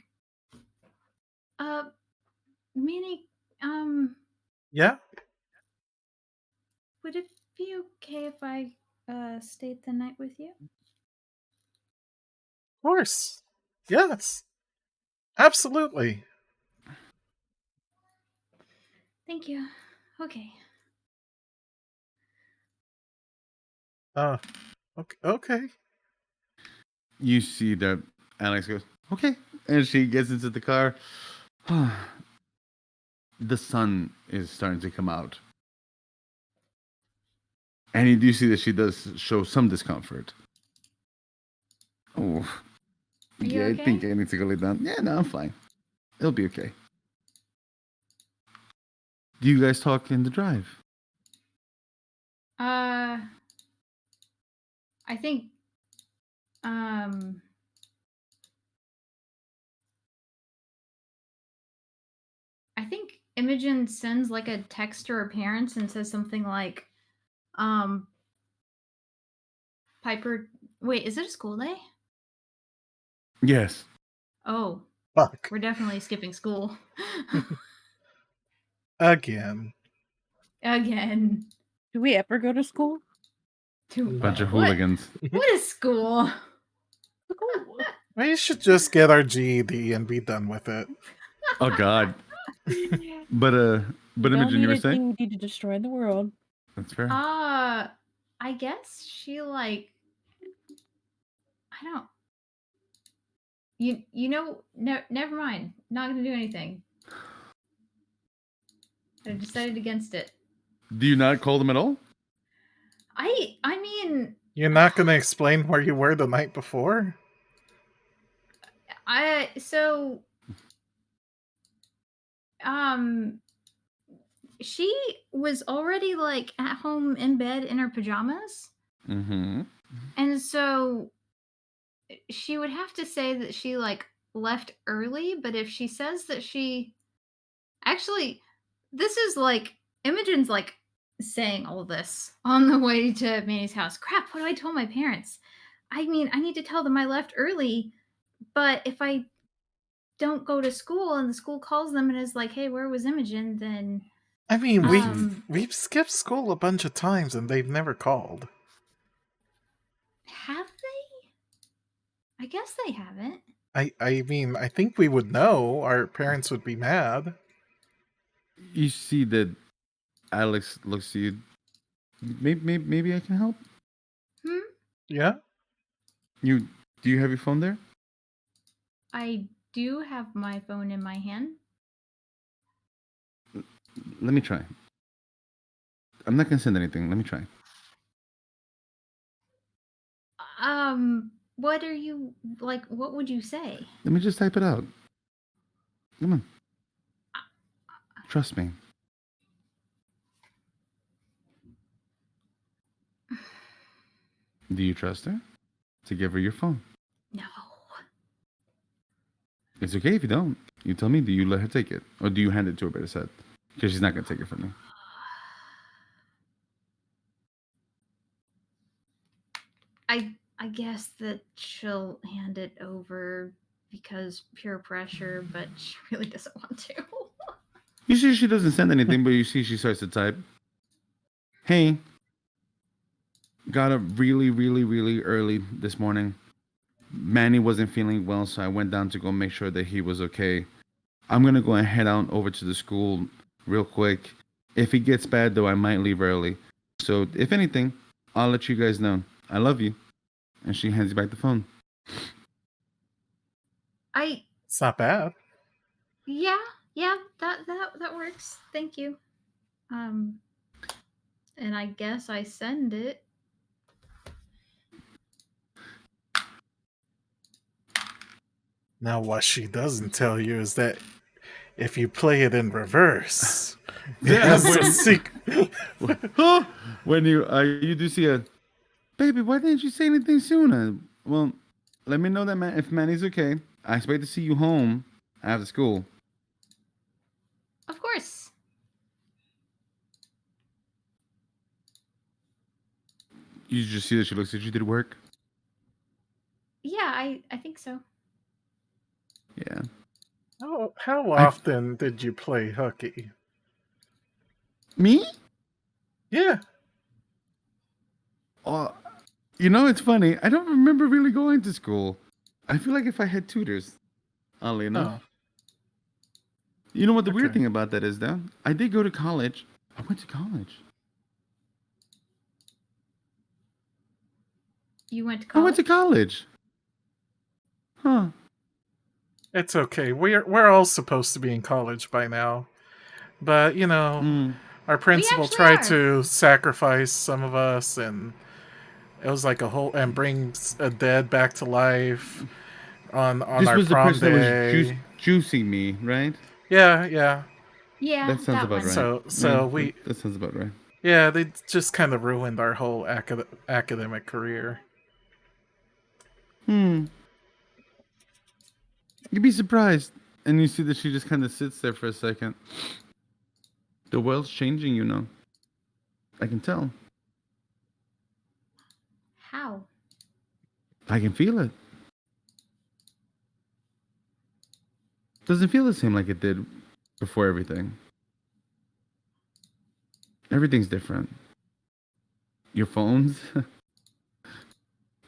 Manny, Yeah, would it be okay if I stayed the night with you? of course. Yes, absolutely. Thank you. Okay. Okay. Okay. You see that Alex goes, okay. And she gets into the car. The sun is starting to come out. And you do see that she does show some discomfort. Oh, Are you yeah, okay? I think I need to go lay down. Yeah, no, I'm fine. It'll be okay. Do you guys talk in the drive? I think um I think Imogen sends like a text to her parents and says something like, um, Piper, wait, is it a school day? Yes. Oh, Fuck. we're definitely skipping school. Again. Again. Do we ever go to school? Bunch of What? hooligans. What is school? We should just get our GED and be done with it. Oh God. But Don't Imogen, you were need a saying? GED to destroy the world. That's fair. I guess she like, I don't, you know, no, never mind. Not gonna do anything. I decided against it. Do you not call them at all? I mean, You're not going to explain where you were the night before? so she was already like at home in bed in her pajamas. Mm-hmm. And so she would have to say that she like left early, but if she says that she actually, this is like Imogen's like saying all this on the way to Manny's house. Crap, what do I tell my parents? I mean, I need to tell them I left early, but if I don't go to school and the school calls them and is like, "Hey, where was Imogen?" then I mean, Um, we've skipped school a bunch of times and they've never called. have they? I guess they haven't. I mean, I think we would know. Our parents would be mad. You see that Alex looks to you. Maybe I can help. Yeah? Do you have your phone there? I do have my phone in my hand. Let me try. I'm not gonna send anything. Let me try. What are you like? What would you say? Let me just type it out. Come on. Trust me. Do you trust her? To give her your phone. No. It's okay if you don't. You tell me, do you let her take it? Or do you hand it to her, better said? Because she's not going to take it from you. I guess that she'll hand it over because peer pressure, but she really doesn't want to. You see she doesn't send anything, but you see she starts to type. Hey, got up really, really, really early this morning. Manny wasn't feeling well, so I went down to go make sure that he was okay. I'm gonna go and head out over to the school real quick. If he gets bad, though, I might leave early. So, if anything, I'll let you guys know. I love you. And she hands you back the phone. It's not bad. Yeah, that works. Thank you. And I guess I send it. Now, what she doesn't tell you is that if you play it in reverse, it Yeah, has a secret. when you do see a baby, why didn't you say anything sooner? Well, let me know that if Manny's okay. I expect to see you home after school. Of course. You just see that she looks at you. Did it work? Yeah, I think so. Yeah. How often did you play hooky? Me? Yeah. Oh, it's funny. I don't remember really going to school. I feel like if I had tutors, oddly enough. Oh, You know what the weird okay. thing about that is, though? I did go to college. I went to college. You went to I college? went to college. Huh. It's okay. We're all supposed to be in college by now. But, our principal actually tried are. to sacrifice some of us, and it was like and brings a dead back to life on This our was the prom person that was day. juicing me, right? Yeah. Yeah, That sounds that about one. right. So we That sounds about right. yeah, they just kind of ruined our whole academic career. Hmm. You'd be surprised. And you see that she just kind of sits there for a second. The world's changing, I can tell. How? I can feel it. Doesn't feel the same like it did before everything. Everything's different. Your phones,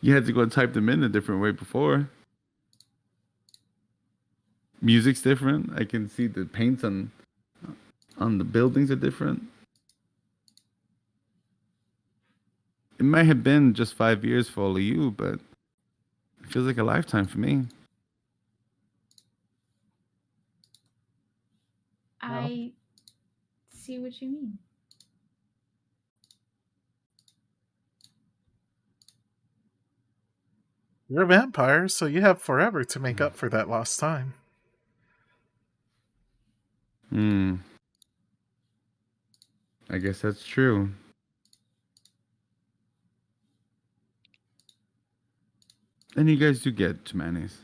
you had to go and type them in a different way before. Music's different. I can see the paints on the buildings are different. It might have been just 5 years for all of you, but it feels like a lifetime for me. I see what you mean. You're a vampire, so you have forever to make up for that lost time. Hmm. I guess that's true. And you guys do get to Manny's.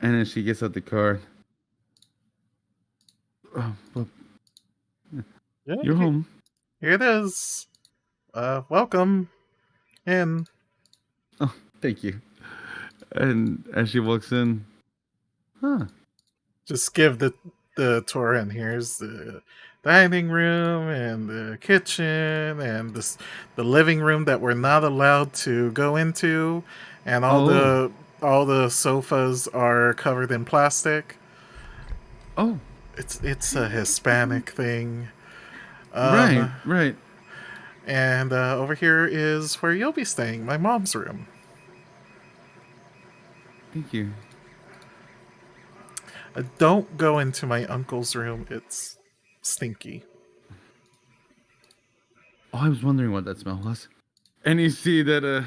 And then she gets out the car. Oh, well, Yeah, you're home. here it is. Welcome in. Oh, thank you. And as she walks in, huh? Just give the tour, and here's the dining room and the kitchen and the living room that we're not allowed to go into, and Oh, all the sofas are covered in plastic. oh, It's a Hispanic thing. right, Um, right. and over here is where you'll be staying, my mom's room. Thank you. Don't go into my uncle's room. It's stinky. Oh, I was wondering what that smell was. And you see that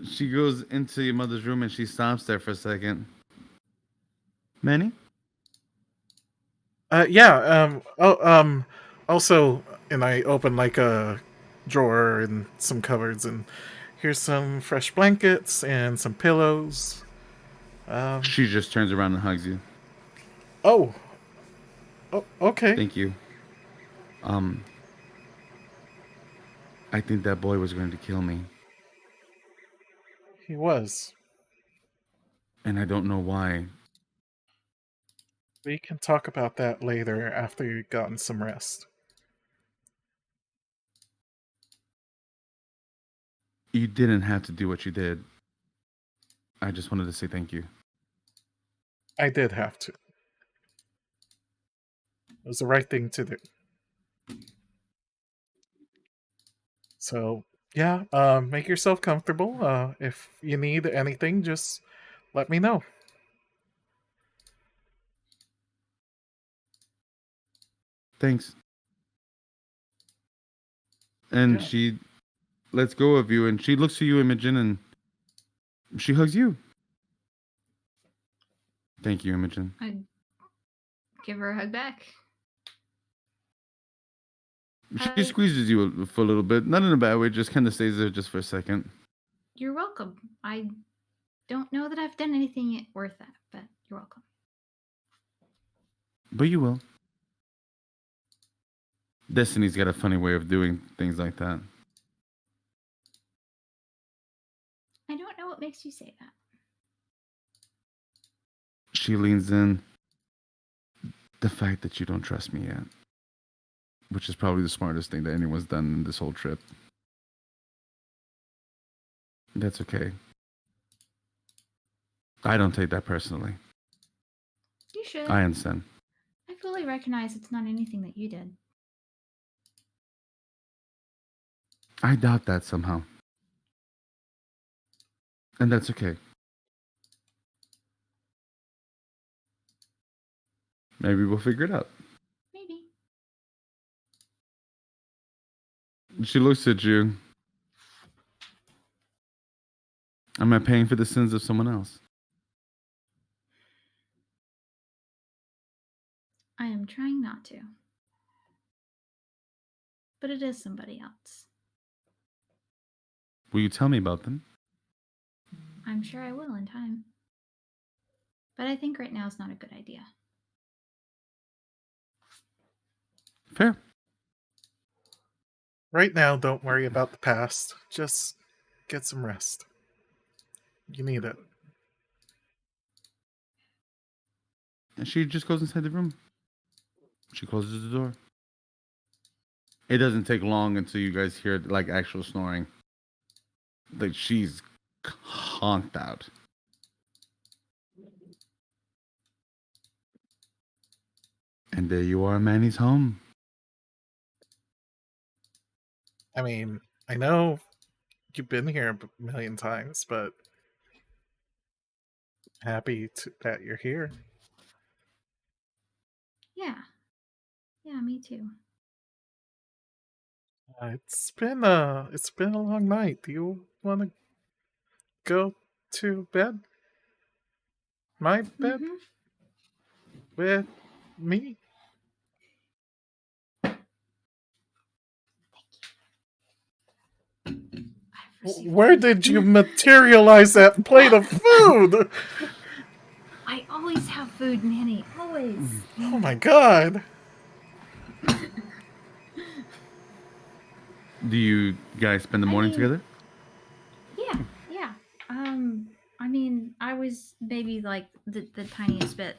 she goes into your mother's room and she stops there for a second. Manny? Yeah. Also, and I open like a drawer and some cupboards, and here's some fresh blankets and some pillows. Um. She just turns around and hugs you. Oh. Oh. Okay. Thank you. Um, I think that boy was going to kill me. He was. And I don't know why. We can talk about that later after you've gotten some rest. You didn't have to do what you did. I just wanted to say thank you. I did have to. It was the right thing to do. So yeah, make yourself comfortable. If you need anything, just let me know. Thanks. And Yeah. she lets go of you, and she looks to you, Imogen, and she hugs you. Thank you, Imogen. I give her a hug back. She squeezes you for a little bit, not in a bad way, just kind of stays there just for a second. You're welcome. I don't know that I've done anything worth that, but you're welcome. But you will. Destiny's got a funny way of doing things like that. I don't know what makes you say that. She leans in. The fact that you don't trust me yet. Which is probably the smartest thing that anyone's done in this whole trip. That's okay. I don't take that personally. You should. I understand. I fully recognize it's not anything that you did. I doubt that somehow. And that's okay. Maybe we'll figure it out. Maybe. She looks at you. Am I paying for the sins of someone else? I am trying not to. But it is somebody else. Will you tell me about them? I'm sure I will in time. But I think right now is not a good idea. Fair. Right now, don't worry about the past. Just get some rest. You need it. And she just goes inside the room. She closes the door. It doesn't take long until you guys hear like actual snoring. Like she's conked out. And there you are, Manny's home. I mean, I know you've been here a million times, but that you're here. Yeah. Yeah, me too. It's been a long night. Do you want to go to bed? My bed Mm-hmm. with me? Where did you materialize that plate of food? I always have food, Manny. Always. Oh my god. Do you guys spend the morning together? Yeah, yeah. I mean, I was maybe like the tiniest bit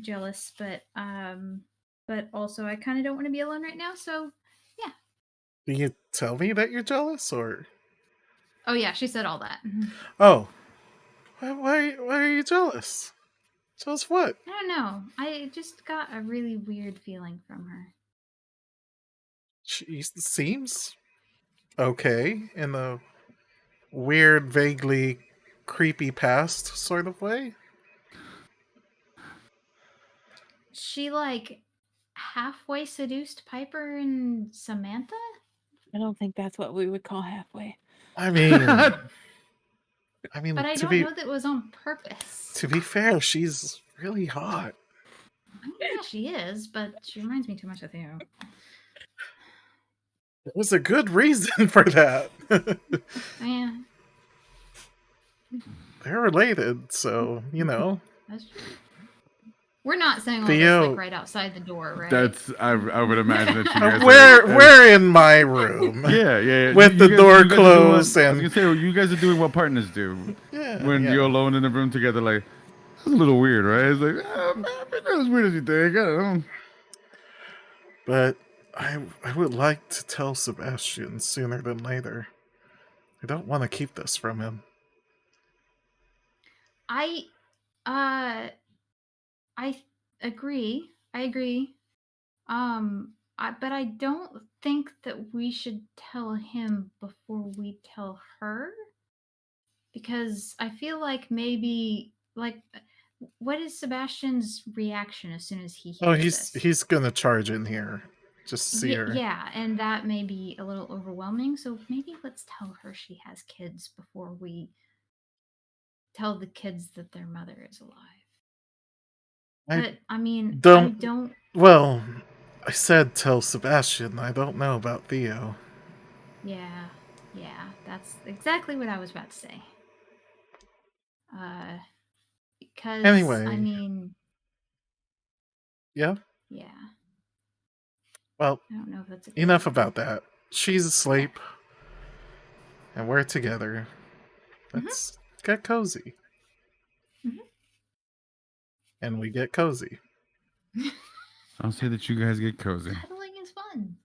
jealous, but also I kind of don't want to be alone right now, so yeah. Do you tell me that you're jealous, or? Oh yeah, she said all that. Oh, why are you jealous? Jealous what? I don't know. I just got a really weird feeling from her. She seems okay in a weird, vaguely creepy past sort of way. She like halfway seduced Piper and Samantha? I don't think that's what we would call halfway. I mean, But I to don't be know that it was on purpose. to be fair, she's really hot. I mean, yeah, she is, but she reminds me too much of Theo. There was a good reason for that. Yeah, They're related, so you know. that's true. We're not saying all Theo- this like right outside the door, right? That's I would imagine that you guys We're in my room. Yeah. With the door closed I and- was gonna say you guys are doing what partners do. Yeah, When yeah. you're alone in a room together, like that's a little weird, right? It's like not as weird as you think. I don't know. But I would like to tell Sebastian sooner than later. I don't want to keep this from him. I agree. I agree. But I don't think that we should tell him before we tell her, because I feel like maybe like what is Sebastian's reaction as soon as he hears this? He's gonna charge in here. Just to see her. Yeah, and that may be a little overwhelming. So maybe let's tell her she has kids before we tell the kids that their mother is alive. But I mean, I don't. Well, I said tell Sebastian. I don't know about Theo. Yeah, that's exactly what I was about to say. Because Anyway. I mean, Yeah. yeah. Well, I don't know if that's a enough about that. She's asleep, and we're together. Let's get cozy. And we get cozy. I'll say that you guys get cozy. Cuddling is fun.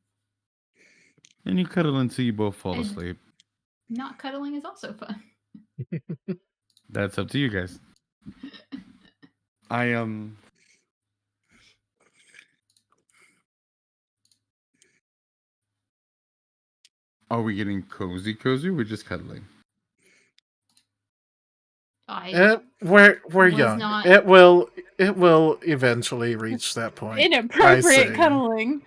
And you cuddle until you both fall And asleep. not cuddling is also fun. That's up to you guys. Are we getting cozy? We're just cuddling. We're young. Not... It will eventually reach that point. Inappropriate cuddling.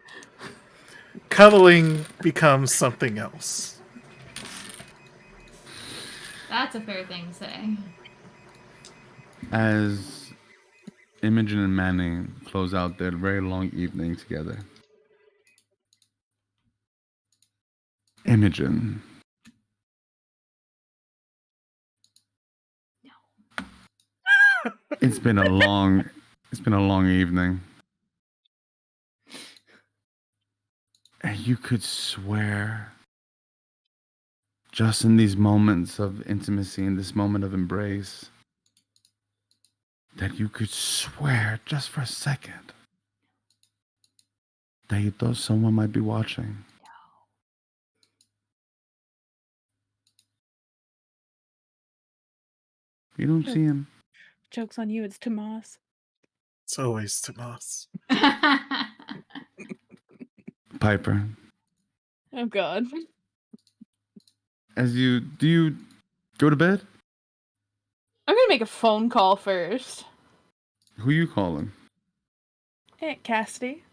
Cuddling becomes something else. That's a fair thing to say. As Imogen and Manning close out their very long evening together. Imogen. No. It's been a long evening. And you could swear, just in these moments of intimacy, in this moment of embrace, that you could swear just for a second that you thought someone might be watching. You don't see him. Joke's on you, it's Tomas. It's always Tomas. Piper. Oh God. Do you go to bed? I'm gonna make a phone call first. Who you calling? Aunt Cassidy.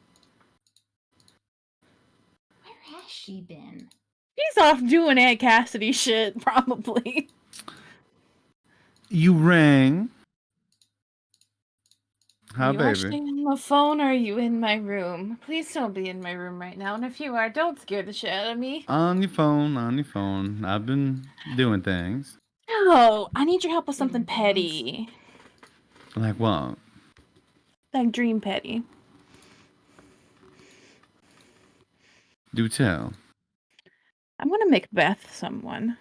Where has she been? She's off doing Aunt Cassidy shit, probably. You rang. Are you baby? actually on the phone or are you in my room? Please don't be in my room right now, and if you are, don't scare the shit out of me. On your phone. I've been doing things. No, I need your help with something petty. Like what? Like dream petty. Do tell. I'm gonna Macbeth someone.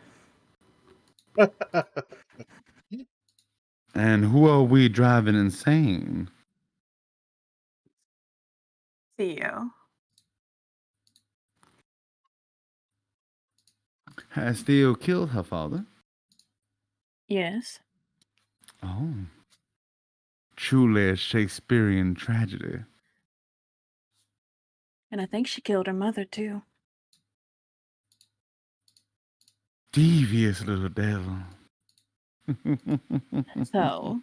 And who are we driving insane? Theo. Has Theo killed her father? Yes. Oh. Truly a Shakespearean tragedy. And I think she killed her mother, too. Devious little devil. So,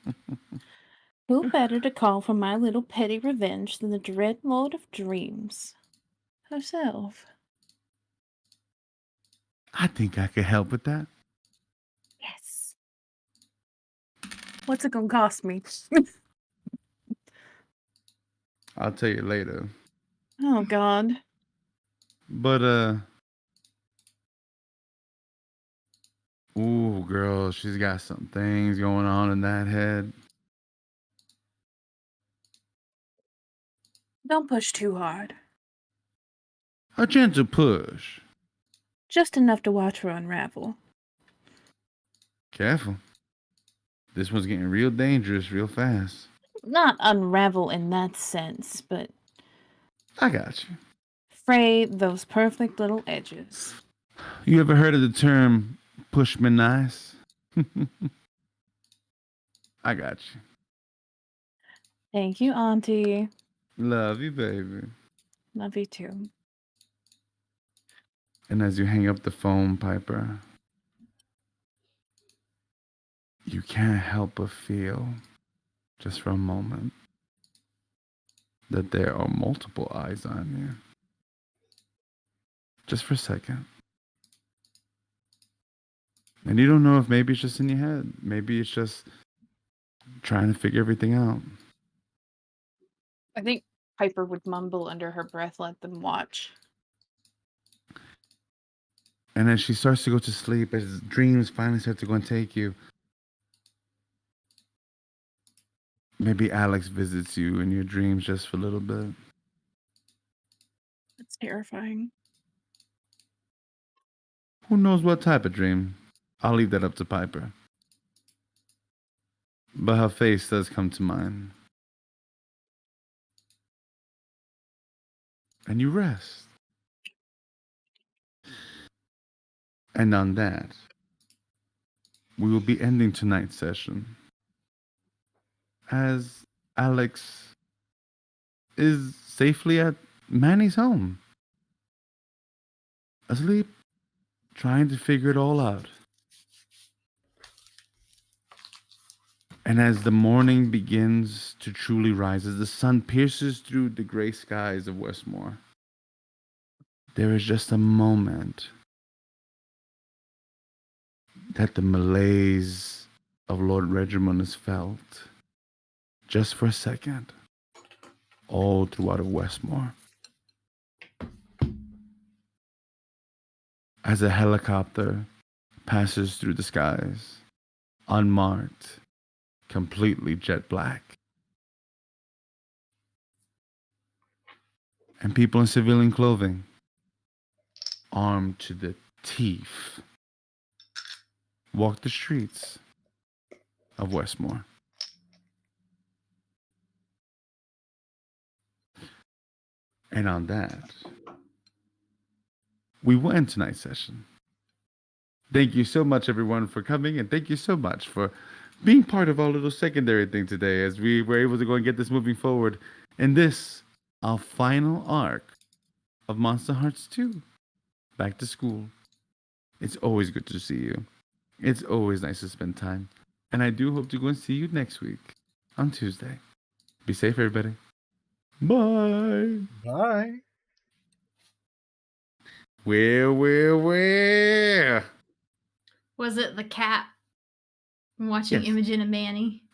who better to call for my little petty revenge than the Dread Lord of Dreams herself? I think I could help with that. Yes. What's it gonna cost me? I'll tell you later. Oh, God. But, ooh, girl, she's got some things going on in that head. Don't push too hard. A gentle push. Just enough to watch her unravel. Careful. This one's getting real dangerous real fast. Not unravel in that sense, but I got you. fray those perfect little edges. You ever heard of the term push me nice. I got you. Thank you, Auntie. Love you, baby. Love you too. And as you hang up the phone, Piper, you can't help but feel, just for a moment, that there are multiple eyes on you. Just for a second. And you don't know if maybe it's just in your head. Maybe it's just trying to figure everything out. I think Piper would mumble under her breath, let them watch. And as she starts to go to sleep, as dreams finally start to go and take you, maybe Alex visits you in your dreams just for a little bit. That's terrifying. Who knows what type of dream? I'll leave that up to Piper. But her face does come to mind. And you rest. And on that, we will be ending tonight's session. As Alex is safely at Manny's home. Asleep, trying to figure it all out. And as the morning begins to truly rise, as the sun pierces through the gray skies of Westmore, there is just a moment that the malaise of Lord Regimon is felt, just for a second, all throughout of Westmore. As a helicopter passes through the skies, unmarked, completely jet black. And people in civilian clothing, armed to the teeth, walk the streets of Westmore. And on that, we will end tonight's session. Thank you so much, everyone, for coming, and thank you so much for being part of our little secondary thing today as we were able to go and get this moving forward in this, our final arc of Monsterhearts 2, Back to School. It's always good to see you. It's always nice to spend time. And I do hope to go and see you next week on Tuesday. Be safe, everybody. Bye. Bye. Where? Was it the cat watching Yes. Imogen and Manny?